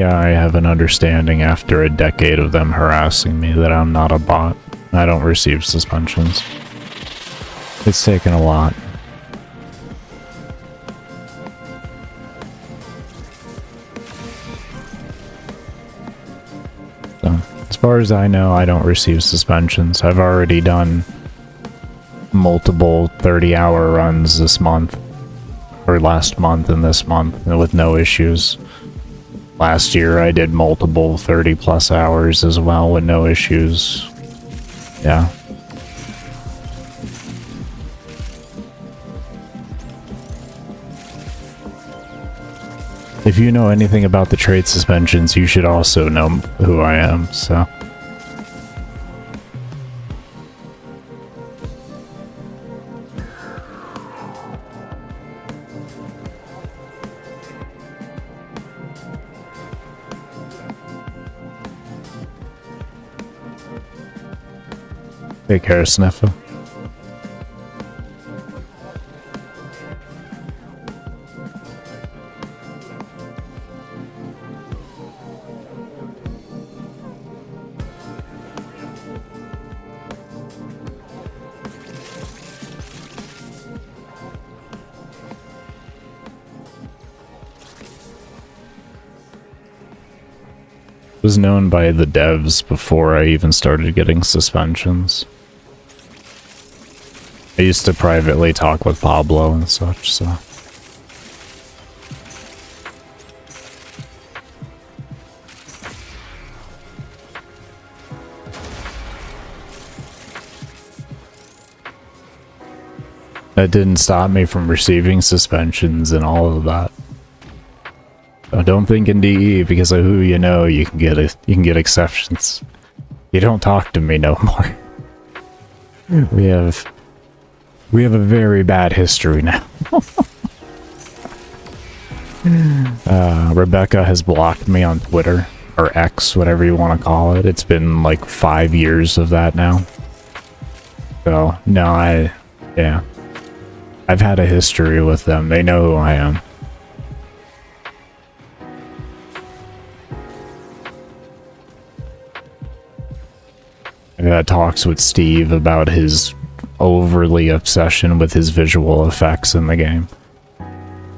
I have an understanding after a decade of them harassing me that I'm not a bot. I don't receive suspensions. It's taken a lot. So, as far as I know, I don't receive suspensions. I've already done multiple 30-hour runs this month, or last month and this month, with no issues. Last year I did multiple 30+ hours as well with no issues. Yeah. If you know anything about the trade suspensions, you should also know who I am, so. Take care, Sniffer. Was known by the devs before I even started getting suspensions. I used to privately talk with Pablo and such, so. That didn't stop me from receiving suspensions and all of that. So don't think in DE because of who you know you can get exceptions. You don't talk to me no more. We have a very bad history now. Rebecca has blocked me on Twitter, or X, whatever you want to call it. It's been like 5 years of that now. So, no, yeah. I've had a history with them. They know who I am. I've had talks with Steve about his overly obsession with his visual effects in the game.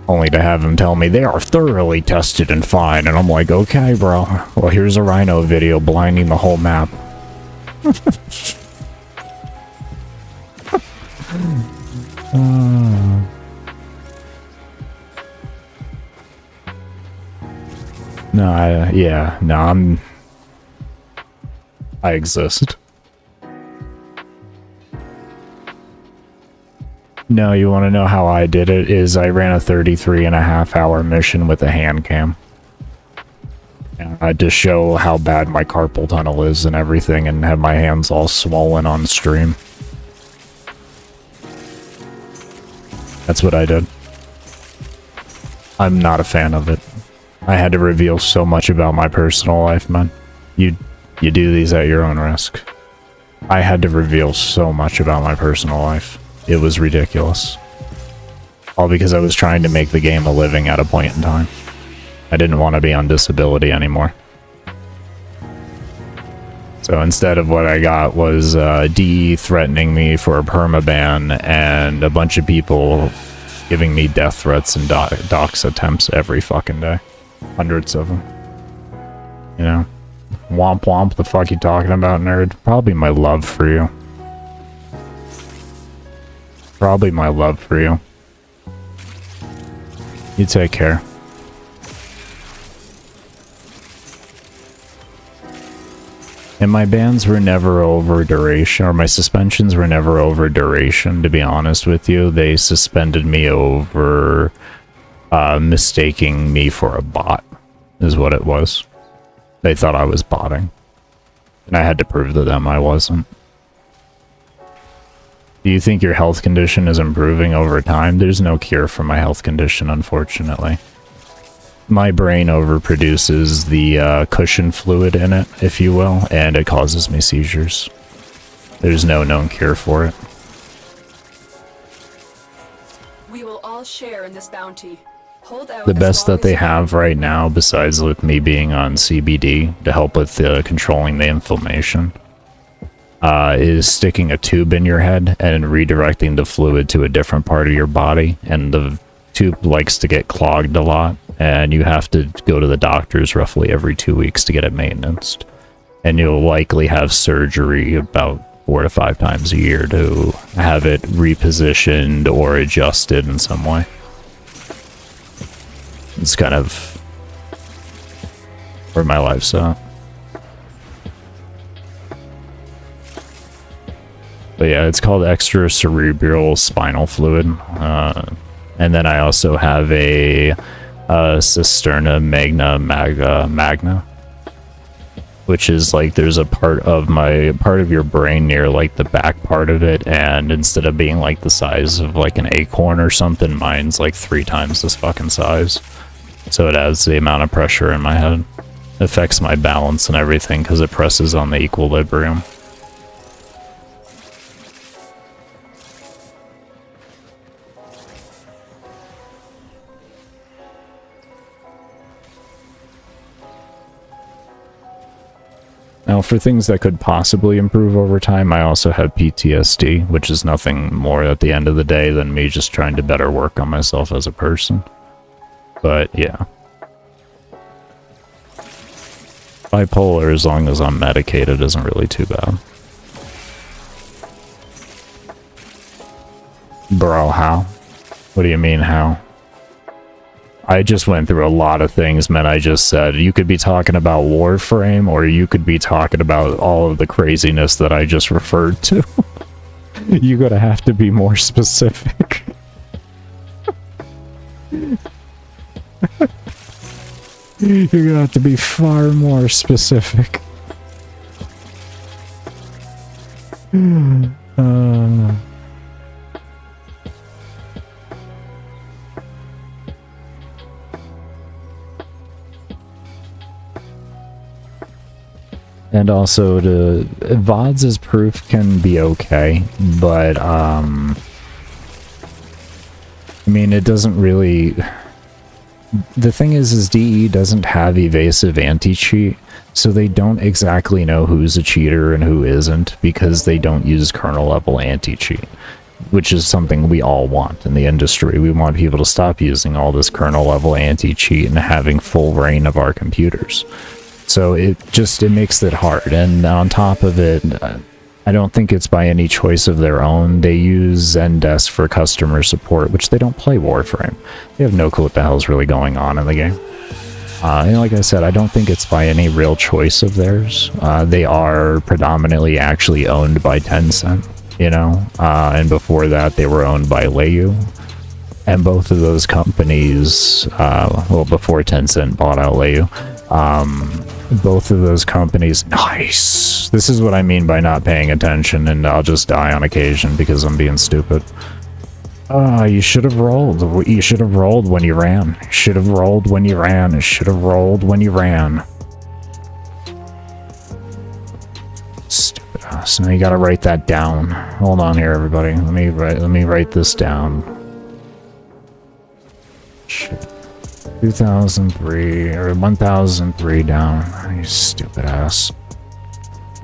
Only to have him tell me they are thoroughly tested and fine, and I'm like, okay, bro. Well, here's a Rhino video blinding the whole map. No, I exist. No, you want to know how I did it? Is I ran a 33.5-hour mission with a hand cam. And I had to show how bad my carpal tunnel is and everything, and have my hands all swollen on stream. That's what I did. I'm not a fan of it. I had to reveal so much about my personal life, man. You do these at your own risk. I had to reveal so much about my personal life. It was ridiculous. All because I was trying to make the game a living at a point in time. I didn't want to be on disability anymore. So instead of what I got was DE threatening me for a permaban and a bunch of people giving me death threats and dox attempts every fucking day. Hundreds of them. You know? Womp womp, the fuck you talking about, nerd? Probably my love for you. Probably my love for you. You take care. And my bans were never over duration, or my suspensions were never over duration, to be honest with you. They suspended me over mistaking me for a bot, is what it was. They thought I was botting. And I had to prove to them I wasn't. Do you think your health condition is improving over time? There's no cure for my health condition, unfortunately. My brain overproduces the cushion fluid in it, if you will, and it causes me seizures. There's no known cure for it. We will all share in this bounty. Hold out. The best that they have right now, besides with me being on CBD to help with controlling the inflammation, is sticking a tube in your head and redirecting the fluid to a different part of your body. And the tube likes to get clogged a lot, and you have to go to the doctors roughly every 2 weeks to get it maintained. And you'll likely have surgery about 4 to 5 times a year to have it repositioned or adjusted in some way. It's kind of where my life's at. But yeah, it's called extracerebral spinal fluid. And then I also have a cisterna magna, which is like there's a part of your brain near like the back part of it, and instead of being like the size of like an acorn or something, mine's like 3 times this fucking size. So it adds the amount of pressure in my head. It affects my balance and everything because it presses on the equilibrium. Now, for things that could possibly improve over time, I also have PTSD, which is nothing more at the end of the day than me just trying to better work on myself as a person. But, yeah. Bipolar, as long as I'm medicated, isn't really too bad. Bro, how? What do you mean, how? I just went through a lot of things, man. I just said, you could be talking about Warframe, or you could be talking about all of the craziness that I just referred to. You're gonna have to be more specific. You're gonna have to be far more specific. And also, VODs as proof can be okay, but, I mean, it doesn't really... The thing is DE doesn't have evasive anti-cheat, so they don't exactly know who's a cheater and who isn't, because they don't use kernel-level anti-cheat, which is something we all want in the industry. We want people to stop using all this kernel-level anti-cheat and having full reign of our computers. So it makes it hard, and on top of it, I don't think it's by any choice of their own. They use Zendesk for customer support, which they don't play Warframe. They have no clue what the hell's really going on in the game. And like I said, I don't think it's by any real choice of theirs. They are predominantly actually owned by Tencent, you know, and before that they were owned by Leiyu. And both of those companies, well, before Tencent bought out Leiyu, both of those companies... Nice! This is what I mean by not paying attention, and I'll just die on occasion because I'm being stupid. You should have rolled. You should have rolled when you ran. You should have rolled when you ran. You should have rolled when you ran. Stupid ass. Now you gotta write that down. Hold on here, everybody. Let me write this down. Shit. 2003 or 1003 down. You stupid ass.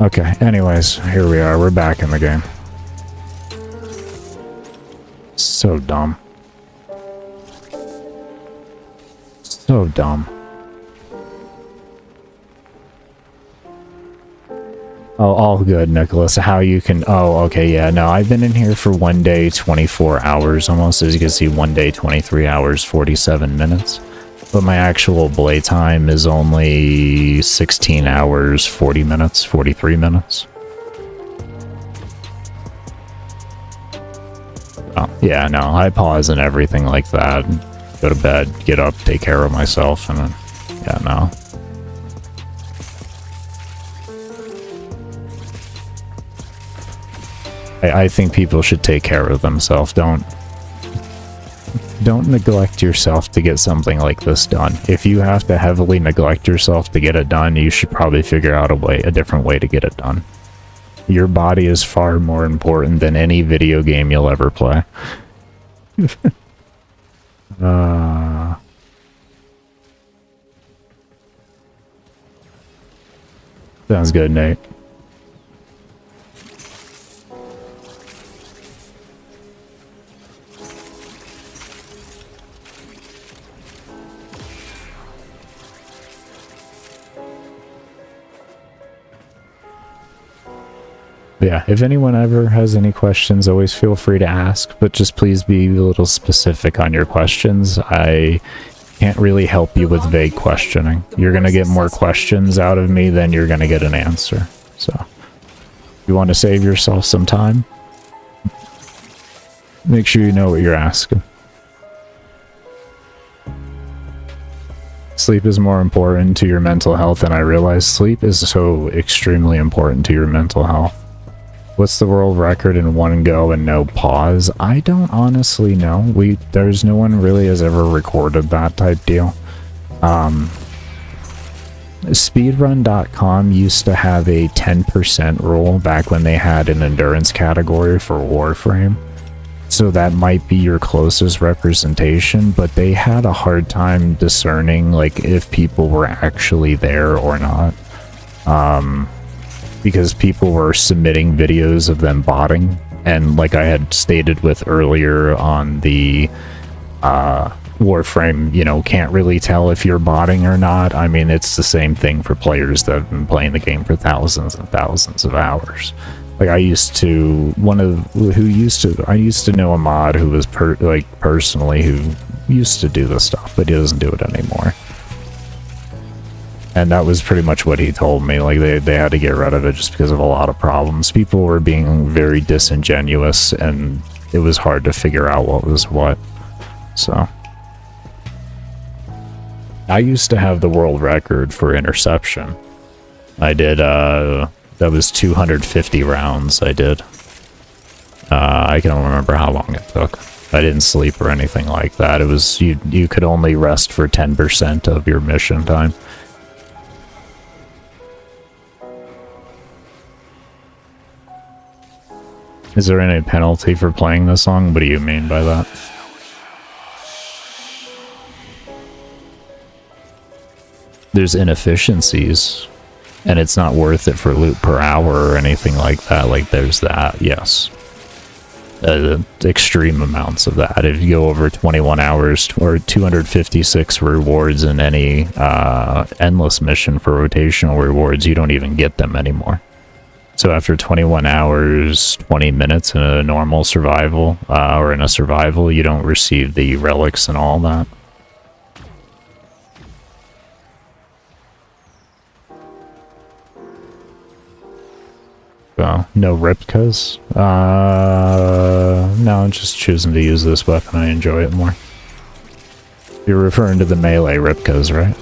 Okay, anyways, here we are. We're back in the game. So dumb. So dumb. Oh, all good, Nicholas. How you can... Oh, okay, yeah. No, I've been in here for 1 day, 24 hours almost. As you can see, 1 day, 23 hours, 47 minutes. But my actual play time is only 16 hours, 40 minutes, 43 minutes. Oh, yeah, no, I pause and everything like that. Go to bed, get up, take care of myself, and then, yeah, no. I think people should take care of themselves. Don't neglect yourself to get something like this done. If you have to heavily neglect yourself to get it done, you should probably figure out a different way to get it done. Your body is far more important than any video game you'll ever play. Sounds good, Nate. Yeah, if anyone ever has any questions, always feel free to ask, but just please be a little specific on your questions. I can't really help you with vague questioning. You're going to get more questions out of me than you're going to get an answer. So, if you want to save yourself some time, make sure you know what you're asking. Sleep is more important to your mental health than I realize. Sleep is so extremely important to your mental health. What's the world record in one go and no pause? I don't honestly know. There's no one really has ever recorded that type deal. Speedrun.com used to have a 10% rule back when they had an endurance category for Warframe. So that might be your closest representation, but they had a hard time discerning like if people were actually there or not. Because people were submitting videos of them botting, and like I had stated with earlier on the Warframe, you know, can't really tell if you're botting or not. I mean, it's the same thing for players that have been playing the game for thousands and thousands of hours. Like I used to know a mod who was personally who used to do this stuff, but he doesn't do it anymore. And that was pretty much what he told me. Like they had to get rid of it just because of a lot of problems. People were being very disingenuous, and it was hard to figure out what was what. So I used to have the world record for interception. I did that was 250 rounds I did. I can't remember how long it took. I didn't sleep or anything like that. It was you could only rest for 10% of your mission time. Is there any penalty for playing this song? What do you mean by that? There's inefficiencies, and it's not worth it for loot per hour or anything like that. Like, there's that, yes. Extreme amounts of that. If you go over 21 hours or 256 rewards in any endless mission for rotational rewards, you don't even get them anymore. So after 21 hours, 20 minutes in a normal survival, or in a survival, you don't receive the relics and all that. So, no Ripkas? No, I'm just choosing to use this weapon. I enjoy it more. You're referring to the melee Ripkas, right?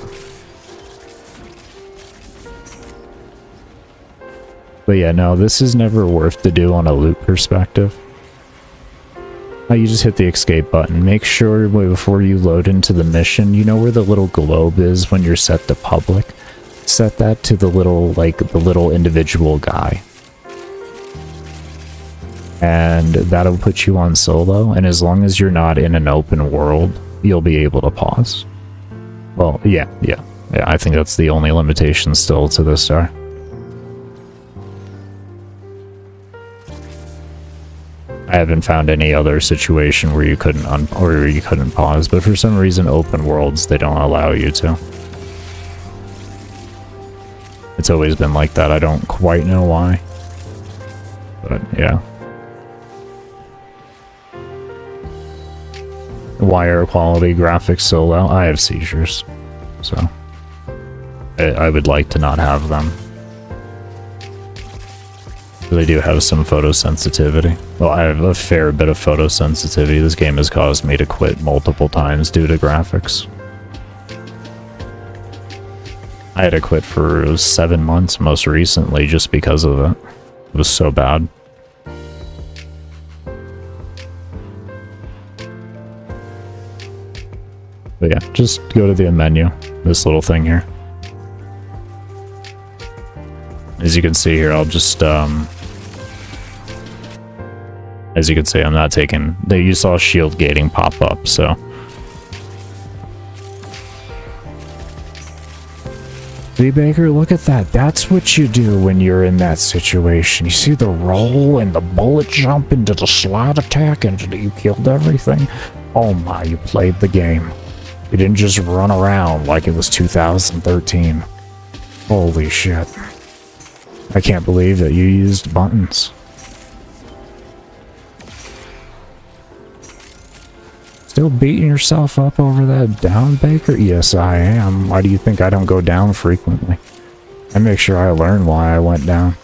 But yeah, no, this is never worth to do on a loot perspective. You just hit the escape button. Make sure before you load into the mission, you know where the little globe is when you're set to public? Set that to the little, like, the little individual guy. And that'll put you on solo, and as long as you're not in an open world, you'll be able to pause. Well, yeah, I think that's the only limitation still to this star. I haven't found any other situation where you couldn't pause, but for some reason open worlds, they don't allow you to. It's always been like that. I don't quite know why. But yeah. Why are quality graphics so low? I have seizures, so I would like to not have them. They do have some photosensitivity. Well, I have a fair bit of photosensitivity. This game has caused me to quit multiple times due to graphics. I had to quit for 7 months most recently just because of it. It was so bad. But yeah, just go to the menu. This little thing here. As you can see here, I'll just, as you can see, I'm not taking... You saw shield gating pop up, so... See, Baker, look at that. That's what you do when you're in that situation. You see the roll and the bullet jump into the slot attack and you killed everything? Oh my, you played the game. You didn't just run around like it was 2013. Holy shit. I can't believe that you used buttons. Still beating yourself up over that down, Baker? Yes, I am. Why do you think I don't go down frequently? I make sure I learn why I went down.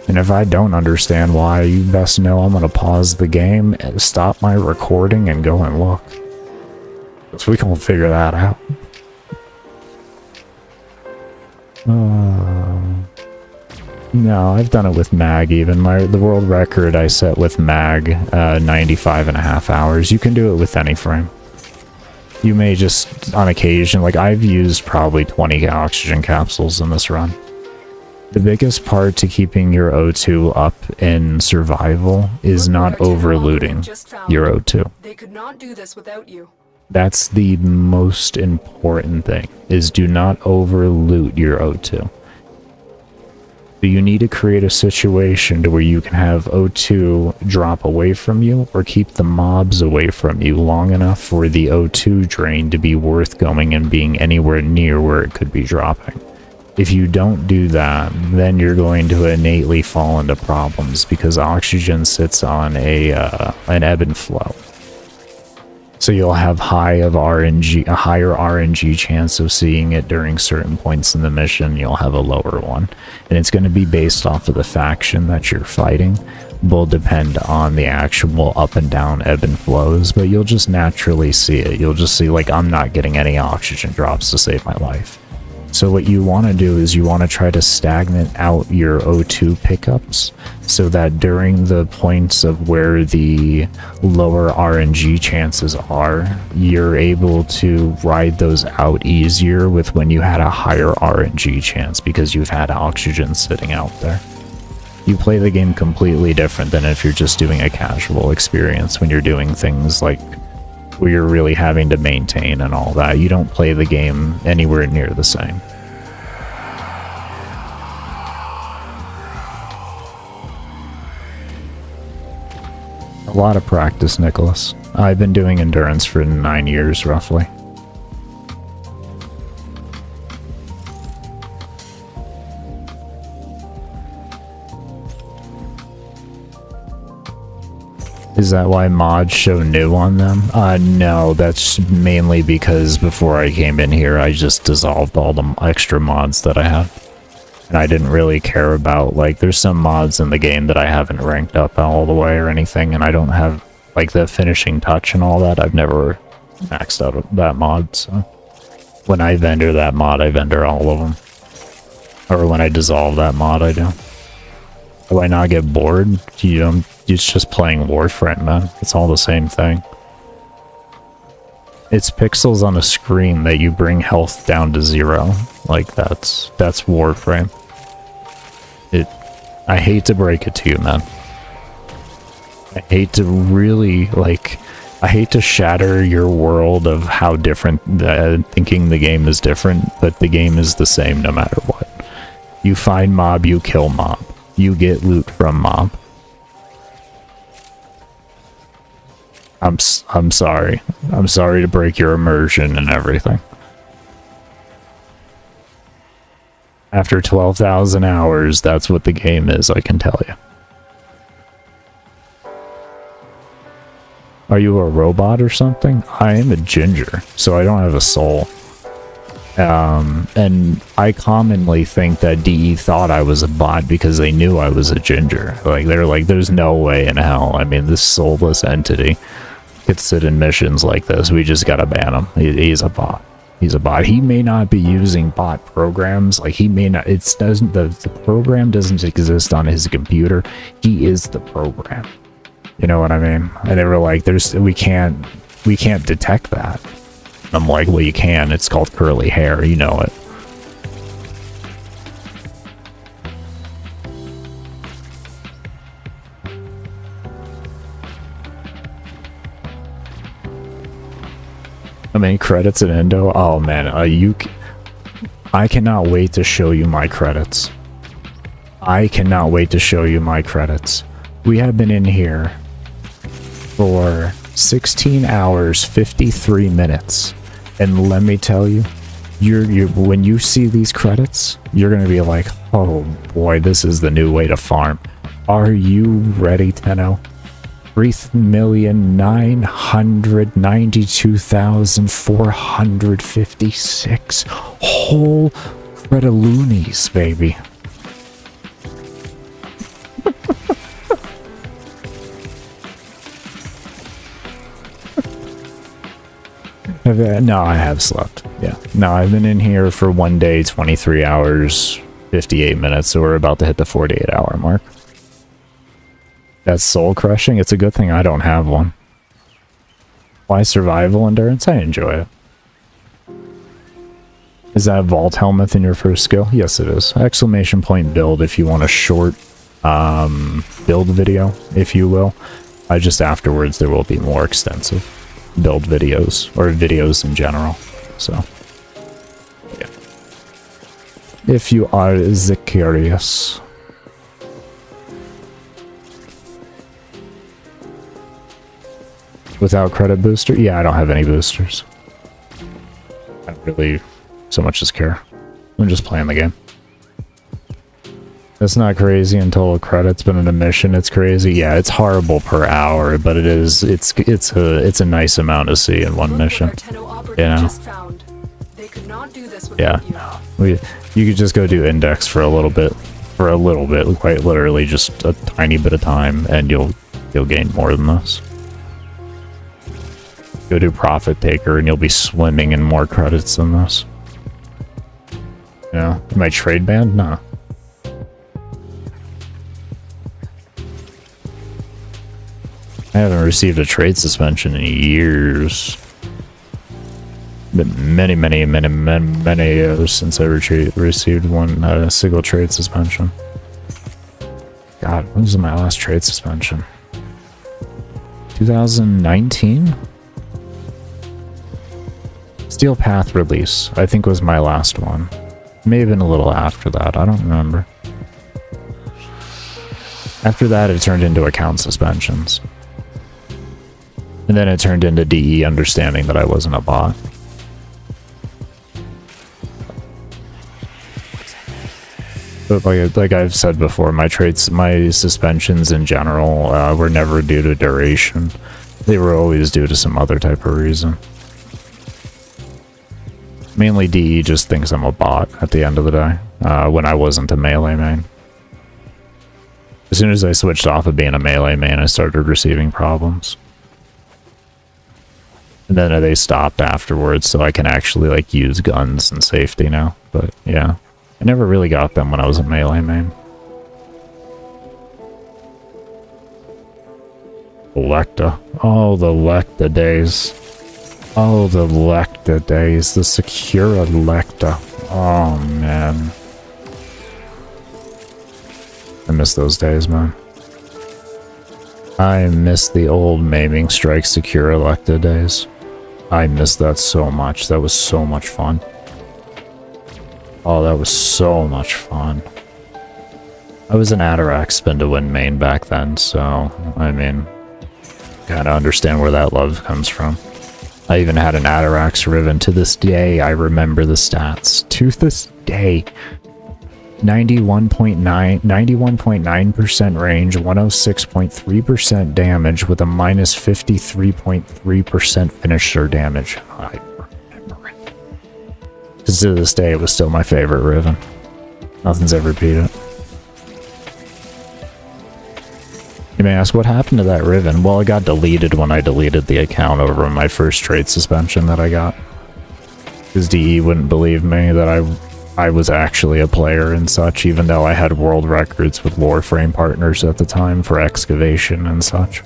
And if I don't understand why, you best know I'm gonna pause the game, stop my recording, and go and look. So we can figure that out. No, I've done it with mag even. The world record I set with mag, 95.5 hours. You can do it with any frame. You may just, on occasion, like I've used probably 20 oxygen capsules in this run. The biggest part to keeping your O2 up in survival is not overlooting your O2. They could not do this without you. That's the most important thing, is do not overloot your O2. So you need to create a situation to where you can have O2 drop away from you or keep the mobs away from you long enough for the O2 drain to be worth going and being anywhere near where it could be dropping. If you don't do that, then you're going to innately fall into problems because oxygen sits on an ebb and flow. So you'll have a higher RNG chance of seeing it during certain points in the mission. You'll have a lower one. And it's going to be based off of the faction that you're fighting. Will depend on the actual up and down ebb and flows, but you'll just naturally see it. You'll just see, like, I'm not getting any oxygen drops to save my life. So what you want to do is you want to try to stagnate out your O2 pickups so that during the points of where the lower RNG chances are, you're able to ride those out easier with when you had a higher RNG chance because you've had oxygen sitting out there. You play the game completely different than if you're just doing a casual experience when you're doing things like where you're really having to maintain and all that. You don't play the game anywhere near the same. A lot of practice, Nicholas. I've been doing endurance for 9 years, roughly. Is that why mods show new on them? No, that's mainly because before I came in here, I just dissolved all the extra mods that I have. And I didn't really care about, like, there's some mods in the game that I haven't ranked up all the way or anything, and I don't have, like, the finishing touch and all that. I've never maxed out that mod, so when I vendor that mod, I vendor all of them. Or when I dissolve that mod, I do. Do I not get bored? It's just playing Warframe, man. It's all the same thing. It's pixels on a screen that you bring health down to 0. Like, that's Warframe. I hate to break it to you, man. I hate to really, like, I hate to shatter your world of how different, thinking the game is different, but the game is the same no matter what. You find mob, you kill mob. You get loot from mob. I'm sorry. I'm sorry to break your immersion and everything. After 12,000 hours, that's what the game is, I can tell you. Are you a robot or something? I am a ginger, so I don't have a soul. And I commonly think that DE thought I was a bot because they knew I was a ginger. Like, they're like, there's no way in hell. I mean, this soulless entity could sit in missions like this. We just gotta ban him. He's a bot. He's a bot. He may not be using bot programs. Like, he may not, the program doesn't exist on his computer. He is the program. You know what I mean? And they were like, we can't detect that. I'm like, well, you can. It's called curly hair. You know it. I mean, credits at Endo. Oh man, I cannot wait to show you my credits. I cannot wait to show you my credits. We have been in here for 16 hours, 53 minutes. And let me tell you, when you see these credits, you're going to be like, oh boy, this is the new way to farm. Are you ready, Tenno? 3,992,456 whole credaloonies, baby. No, I have slept. Yeah. No, I've been in here for 1 day, 23 hours, 58 minutes, so we're about to hit the 48-hour mark. That's soul crushing. It's a good thing I don't have one. Why survival endurance? I enjoy it. Is that vault helmet in your first skill? Yes, it is. Exclamation point build if you want a short build video, if you will. Just afterwards there will be more extensive build videos, or videos in general. So, yeah. If you are curious. Without credit booster? Yeah, I don't have any boosters. I don't really so much as care. I'm just playing the game. It's not crazy until a credit's been in a mission. It's crazy. Yeah, it's horrible per hour, but it's a nice amount to see in one mission. You know? Yeah. You could just go do index for a little bit, quite literally just a tiny bit of time, and you'll gain more than this. Go do Profit Taker and you'll be swimming in more credits than this. Yeah. Am I trade banned? Nah. I haven't received a trade suspension in years. Been many years since I received one single trade suspension. God, when was my last trade suspension? 2019? Steel Path release, I think, was my last one. May have been a little after that, I don't remember. After that, it turned into account suspensions. And then it turned into DE understanding that I wasn't a bot. But like I've said before, my suspensions in general were never due to duration. They were always due to some other type of reason. Mainly DE just thinks I'm a bot at the end of the day, when I wasn't a melee main. As soon as I switched off of being a melee main, I started receiving problems. And then they stopped afterwards, so I can actually like use guns and safety now. But yeah, I never really got them when I was a melee main. Lecta. Oh, the Lecta days. Oh, the Lecta days. The Secura Lecta. Oh, man. I miss those days, man. I miss the old Maiming Strike Secura Lecta days. I miss that so much. That was so much fun. Oh, that was so much fun. I was an Atarax spin to win main back then, so, I mean, kinda understand where that love comes from. I even had an Atarax Riven. To this day, I remember the stats. To this day. 91.9% range, 106.3% damage with a minus 53.3% finisher damage. I remember it. Because to this day, it was still my favorite Riven. Nothing's ever beat it. You may ask, what happened to that Riven? Well, it got deleted when I deleted the account over my first trade suspension that I got. Because DE wouldn't believe me that I was actually a player and such, even though I had world records with Warframe partners at the time for excavation and such.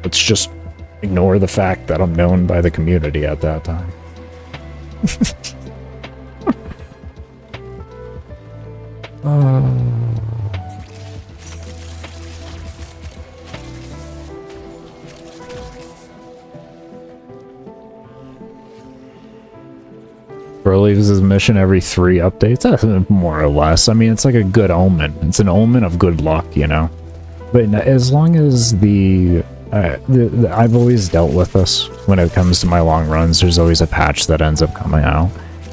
Let's just ignore the fact that I'm known by the community at that time. Bro leaves his mission every 3 updates, more or less. I mean, it's like a good omen. It's an omen of good luck, you know? But as long as I've always dealt with this when it comes to my long runs, there's always a patch that ends up coming out.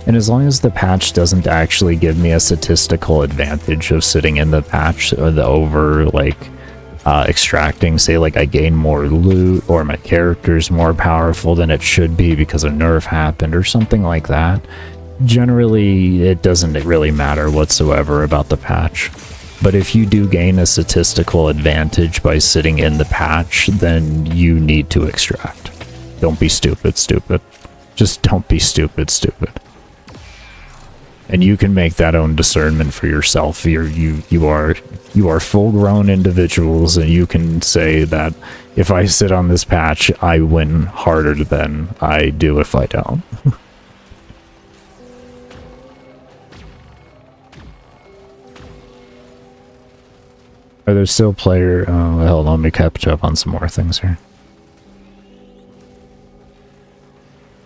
And as long as the patch doesn't actually give me a statistical advantage of sitting in the patch or extracting, say like I gain more loot or my character's more powerful than it should be because a nerf happened or something like that, generally it doesn't really matter whatsoever about the patch. But if you do gain a statistical advantage by sitting in the patch, then you need to extract. Don't be stupid. Just don't be stupid. And you can make that own discernment for yourself. You are full-grown individuals, and you can say that if I sit on this patch, I win harder than I do if I don't. Are there still hold on, let me catch up on some more things here.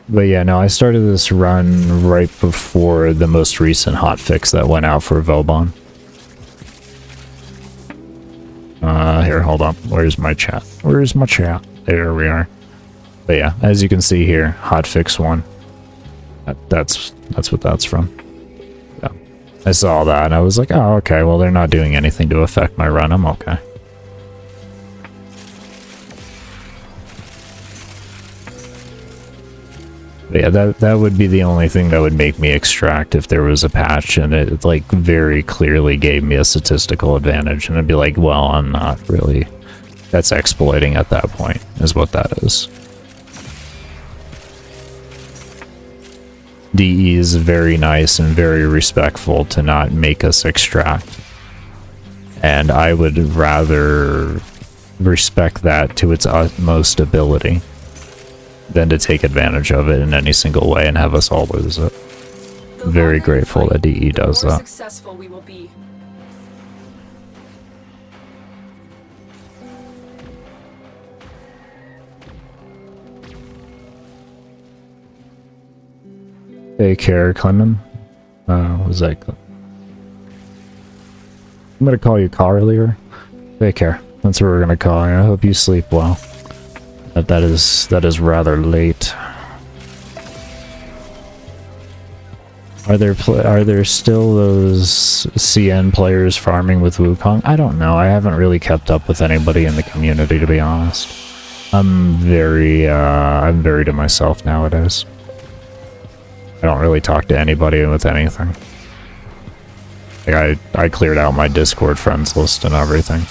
But yeah, no, I started this run right before the most recent hotfix that went out for Vauban. Here, hold on. Where's my chat? There we are. But yeah, as you can see here, hotfix 1. That's what that's from. Yeah. I saw that and I was like, oh, okay, well, they're not doing anything to affect my run. I'm okay. But yeah, that would be the only thing that would make me extract if there was a patch and it like very clearly gave me a statistical advantage, and I'd be like, well, I'm not really. That's exploiting at that point, is what that is. DE is very nice and very respectful to not make us extract. And I would rather respect that to its utmost ability than to take advantage of it in any single way and have us all lose it. Very grateful that DE does that. Successful we will be. Take care, Clement. Was that? I'm gonna call you Carlier. Take care. That's what we're gonna call you. I hope you sleep well. That is rather late. Are there still those CN players farming with Wukong? I don't know. I haven't really kept up with anybody in the community, to be honest. I'm very to myself nowadays. I don't really talk to anybody with anything. Like I cleared out my Discord friends list and everything.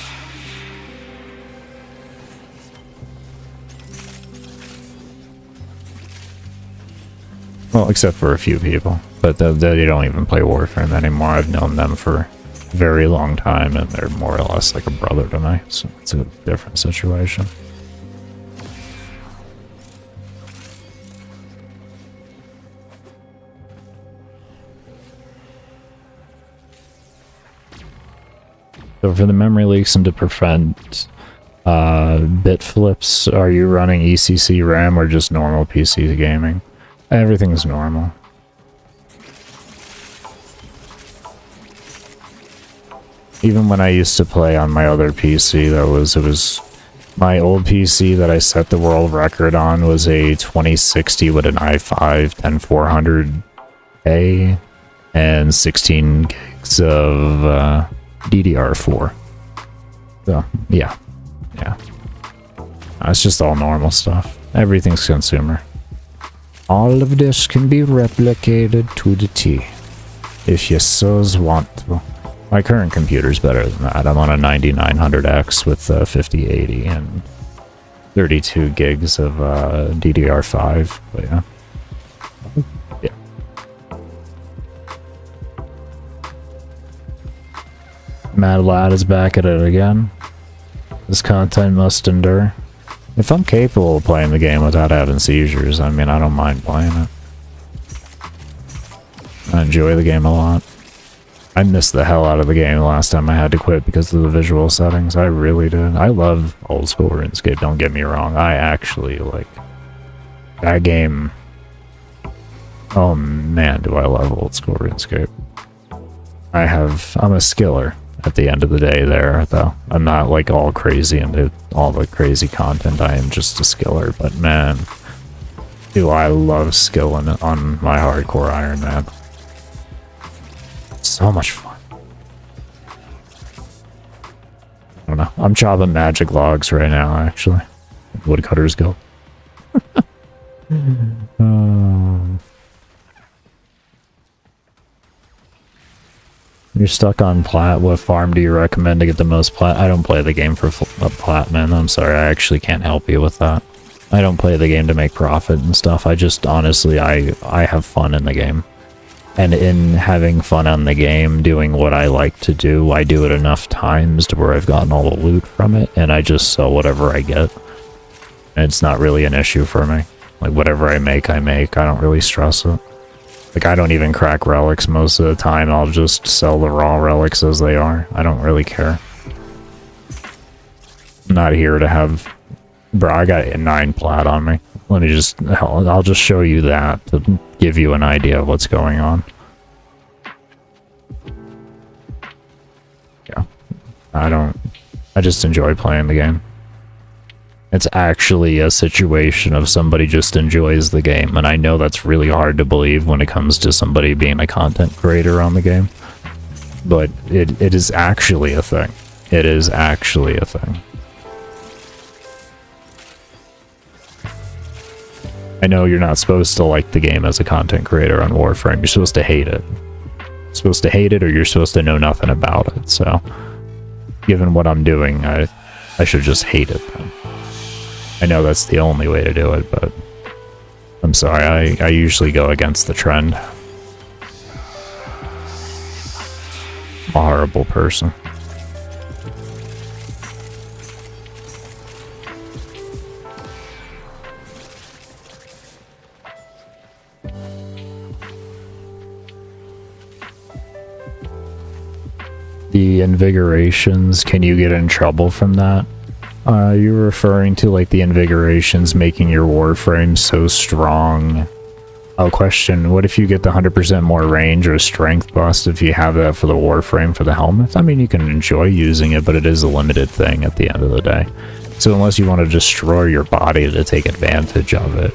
Well, except for a few people, but they don't even play Warframe anymore. I've known them for a very long time, and they're more or less like a brother to me, so it's a different situation. So for the memory leaks and to prevent bit flips, are you running ECC RAM or just normal PC gaming? Everything's normal. Even when I used to play on my other PC, it was my old PC that I set the world record on was a 2060 with an i5 10400A and 16 gigs gigs of DDR4. So, yeah. It's just all normal stuff. Everything's consumer. All of this can be replicated to the T, if you so's want to. My current computer's better than that. I'm on a 9900X with 5080 and 32 gigs of DDR5, but yeah. Mad Lad is back at it again. This content must endure. If I'm capable of playing the game without having seizures, I mean, I don't mind playing it. I enjoy the game a lot. I missed the hell out of the game the last time I had to quit because of the visual settings. I really did. I love old school RuneScape, don't get me wrong. I actually like that game. Oh man, do I love old school RuneScape. I'm a skiller at the end of the day there, though. I'm not like all crazy into all the crazy content. I am just a skiller, but man, do I love skilling on my hardcore Iron Man. So much fun. I don't know. I'm chopping magic logs right now, actually. Woodcutter's Guild. You're stuck on plat. What farm do you recommend to get the most plat? I don't play the game for plat, man. I'm sorry. I actually can't help you with that. I don't play the game to make profit and stuff. I just, honestly, I have fun in the game. And in having fun on the game, doing what I like to do, I do it enough times to where I've gotten all the loot from it, and I just sell whatever I get. And it's not really an issue for me. Like, whatever I make, I don't really stress it. Like, I don't even crack relics most of the time. I'll just sell the raw relics as they are. I don't really care. I'm not here to have... Bro, I got a 9 plat on me. Let me just... I'll just show you that to give you an idea of what's going on. Yeah. I just enjoy playing the game. It's actually a situation of somebody just enjoys the game, and I know that's really hard to believe when it comes to somebody being a content creator on the game. But it is actually a thing. It is actually a thing. I know you're not supposed to like the game as a content creator on Warframe. You're supposed to hate it. You're supposed to hate it, or you're supposed to know nothing about it. So, given what I'm doing, I should just hate it then. I know that's the only way to do it, but I'm sorry, I usually go against the trend. I'm a horrible person. The invigorations, can you get in trouble from that? You're referring to like the invigorations making your Warframe so strong. I'll question, what if you get the 100% more range or strength bust if you have that for the Warframe for the helmet? I mean, you can enjoy using it, but it is a limited thing at the end of the day. So unless you want to destroy your body to take advantage of it,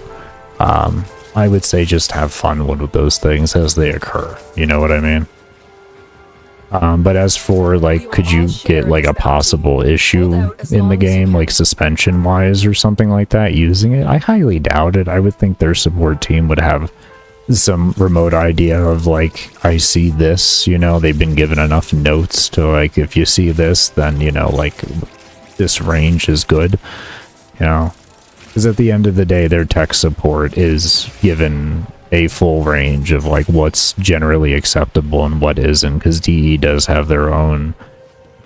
I would say just have fun with those things as they occur. You know what I mean? But as for, like, could you get, like, a possible issue in the game, like, suspension-wise or something like that, using it? I highly doubt it. I would think their support team would have some remote idea of, like, I see this, you know, they've been given enough notes to, like, if you see this, then, you know, like, this range is good, you know? Because at the end of the day, their tech support is given a full range of like what's generally acceptable and what isn't, because DE does have their own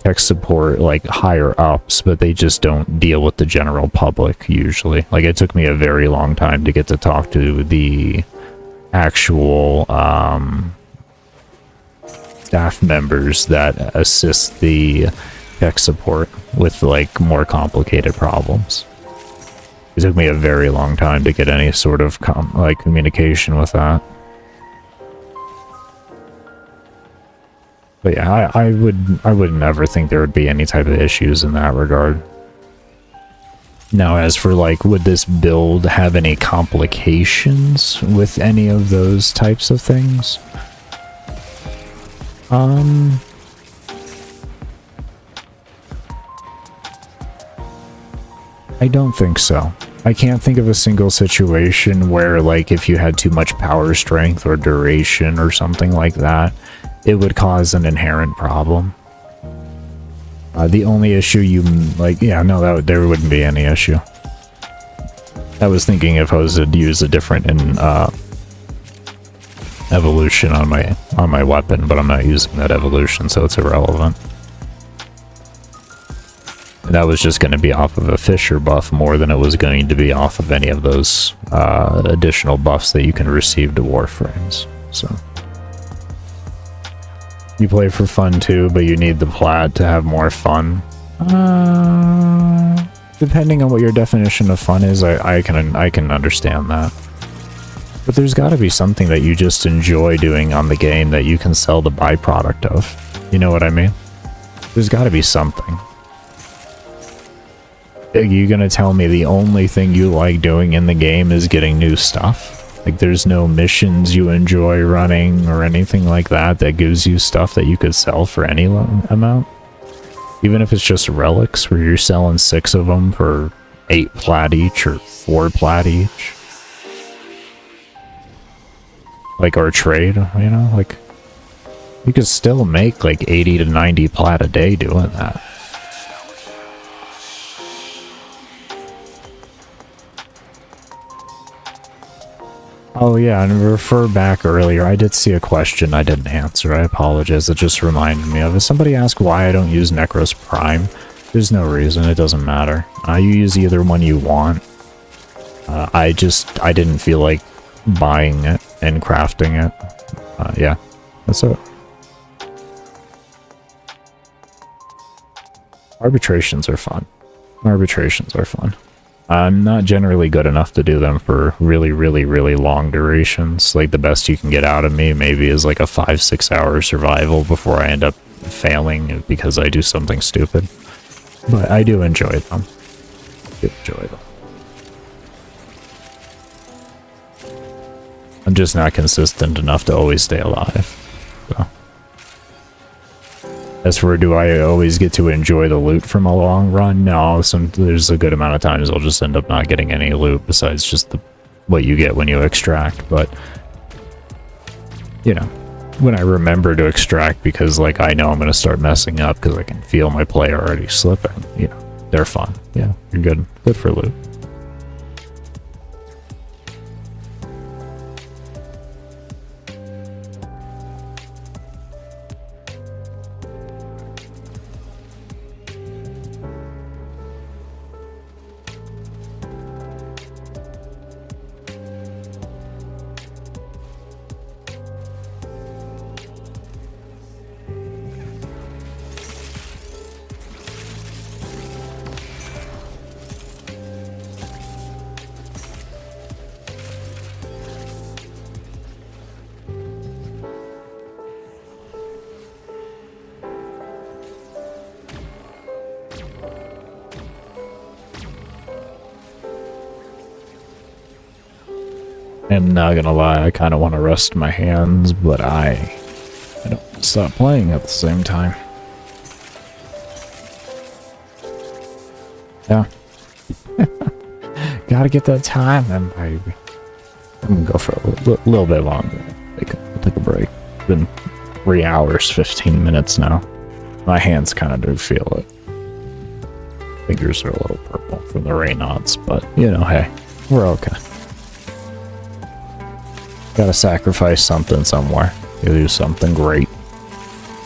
tech support like higher ups, but they just don't deal with the general public usually. Like, it took me a very long time to get to talk to the actual staff members that assist the tech support with like more complicated problems. It took me a very long time to get any sort of communication with that. But yeah, I would never think there would be any type of issues in that regard. Now, as for like, would this build have any complications with any of those types of things? I don't think so. I can't think of a single situation where, like, if you had too much power strength or duration or something like that, it would cause an inherent problem. The only issue there wouldn't be any issue. I was thinking if I was to use a different evolution on my weapon, but I'm not using that evolution, so it's irrelevant. That was just going to be off of a Fisher buff more than it was going to be off of any of those additional buffs that you can receive to Warframes. So you play for fun too, but you need the plat to have more fun. Depending on what your definition of fun is, I can understand that. But there's got to be something that you just enjoy doing on the game that you can sell the byproduct of. You know what I mean? There's got to be something. You're gonna tell me the only thing you like doing in the game is getting new stuff? Like, there's no missions you enjoy running or anything like that that gives you stuff that you could sell for any amount? Even if it's just relics where you're selling 6 of them for 8 plat each or 4 plat each? Like, or trade, you know? Like, you could still make like 80 to 90 plat a day doing that. Oh yeah, and refer back earlier, I did see a question I didn't answer. I apologize, it just reminded me of it. Somebody asked why I don't use Nekros Prime. There's no reason, it doesn't matter. You use either one you want. I didn't feel like buying it and crafting it. Yeah, that's it. Arbitrations are fun. Arbitrations are fun. I'm not generally good enough to do them for really, really, really long durations. Like, the best you can get out of me maybe is like a 5-6 hour survival before I end up failing because I do something stupid. But I do enjoy them. I'm just not consistent enough to always stay alive. So. As for do I always get to enjoy the loot from a long run? No, there's a good amount of times I'll just end up not getting any loot besides just what you get when you extract. But, you know, when I remember to extract because, like, I know I'm going to start messing up because I can feel my play already slipping, you know, they're fun. Yeah, you're good. Good for loot. I'm not gonna lie, I kind of want to rest my hands, but I don't want to stop playing at the same time. Yeah. Gotta get that time then, baby. I'm gonna go for a little bit longer. Take a break. It's been 3 hours, 15 minutes now. My hands kind of do feel it. Fingers are a little purple from the Reynauds, but, you know, hey, we're okay. Gotta sacrifice something somewhere. You do something great.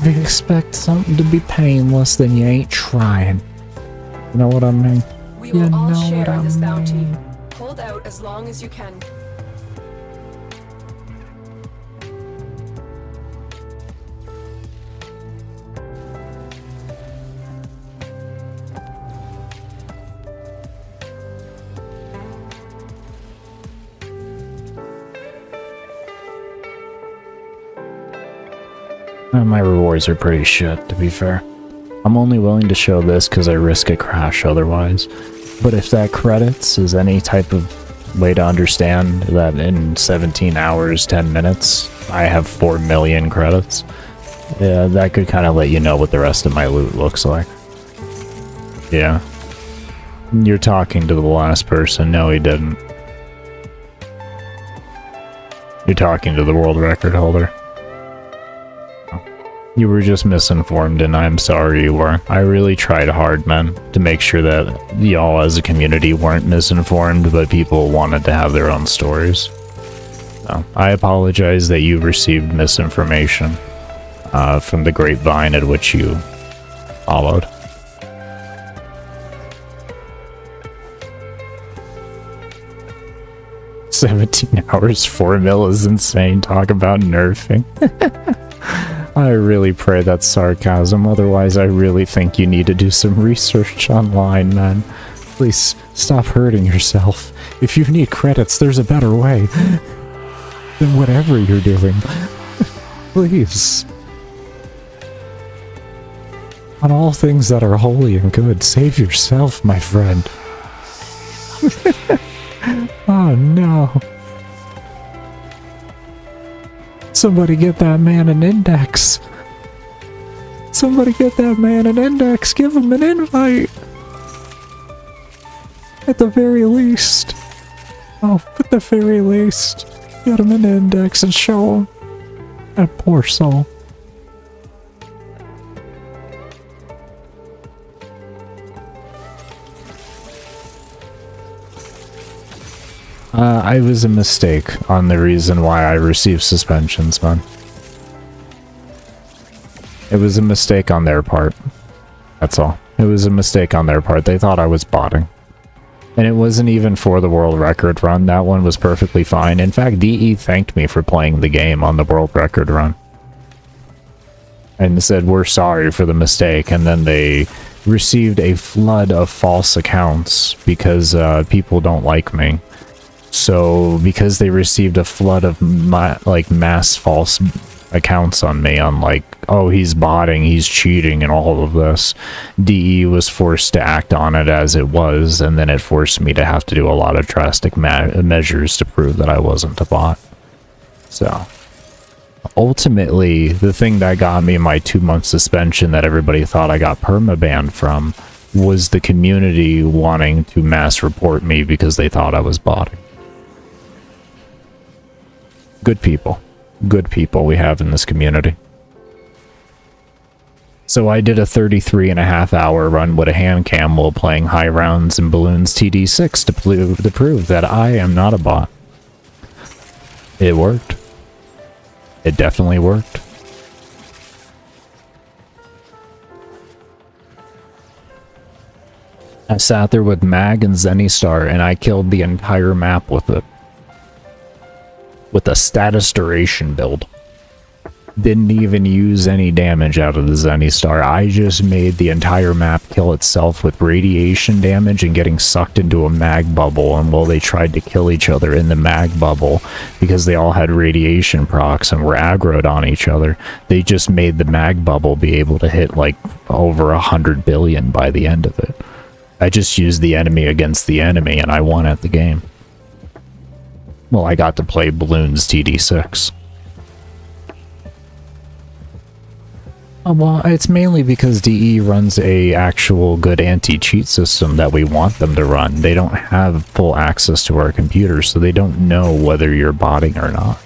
If you expect something to be painless, then you ain't trying. You know what I mean? We will all share in this bounty. Hold out as long as you can. My rewards are pretty shit, to be fair. I'm only willing to show this because I risk a crash otherwise. But if that credits is any type of way to understand that in 17 hours, 10 minutes, I have 4 million credits, Yeah, that could kind of let you know what the rest of my loot looks like. Yeah. You're talking to the last person. No, he didn't. You're talking to the world record holder. You were just misinformed, and I'm sorry you were. I really tried hard, man, to make sure that y'all as a community weren't misinformed, but people wanted to have their own stories. So, I apologize that you received misinformation from the grapevine at which you followed. $17, 4 mil is insane. Talk about nerfing. I really pray that's sarcasm, otherwise I really think you need to do some research online, man. Please, stop hurting yourself. If you need credits, there's a better way than whatever you're doing. Please. On all things that are holy and good, save yourself, my friend. Oh no. Somebody get that man an index. Somebody get that man an index. Give him an invite. At the very least. Oh, at the very least. Get him an index and show him. That poor soul. I was a mistake on the reason why I received suspensions, man. It was a mistake on their part. That's all. It was a mistake on their part. They thought I was botting. And it wasn't even for the world record run. That one was perfectly fine. In fact, DE thanked me for playing the game on the world record run. And said, we're sorry for the mistake. And then they received a flood of false accounts because people don't like me. So, because they received a flood of mass false accounts on me, on like, oh, he's botting, he's cheating, and all of this, DE was forced to act on it as it was, and then it forced me to have to do a lot of drastic measures to prove that I wasn't a bot. So, ultimately, the thing that got me my 2-month suspension that everybody thought I got permabanned from was the community wanting to mass report me because they thought I was botting. Good people. Good people we have in this community. So I did a 33.5-hour run with a hand cam while playing High Rounds and Balloons TD6 to prove that I am not a bot. It worked. It definitely worked. I sat there with Mag and Zennistar and I killed the entire map with it. With a status duration build. Didn't even use any damage out of the Zennistar. I just made the entire map kill itself with radiation damage and getting sucked into a mag bubble. And while they tried to kill each other in the mag bubble, because they all had radiation procs and were aggroed on each other, they just made the mag bubble be able to hit like over 100 billion by the end of it. I just used the enemy against the enemy and I won at the game. Well, I got to play Balloons TD6. Well, it's mainly because DE runs a actual good anti-cheat system that we want them to run. They don't have full access to our computers, so they don't know whether you're botting or not.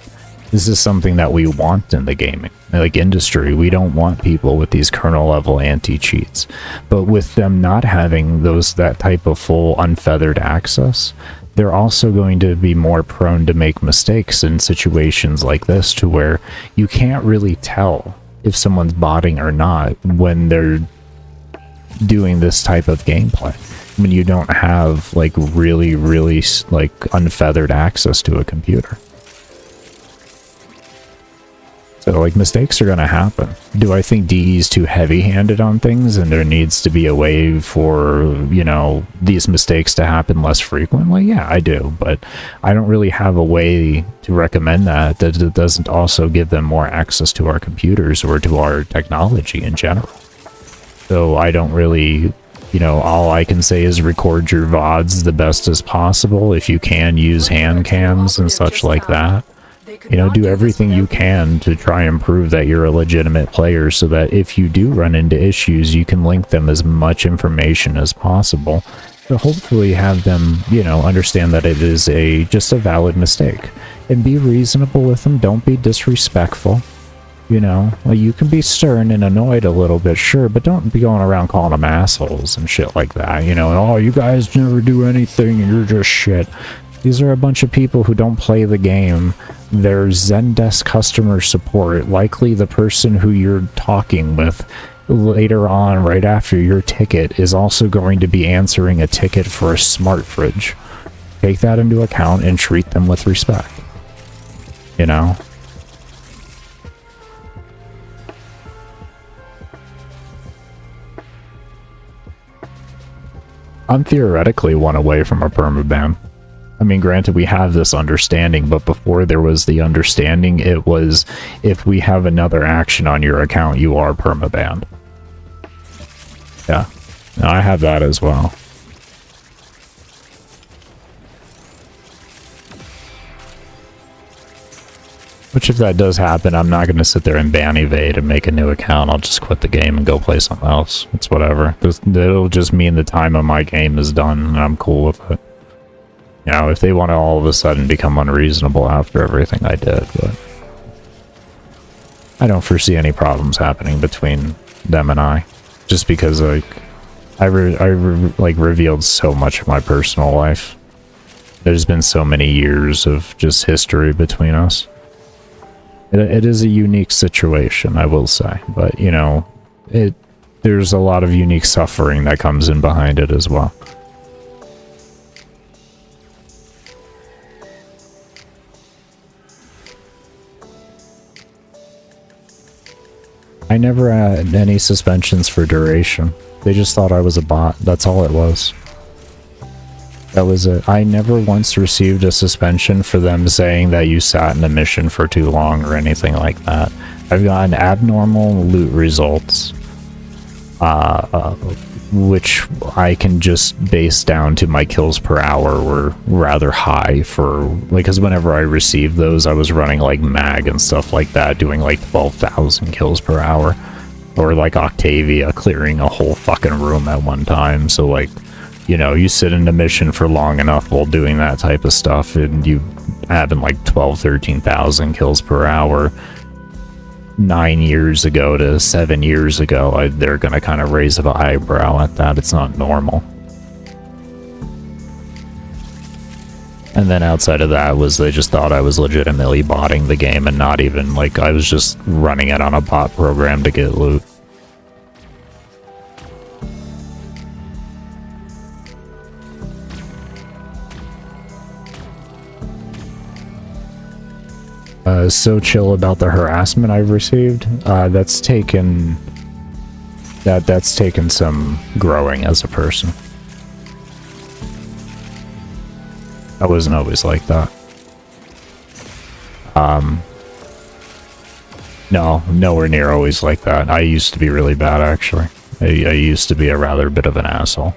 This is something that we want in the gaming industry. We don't want people with these kernel level anti-cheats. But with them not having that type of full unfeathered access, they're also going to be more prone to make mistakes in situations like this, to where you can't really tell if someone's botting or not when they're doing this type of gameplay, when you don't have like really unfeathered access to a computer. So, like, mistakes are gonna happen. Do I think DE's too heavy-handed on things and there needs to be a way for, you know, these mistakes to happen less frequently? Yeah, I do, but I don't really have a way to recommend that it doesn't also give them more access to our computers or to our technology in general. So I don't really, you know, all I can say is record your VODs the best as possible. If you can, use hand cams and such like that. They could You know, not do this everything you without can to try and prove that you're a legitimate player so that if you do run into issues, you can link them as much information as possible to hopefully have them, you know, understand that it is just a valid mistake. And be reasonable with them. Don't be disrespectful. You know, well, you can be stern and annoyed a little bit, sure, but don't be going around calling them assholes and shit like that. You know, oh, you guys never do anything and you're just shit. These are a bunch of people who don't play the game. They're Zendesk customer support, likely the person who you're talking with later on, right after your ticket, is also going to be answering a ticket for a smart fridge. Take that into account and treat them with respect. You know? I'm theoretically one away from a permaban. I mean, granted, we have this understanding, but before there was the understanding, it was, if we have another action on your account, you are permabanned. Yeah, no, I have that as well. Which, if that does happen, I'm not going to sit there and ban evade and make a new account. I'll just quit the game and go play something else. It's whatever. It'll just mean the time of my game is done, and I'm cool with it. You know, if they want to all of a sudden become unreasonable after everything I did, but I don't foresee any problems happening between them and I. Just because, like, I revealed so much of my personal life. There's been so many years of just history between us. It is a unique situation, I will say, but, you know, there's a lot of unique suffering that comes in behind it as well. I never had any suspensions for duration. They just thought I was a bot. That's all it was. That was it. I never once received a suspension for them saying that you sat in a mission for too long or anything like that. I've gotten abnormal loot results, which I can just base down to my kills per hour were rather high for, like, because whenever I received those, I was running like mag and stuff like that, doing like 12,000 kills per hour, or like Octavia clearing a whole fucking room at one time. So, like, you know, you sit in a mission for long enough while doing that type of stuff, and you having like 12, 13,000 kills per hour 9 years ago to 7 years ago, they're gonna kind of raise an eyebrow at that. It's not normal. And then outside of that was they just thought I was legitimately botting the game and not even, like, I was just running it on a bot program to get loot. So chill about the harassment I've received. That's taken some growing as a person. I wasn't always like that. No, nowhere near always like that. I used to be really bad, actually. I used to be a rather bit of an asshole.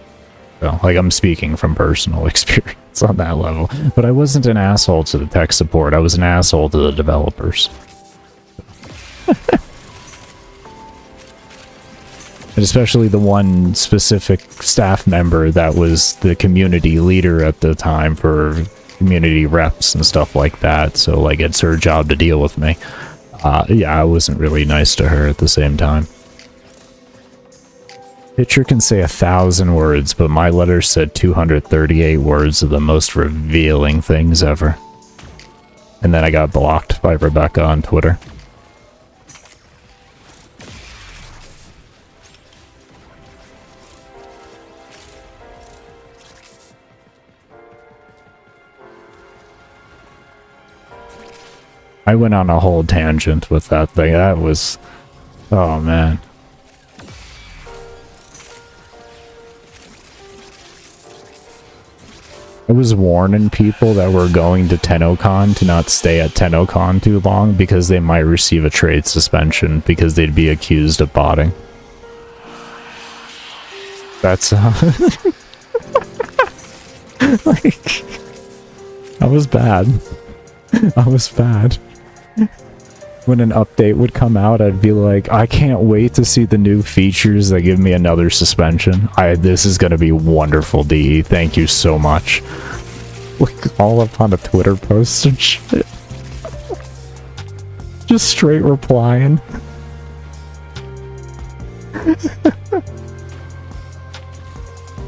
So, like, I'm speaking from personal experience on that level. But I wasn't an asshole to the tech support. I was an asshole to the developers. And especially the one specific staff member that was the community leader at the time for community reps and stuff like that. So, like, it's her job to deal with me. Yeah, I wasn't really nice to her at the same time. Picture can say 1,000 words, but my letter said 238 words of the most revealing things ever. And then I got blocked by Rebecca on Twitter. I went on a whole tangent with that thing. That was... oh, man. I was warning people that were going to TennoCon to not stay at TennoCon too long because they might receive a trade suspension because they'd be accused of botting. That's like, that was bad. That was bad. When an update would come out, I'd be like, I can't wait to see the new features that give me another suspension. This is gonna be wonderful, DE. Thank you so much. Like, all up on a Twitter post and shit. Just straight replying.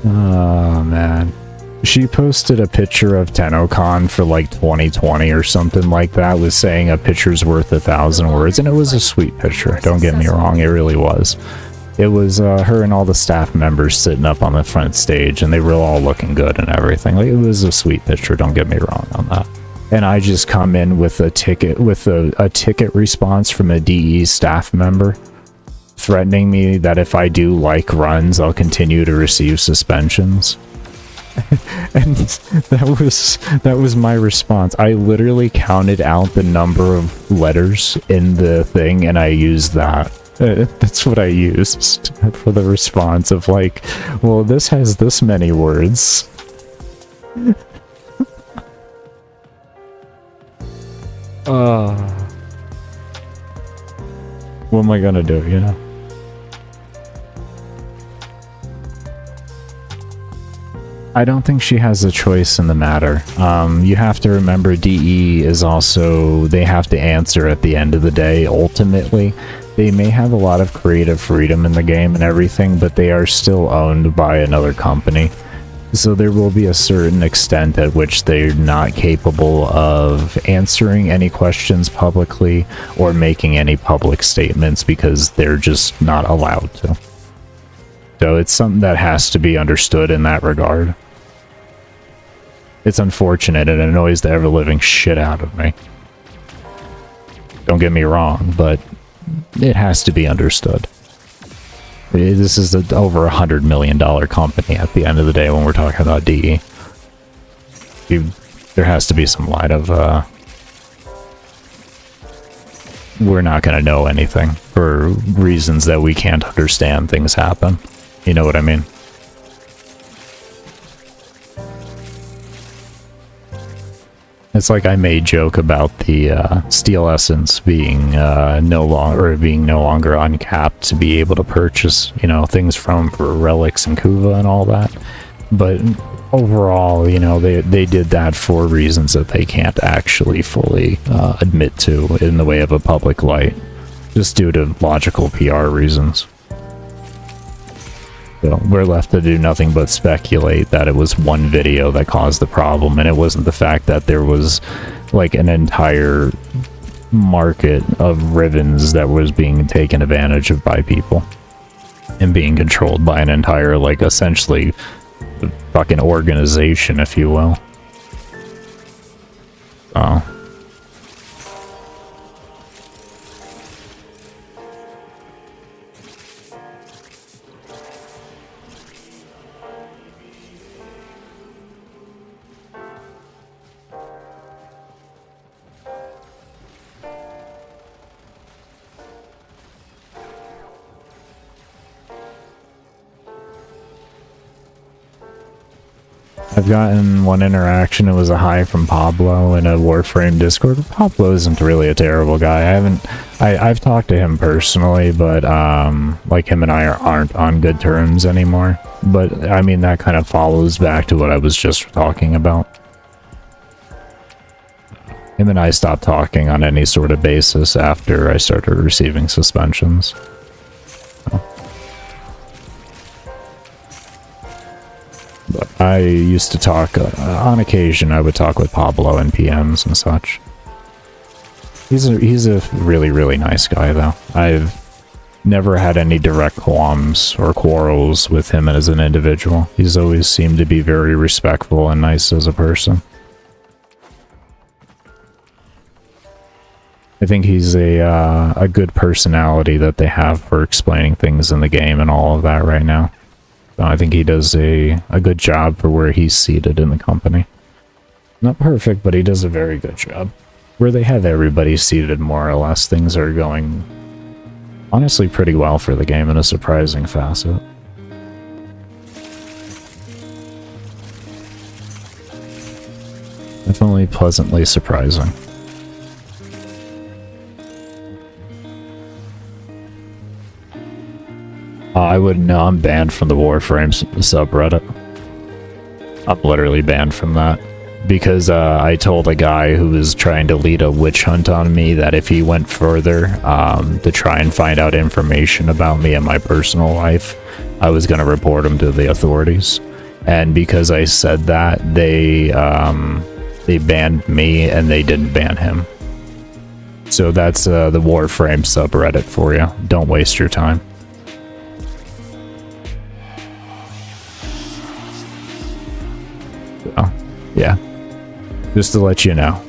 Oh, man. She posted a picture of TennoCon for like 2020 or something like that, was saying a picture's worth 1,000 words, and it was a sweet picture, don't get me wrong, it really was. It was her and all the staff members sitting up on the front stage, and they were all looking good and everything. Like, it was a sweet picture, don't get me wrong on that. And I just come in with a ticket, a ticket response from a DE staff member, threatening me that if I do like runs, I'll continue to receive suspensions. And that was my response. I literally counted out the number of letters in the thing, and I used that. That's what I used for the response of like, well, this has this many words. What am I gonna do, you know? I don't think she has a choice in the matter. You have to remember DE is also, they have to answer at the end of the day, ultimately. They may have a lot of creative freedom in the game and everything, but they are still owned by another company. So there will be a certain extent at which they're not capable of answering any questions publicly or making any public statements because they're just not allowed to. So it's something that has to be understood in that regard. It's unfortunate and it annoys the ever-living shit out of me. Don't get me wrong, but it has to be understood. This is over $100 million company at the end of the day when we're talking about DE. There has to be some light of, we're not going to know anything for reasons that we can't understand. Things happen. You know what I mean? It's like I made joke about the Steel Essence being no longer uncapped to be able to purchase, you know, things from for relics and Kuva and all that. But overall, you know, they did that for reasons that they can't actually fully admit to in the way of a public light, just due to logical PR reasons. So we're left to do nothing but speculate that it was one video that caused the problem, and it wasn't the fact that there was like an entire market of Rivens that was being taken advantage of by people and being controlled by an entire, like, essentially fucking organization, if you will. Oh. I've gotten one interaction. It was a hi from Pablo in a Warframe Discord. Pablo isn't really a terrible guy. I've talked to him personally, but like, him and I aren't on good terms anymore. But I mean, that kind of follows back to what I was just talking about. Him and I stopped talking on any sort of basis after I started receiving suspensions. But I used to talk, on occasion I would talk with Pablo and PMs and such. He's a really, really nice guy, though. I've never had any direct qualms or quarrels with him as an individual. He's always seemed to be very respectful and nice as a person. I think he's a good personality that they have for explaining things in the game and all of that right now. I think he does a good job for where he's seated in the company. Not perfect, but he does a very good job. Where they have everybody seated more or less, things are going honestly pretty well for the game in a surprising facet. Definitely pleasantly surprising. I wouldn't know. I'm banned from the Warframe subreddit. I'm literally banned from that. Because I told a guy who was trying to lead a witch hunt on me that if he went further to try and find out information about me and my personal life, I was going to report him to the authorities. And because I said that, they banned me and they didn't ban him. So that's the Warframe subreddit for you. Don't waste your time. So, yeah. Just to let you know,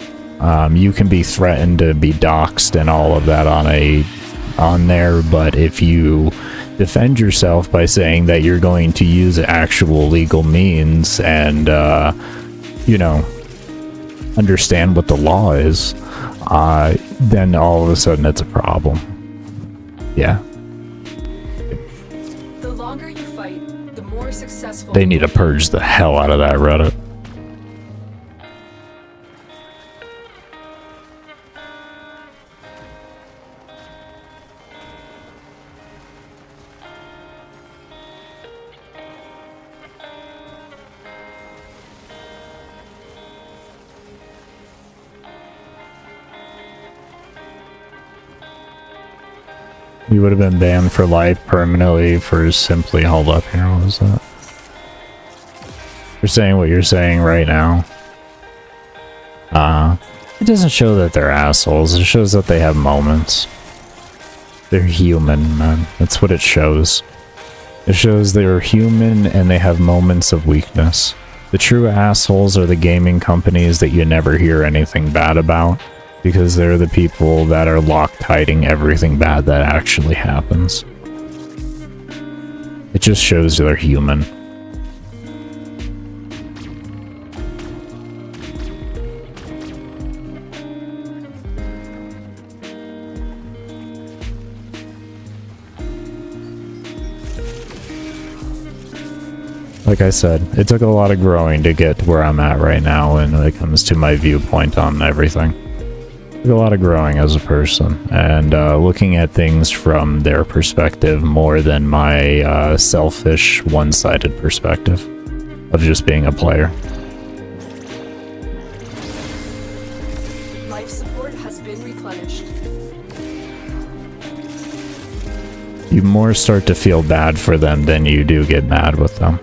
you can be threatened to be doxxed and all of that on there, but if you defend yourself by saying that you're going to use actual legal means and, you know, understand what the law is, then all of a sudden it's a problem. Yeah. The longer you fight, the more successful. They need to purge the hell out of that Reddit. You would have been banned for life permanently for simply... Hold up here, what was that? You're saying what you're saying right now. It doesn't show that they're assholes, it shows that they have moments. They're human, man. That's what it shows. It shows they're human and they have moments of weakness. The true assholes are the gaming companies that you never hear anything bad about, because they're the people that are Loctiting everything bad that actually happens. It just shows they're human. Like I said, it took a lot of growing to get to where I'm at right now when it comes to my viewpoint on everything. It took a lot of growing as a person, and looking at things from their perspective more than my selfish, one-sided perspective of just being a player. Life support has been replenished. You more start to feel bad for them than you do get mad with them.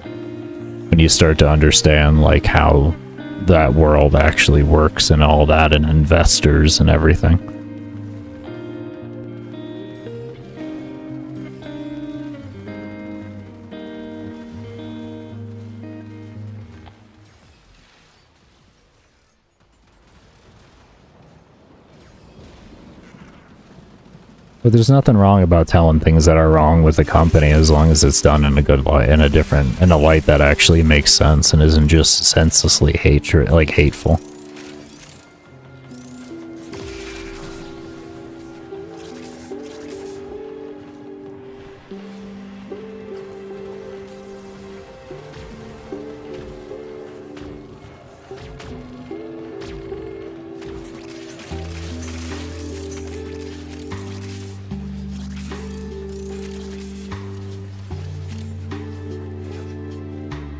When you start to understand like how that world actually works and all that, and investors and everything. But there's nothing wrong about telling things that are wrong with the company as long as it's done in a good light, in a light that actually makes sense and isn't just senselessly hateful.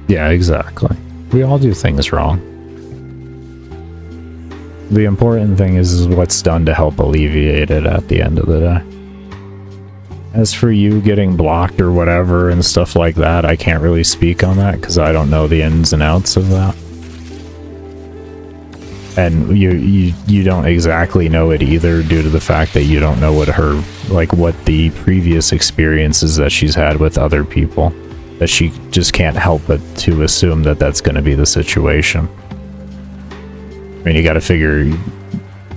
Yeah, exactly. We all do things wrong. The important thing is what's done to help alleviate it at the end of the day. As for you getting blocked or whatever and stuff like that, I can't really speak on that because I don't know the ins and outs of that. And you don't exactly know it either due to the fact that you don't know what what the previous experiences that she's had with other people. That she just can't help but to assume that that's going to be the situation. I mean, you got to figure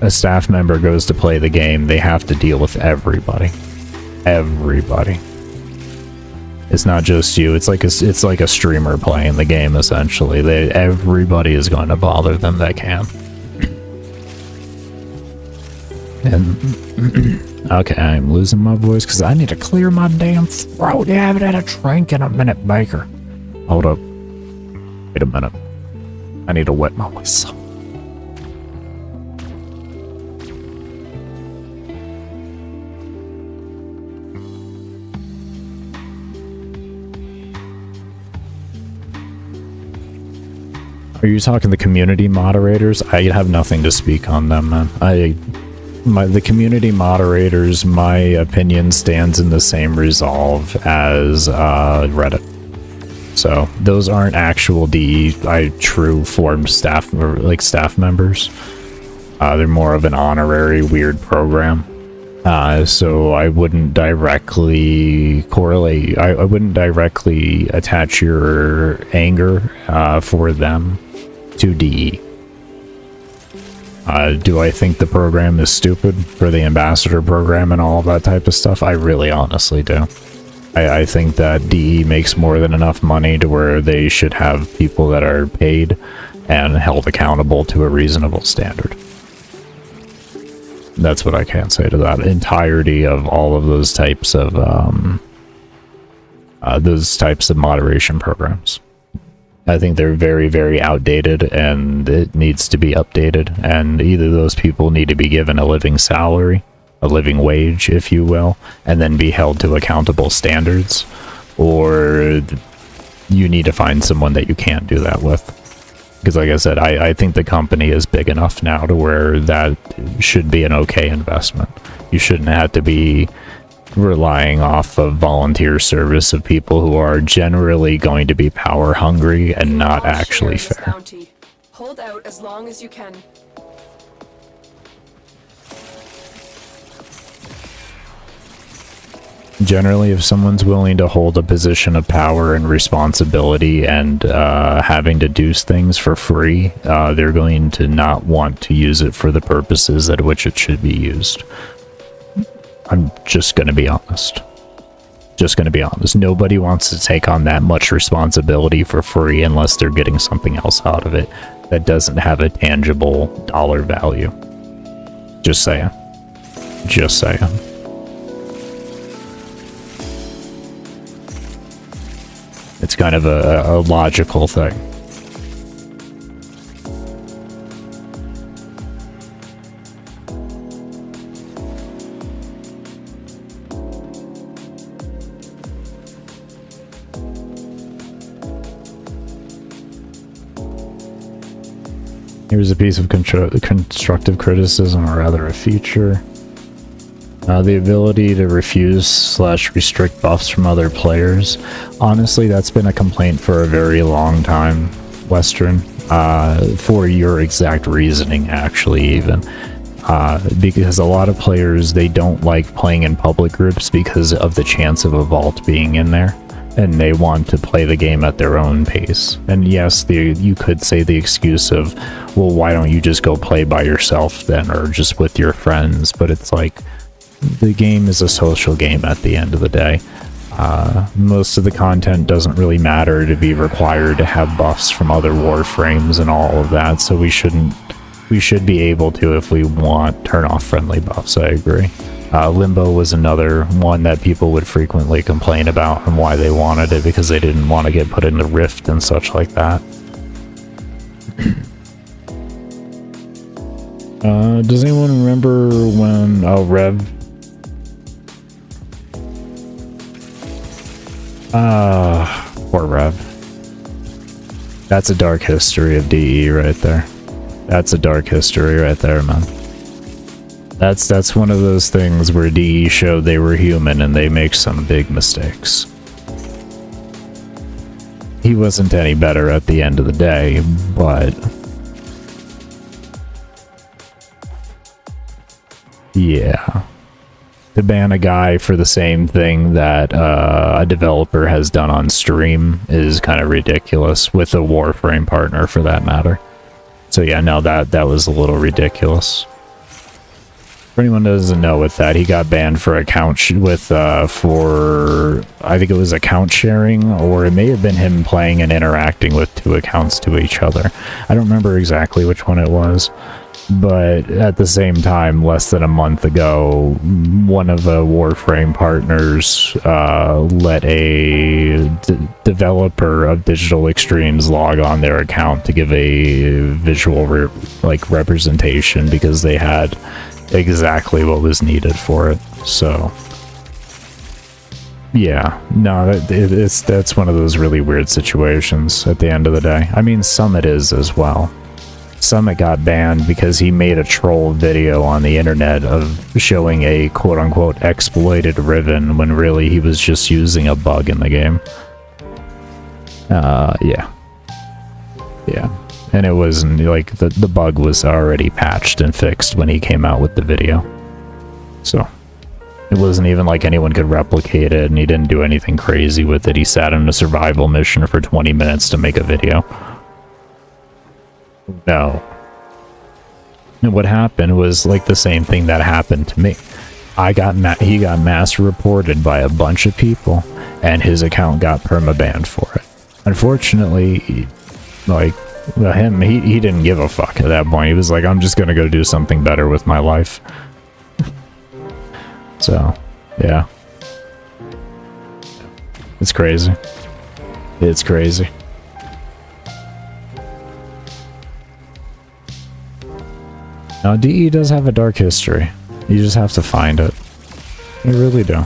a staff member goes to play the game, they have to deal with everybody. Everybody. It's not just you. It's like a streamer playing the game essentially. Everybody is going to bother them that can. And okay, I'm losing my voice because I need to clear my damn throat. You haven't had a drink in a minute, Baker. Hold up. Wait a minute. I need to wet my whistle. Are you talking the community moderators? I have nothing to speak on them, man. The community moderators, my opinion stands in the same resolve as Reddit. So those aren't actual true formed staff or like staff members. They're more of an honorary weird program. So I wouldn't directly correlate. I wouldn't directly attach your anger for them to DE. Do I think the program is stupid for the ambassador program and all of that type of stuff? I really honestly do. I think that DE makes more than enough money to where they should have people that are paid and held accountable to a reasonable standard. That's what I can say to that. Entirety of all of those types of moderation programs. I think they're very, very outdated, and it needs to be updated. And either those people need to be given a living salary, a living wage, if you will, and then be held to accountable standards, or you need to find someone that you can't do that with. Because like I said, I think the company is big enough now to where that should be an okay investment. You shouldn't have to be relying off of volunteer service of people who are generally going to be power hungry and not actually fair. Hold out as long as you can. Generally, if someone's willing to hold a position of power and responsibility and having to do things for free, they're going to not want to use it for the purposes at which it should be used. I'm just going to be honest. Nobody wants to take on that much responsibility for free unless they're getting something else out of it that doesn't have a tangible dollar value. Just saying. It's kind of a logical thing. Here's a piece of constructive criticism, or rather a feature. The ability to refuse/restrict buffs from other players. Honestly, that's been a complaint for a very long time, Western, for your exact reasoning, actually, even. Because a lot of players, they don't like playing in public groups because of the chance of a vault being in there, and they want to play the game at their own pace. And yes, you could say the excuse of, well, why don't you just go play by yourself then, or just with your friends? But it's like, the game is a social game at the end of the day. Most of the content doesn't really matter to be required to have buffs from other warframes and all of that, so we should be able to, if we want, turn off friendly buffs. I agree. Limbo was another one that people would frequently complain about and why they wanted it, because they didn't want to get put into Rift and such like that. Does anyone remember when Rev? Poor Rev. That's a dark history of DE right there. That's a dark history right there, man. That's one of those things where DE showed they were human and they make some big mistakes. He wasn't any better at the end of the day, but yeah. To ban a guy for the same thing that a developer has done on stream is kind of ridiculous, with a Warframe partner for that matter. So yeah, no, that was a little ridiculous. For anyone who doesn't know, with that, he got banned for account for I think it was account sharing, or it may have been him playing and interacting with two accounts to each other. I don't remember exactly which one it was. But at the same time, less than a month ago, one of the Warframe partners let a developer of Digital Extremes log on their account to give a visual representation, because they had exactly what was needed for it. So Yeah, no, that's one of those really weird situations at the end of the day. I mean, Summit is as well. Summit got banned because he made a troll video on the internet of showing a quote-unquote exploited Riven when really he was just using a bug in the game. Yeah. Yeah. And it wasn't, like, the bug was already patched and fixed when he came out with the video. So, it wasn't even like anyone could replicate it, and he didn't do anything crazy with it. He sat in a survival mission for 20 minutes to make a video. No. And what happened was like the same thing that happened to me. He got mass reported by a bunch of people, and his account got permabanned for it. Unfortunately, like, he didn't give a fuck at that point. He was like, I'm just gonna go do something better with my life. So, yeah. It's crazy. It's crazy. Now, DE does have a dark history. You just have to find it. You really do.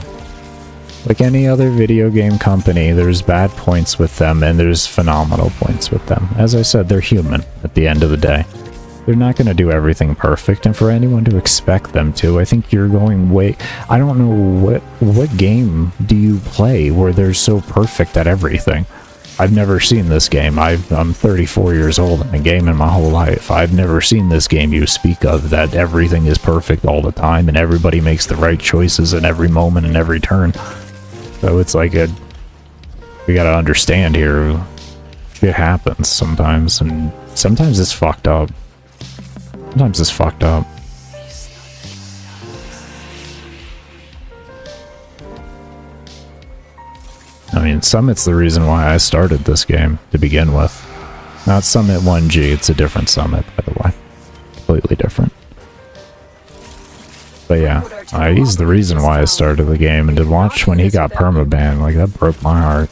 Like any other video game company, there's bad points with them, and there's phenomenal points with them. As I said, they're human at the end of the day. They're not going to do everything perfect, and for anyone to expect them to, I think you're going way... I don't know what game do you play where they're so perfect at everything? I've never seen this game. I'm 34 years old and I've been gaming my whole life. I've never seen this game you speak of that everything is perfect all the time and everybody makes the right choices in every moment and every turn. So it's like we gotta understand here, shit happens sometimes, and sometimes it's fucked up. Sometimes it's fucked up. I mean, Summit's the reason why I started this game to begin with. Not Summit 1G, it's a different Summit, by the way. Completely different. But yeah, he's the reason why I started the game, and to watch when he got permabanned, like, that broke my heart.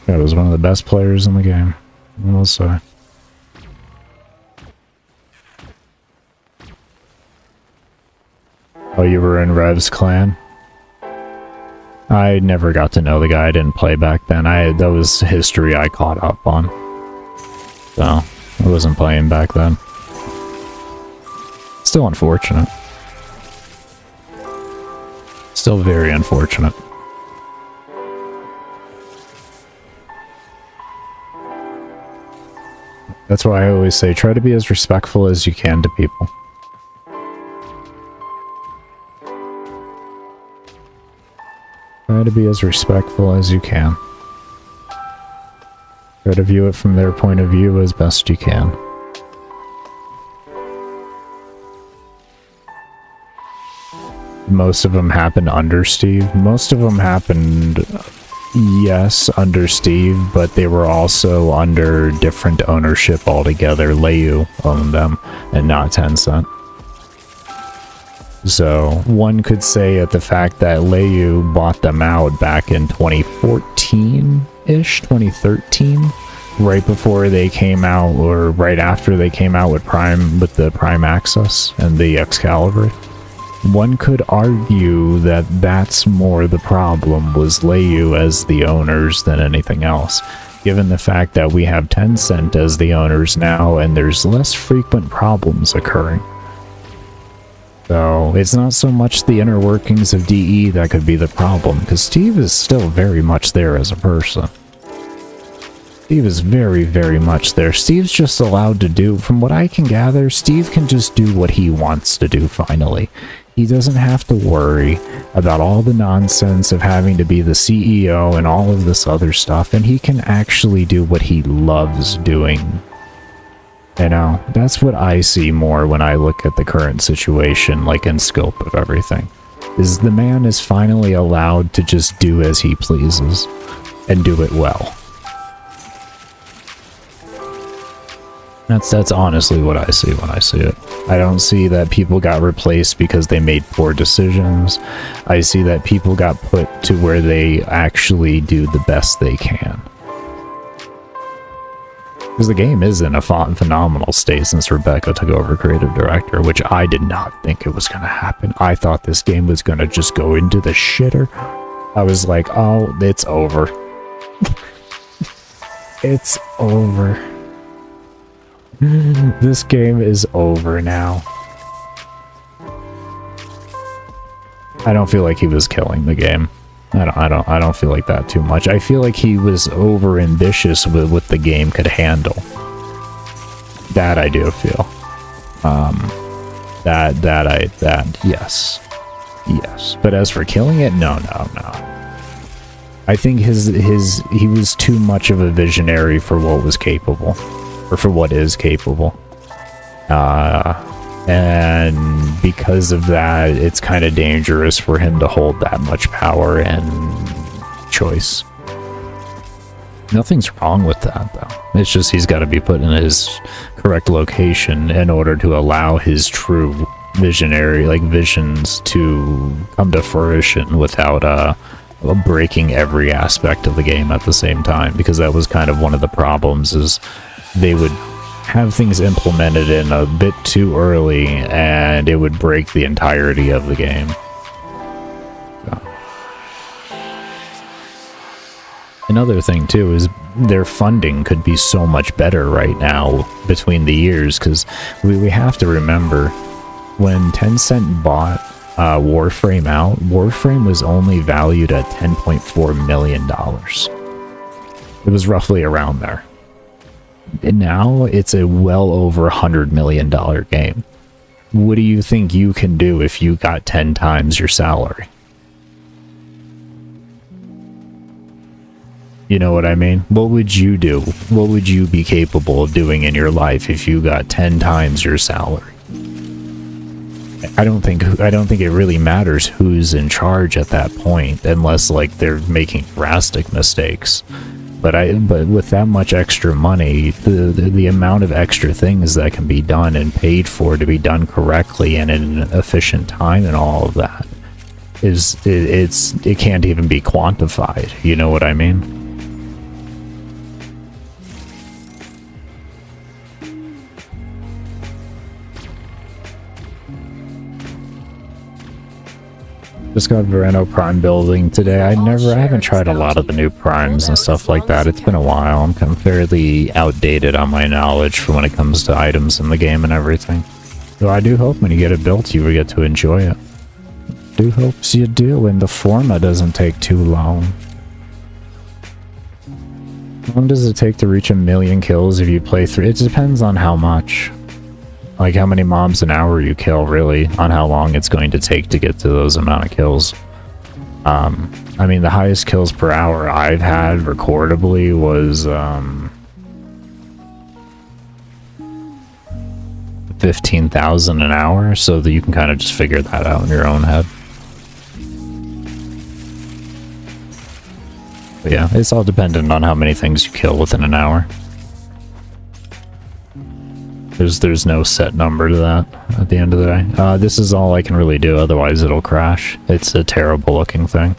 That was one of the best players in the game, I will say. Oh, you were in Rev's clan? I never got to know the guy. I didn't play back then. That was history I caught up on. So, I wasn't playing back then. Still unfortunate. Still very unfortunate. That's why I always say, try to be as respectful as you can to people. Try to be as respectful as you can. Try to view it from their point of view as best you can. Most of them happened under Steve. Most of them happened... yes, under Steve, but they were also under different ownership altogether. Leyu owned them, and not Tencent. So, one could say at the fact that Leyu bought them out back in 2014-ish, 2013, right before they came out, or right after they came out with the Prime Access and the Excalibur. One could argue that that's more the problem, was Leyu as the owners than anything else, given the fact that we have Tencent as the owners now and there's less frequent problems occurring. So, it's not so much the inner workings of DE that could be the problem, because Steve is still very much there as a person. Steve is very, very much there. Steve's just allowed to do, from what I can gather, Steve can just do what he wants to do finally. He doesn't have to worry about all the nonsense of having to be the CEO and all of this other stuff, and he can actually do what he loves doing. You know, that's what I see more when I look at the current situation, like in scope of everything. Is the man is finally allowed to just do as he pleases, and do it well. That's honestly what I see when I see it. I don't see that people got replaced because they made poor decisions. I see that people got put to where they actually do the best they can. Because the game is in a phenomenal state since Rebecca took over creative director, which I did not think it was going to happen. I thought this game was going to just go into the shitter. I was like, oh, it's over. It's over. This game is over now. I don't feel like he was killing the game. I don't feel like that too much. I feel like he was over ambitious with what the game could handle. That I do feel. Yes. Yes. But as for killing it, no. I think he was too much of a visionary for what was capable. Or for what is capable. And because of that, it's kind of dangerous for him to hold that much power and choice. Nothing's wrong with that, though. It's just he's got to be put in his correct location in order to allow his true visionary, visions to come to fruition without breaking every aspect of the game at the same time. Because that was kind of one of the problems, is they would have things implemented in a bit too early and it would break the entirety of the game. So. Another thing too is their funding could be so much better right now between the years, because we have to remember when Tencent bought Warframe out, Warframe was only valued at $10.4 million. It was roughly around there. And now it's a well over $100 million game. What do you think you can do if you got 10 times your salary? You know what I mean? What would you do? What would you be capable of doing in your life if you got 10 times your salary? I don't think it really matters who's in charge at that point, unless they're making drastic mistakes. But with that much extra money, the amount of extra things that can be done and paid for to be done correctly and in an efficient time and all of that it can't even be quantified. You know what I mean? Just got Vereno Prime building today. I haven't tried a lot of the new primes and stuff like that. It's been a while. I'm kind of fairly outdated on my knowledge for when it comes to items in the game and everything. So I do hope when you get it built, you will get to enjoy it. Do hopes you do, and the forma doesn't take too long. How long does it take to reach 1 million kills if you play through? It depends on how much. How many mobs an hour you kill, really, on how long it's going to take to get to those amount of kills. I mean, the highest kills per hour I've had recordably was 15,000 an hour, so that you can kind of just figure that out in your own head. But yeah, it's all dependent on how many things you kill within an hour. There's no set number to that at the end of the day. This is all I can really do, otherwise it'll crash. It's a terrible looking thing.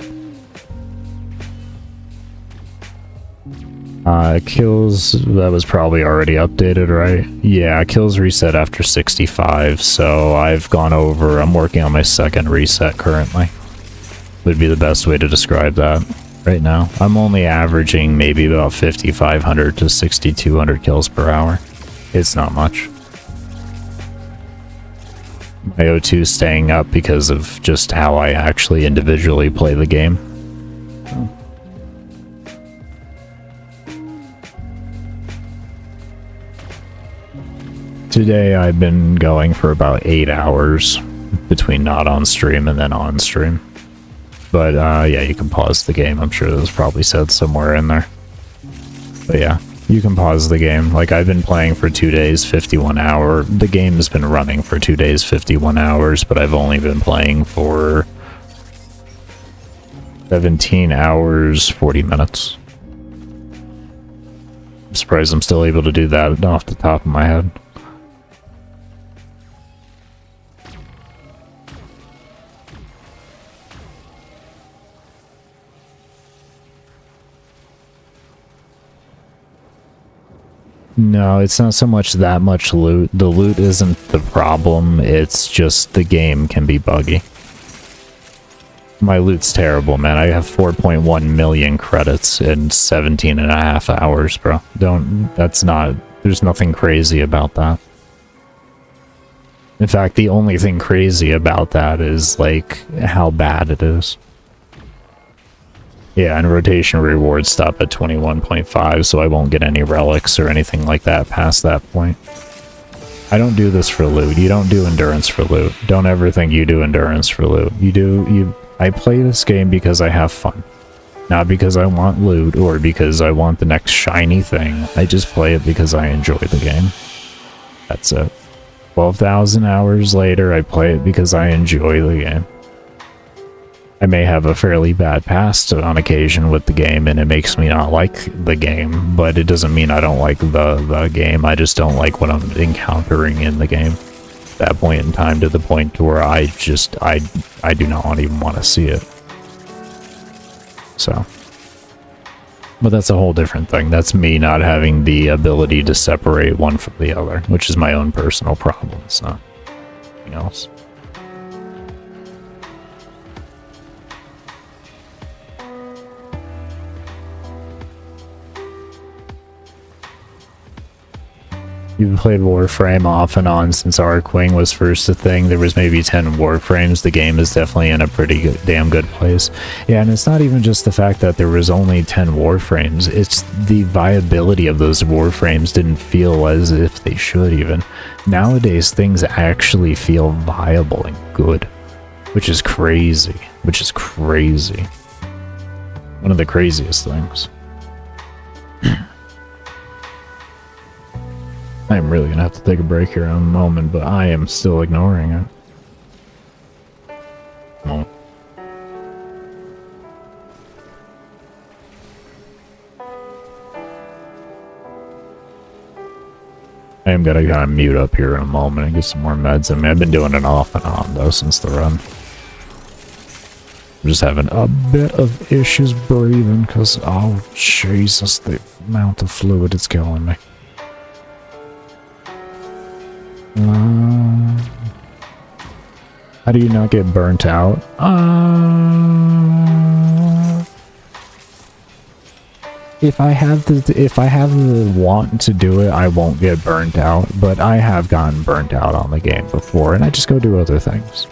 Kills, that was probably already updated, right? Yeah, kills reset after 65, so I've gone over, I'm working on my second reset currently. Would be the best way to describe that right now. I'm only averaging maybe about 5,500 to 6,200 kills per hour. It's not much. My O2 is staying up because of just how I actually individually play the game. Today I've been going for about 8 hours between not on stream and then on stream. But yeah, you can pause the game. I'm sure that was probably said somewhere in there. But yeah. You can pause the game. I've been playing for 2 days, 51 hours. The game's been running for 2 days, 51 hours, but I've only been playing for 17 hours, 40 minutes. surprised I'm still able to do that off the top of my head. No, it's not so much that much loot. The loot isn't the problem, it's just the game can be buggy. My loot's terrible, man. I have 4.1 million credits in 17 and a half hours, bro. There's nothing crazy about that. In fact, the only thing crazy about that is, like, how bad it is. Yeah, and rotation rewards stop at 21.5, so I won't get any relics or anything like that past that point. I don't do this for loot. You don't do endurance for loot. Don't ever think you do endurance for loot. I play this game because I have fun. Not because I want loot or because I want the next shiny thing. I just play it because I enjoy the game. That's it. 12,000 hours later, I play it because I enjoy the game. I may have a fairly bad past on occasion with the game, and it makes me not like the game, but it doesn't mean I don't like the game. I just don't like what I'm encountering in the game. At that point in time, to the point where I do not even want to see it. So. But that's a whole different thing. That's me not having the ability to separate one from the other, which is my own personal problem. It's not anything else. You've played Warframe off and on since Arcwing was first a thing. There was maybe 10 Warframes. The game is definitely in a pretty good, damn good place. Yeah, and it's not even just the fact that there was only 10 Warframes. It's the viability of those Warframes didn't feel as if they should even. Nowadays, things actually feel viable and good. Which is crazy. Which is crazy. One of the craziest things. I'm really gonna have to take a break here in a moment, but I am still ignoring it. Oh. I am gonna kind of mute up here in a moment and get some more meds in me. I've been doing it off and on, though, since the run. I'm just having a bit of issues breathing, because, oh, Jesus, the amount of fluid is killing me. How do you not get burnt out? If I have the want to do it, I won't get burnt out, but I have gotten burnt out on the game before, and I just go do other things.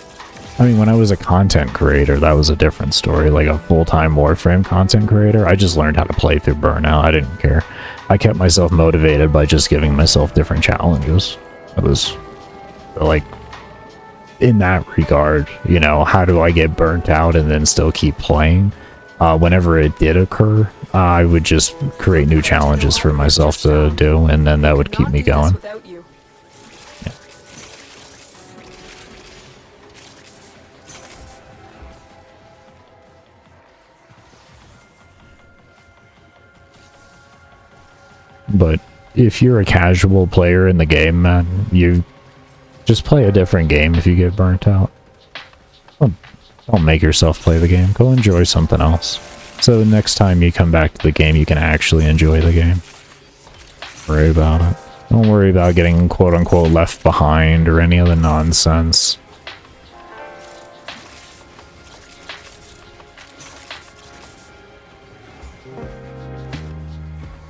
I mean, when I was a content creator, that was a different story. Like a full-time Warframe content creator, I just learned how to play through burnout. I didn't care. I kept myself motivated by just giving myself different challenges. It was like, in that regard, you know, how do I get burnt out and then still keep playing? Whenever it did occur, I would just create new challenges for myself to do, and then that would keep me going. Yeah. But if you're a casual player in the game, man, you just play a different game if you get burnt out. Don't make yourself play the game. Go enjoy something else. So the next time you come back to the game, you can actually enjoy the game. Don't worry about it. Don't worry about getting quote-unquote left behind or any other nonsense.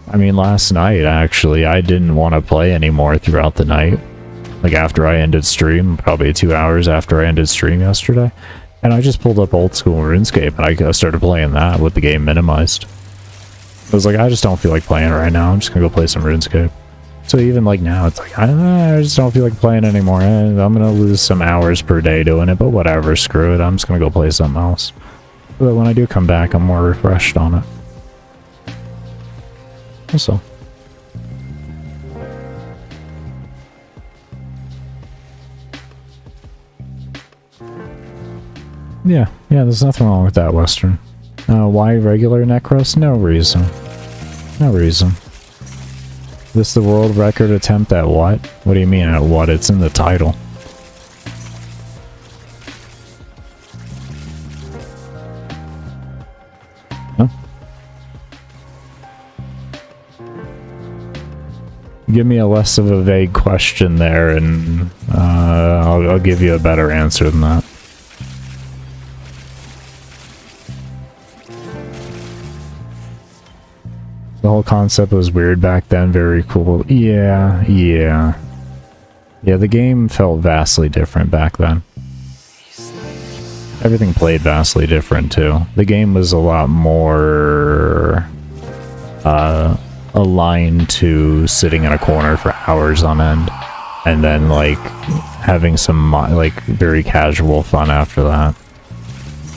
I mean, last night, actually, I didn't want to play anymore throughout the night. Like, after I ended stream, probably 2 hours after I ended stream yesterday. And I just pulled up old school RuneScape, and I started playing that with the game minimized. I was like, I just don't feel like playing right now. I'm just gonna go play some RuneScape. So even like now, it's like, I just don't feel like playing anymore. I'm gonna lose some hours per day doing it, but whatever, screw it. I'm just gonna go play something else. So that when I do come back, I'm more refreshed on it. So. Yeah, there's nothing wrong with that, Western. Why regular Nekros? No reason. No reason. This the world record attempt at what? What do you mean at what? It's in the title. Huh? Give me a less of a vague question there, and I'll give you a better answer than that. The whole concept was weird back then, very cool. Yeah, the game felt vastly different back then. Everything played vastly different, too. The game was a lot more aligned to sitting in a corner for hours on end, and then, like, having some, like, very casual fun after that.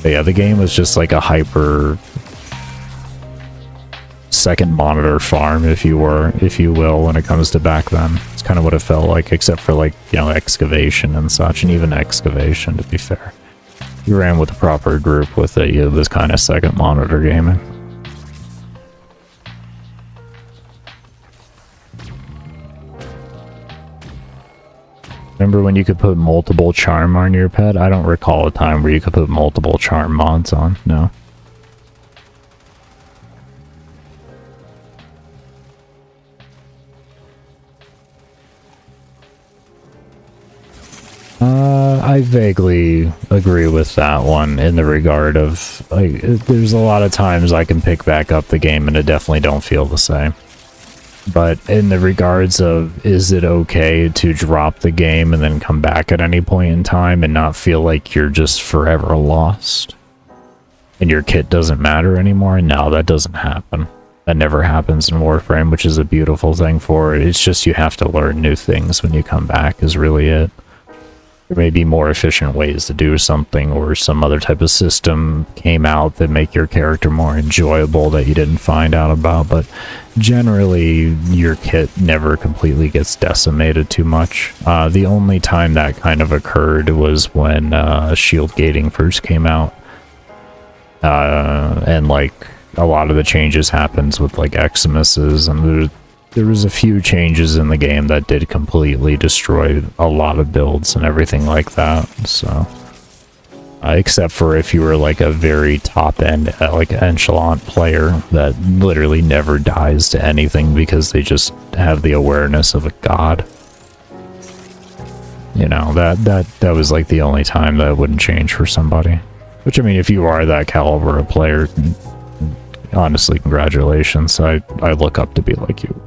But yeah, the game was just like a hyper second monitor farm, if you will, when it comes to back then. It's kind of what it felt like, except for, like, you know, excavation and such, and even excavation, to be fair. You ran with the proper group with it, it was kind of second monitor gaming. Remember when you could put multiple charm on your pet? I don't recall a time where you could put multiple charm mods on, no. I vaguely agree with that one in the regard of, like, there's a lot of times I can pick back up the game and it definitely don't feel the same. But in the regards of, is it okay to drop the game and then come back at any point in time and not feel like you're just forever lost? And your kit doesn't matter anymore? No, that doesn't happen. That never happens in Warframe, which is a beautiful thing for it. It's just you have to learn new things when you come back, is really it. There may be more efficient ways to do something, or some other type of system came out that make your character more enjoyable that you didn't find out about, but generally your kit never completely gets decimated too much. The only time that kind of occurred was when shield gating first came out, and like a lot of the changes happens with like Eximuses, and there was a few changes in the game that did completely destroy a lot of builds and everything like that, so except for if you were like a very top-end like echelon player that literally never dies to anything because they just have the awareness of a god. You know, that was like the only time that wouldn't change for somebody. Which, I mean, if you are that caliber of player, honestly, congratulations. I look up to be like you.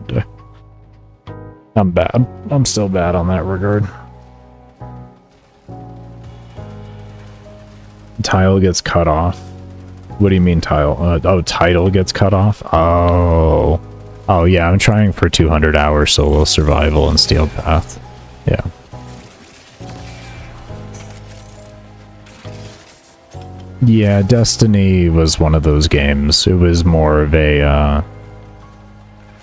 I'm bad. I'm still bad on that regard. Tile gets cut off. What do you mean tile? Oh, title gets cut off? Oh, yeah, I'm trying for 200 hour solo survival in Steel Path. Yeah. Yeah, Destiny was one of those games. It was more of a,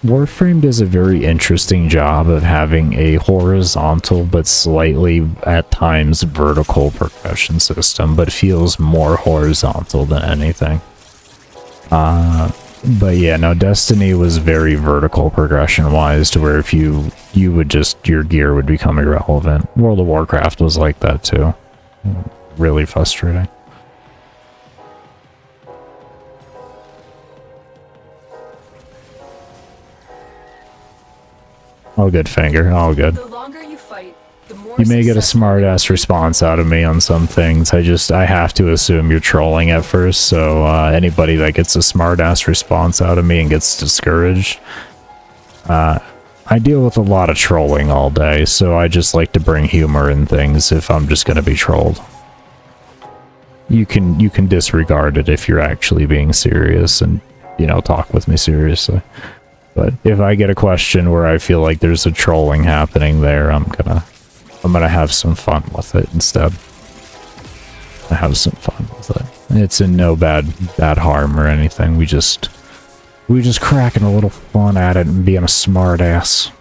Warframe does a very interesting job of having a horizontal but slightly, at times, vertical progression system, but feels more horizontal than anything. But yeah, no, Destiny was very vertical progression-wise, to where if you would just, your gear would become irrelevant. World of Warcraft was like that too. Really frustrating. All good, Finger. All good. The longer you fight, the more you may get a smart-ass response out of me on some things. I have to assume you're trolling at first, so anybody that gets a smart-ass response out of me and gets discouraged, I deal with a lot of trolling all day, so I just like to bring humor in things if I'm just going to be trolled. You can disregard it if you're actually being serious and, you know, talk with me seriously. But if I get a question where I feel like there's a trolling happening there, I'm gonna have some fun with it instead. I have some fun with it. It's in no bad harm or anything. We just cracking a little fun at it and being a smart ass.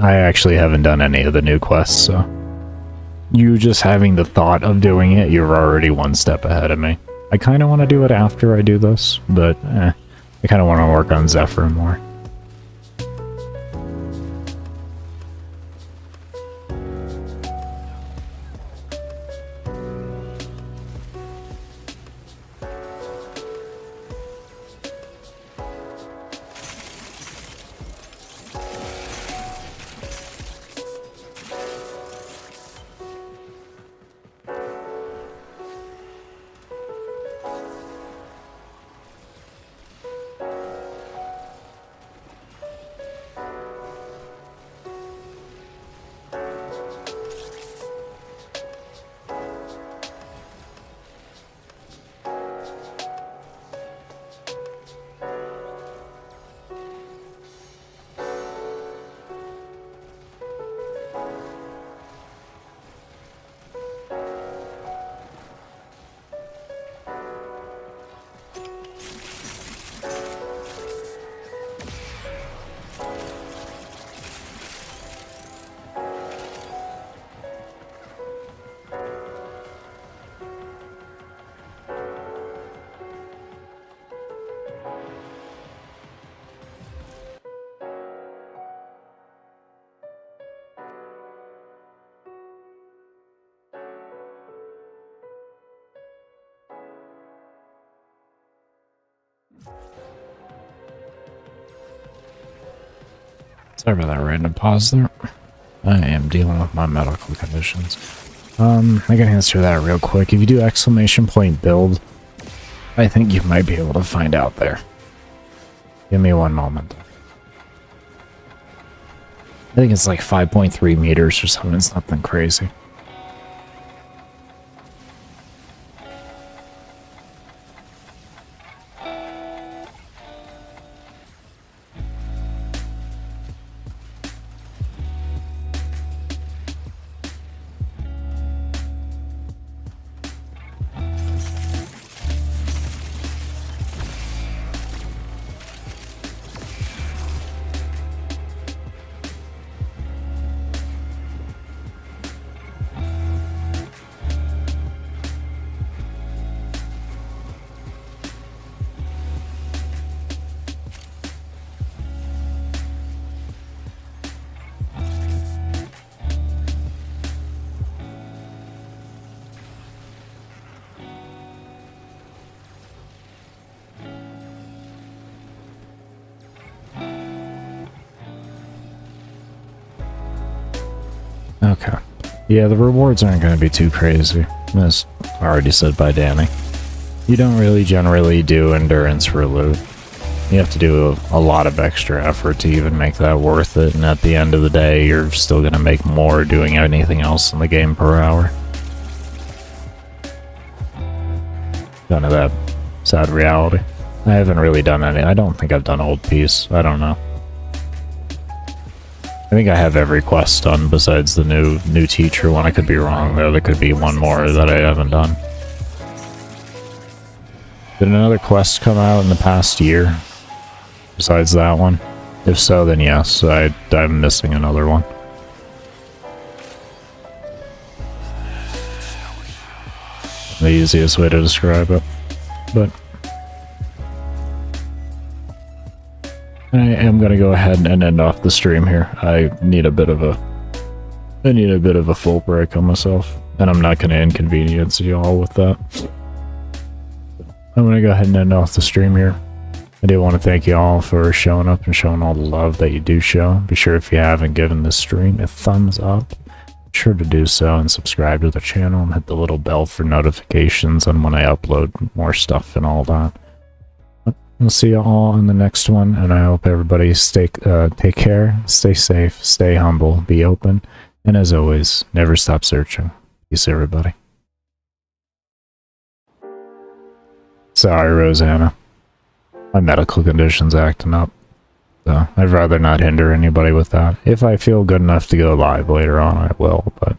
I actually haven't done any of the new quests, so you just having the thought of doing it, you're already one step ahead of me. I kind of want to do it after I do this, but I kind of want to work on Zephyr more. Sorry about that random pause there. I am dealing with my medical conditions. I can answer that real quick. If you do exclamation point build, I think you might be able to find out there. Give me one moment. I think it's like 5.3 meters or something. It's nothing crazy. Okay. Yeah, the rewards aren't going to be too crazy. As already said by Danny. You don't really generally do endurance for loot. You have to do a lot of extra effort to even make that worth it, and at the end of the day, you're still going to make more doing anything else in the game per hour. Kind of that sad reality. I haven't really done any. I don't think I've done Old Peace. I don't know. I think I have every quest done besides the new teacher one. I could be wrong though. There could be one more that I haven't done. Did another quest come out in the past year besides that one? If so, then yes. I'm missing another one. The easiest way to describe it. But I am gonna go ahead and end off the stream here. I need a bit of a full break on myself, and I'm not gonna inconvenience you all with that. I'm gonna go ahead and end off the stream here. I do want to thank you all for showing up and showing all the love that you do show. Be sure, if you haven't given this stream a thumbs up, be sure to do so and subscribe to the channel and hit the little bell for notifications on when I upload more stuff and all that. We'll see you all in the next one, and I hope everybody take care, stay safe, stay humble, be open, and as always, never stop searching. Peace, everybody. Sorry, Rosanna. My medical condition's acting up, so I'd rather not hinder anybody with that. If I feel good enough to go live later on, I will, but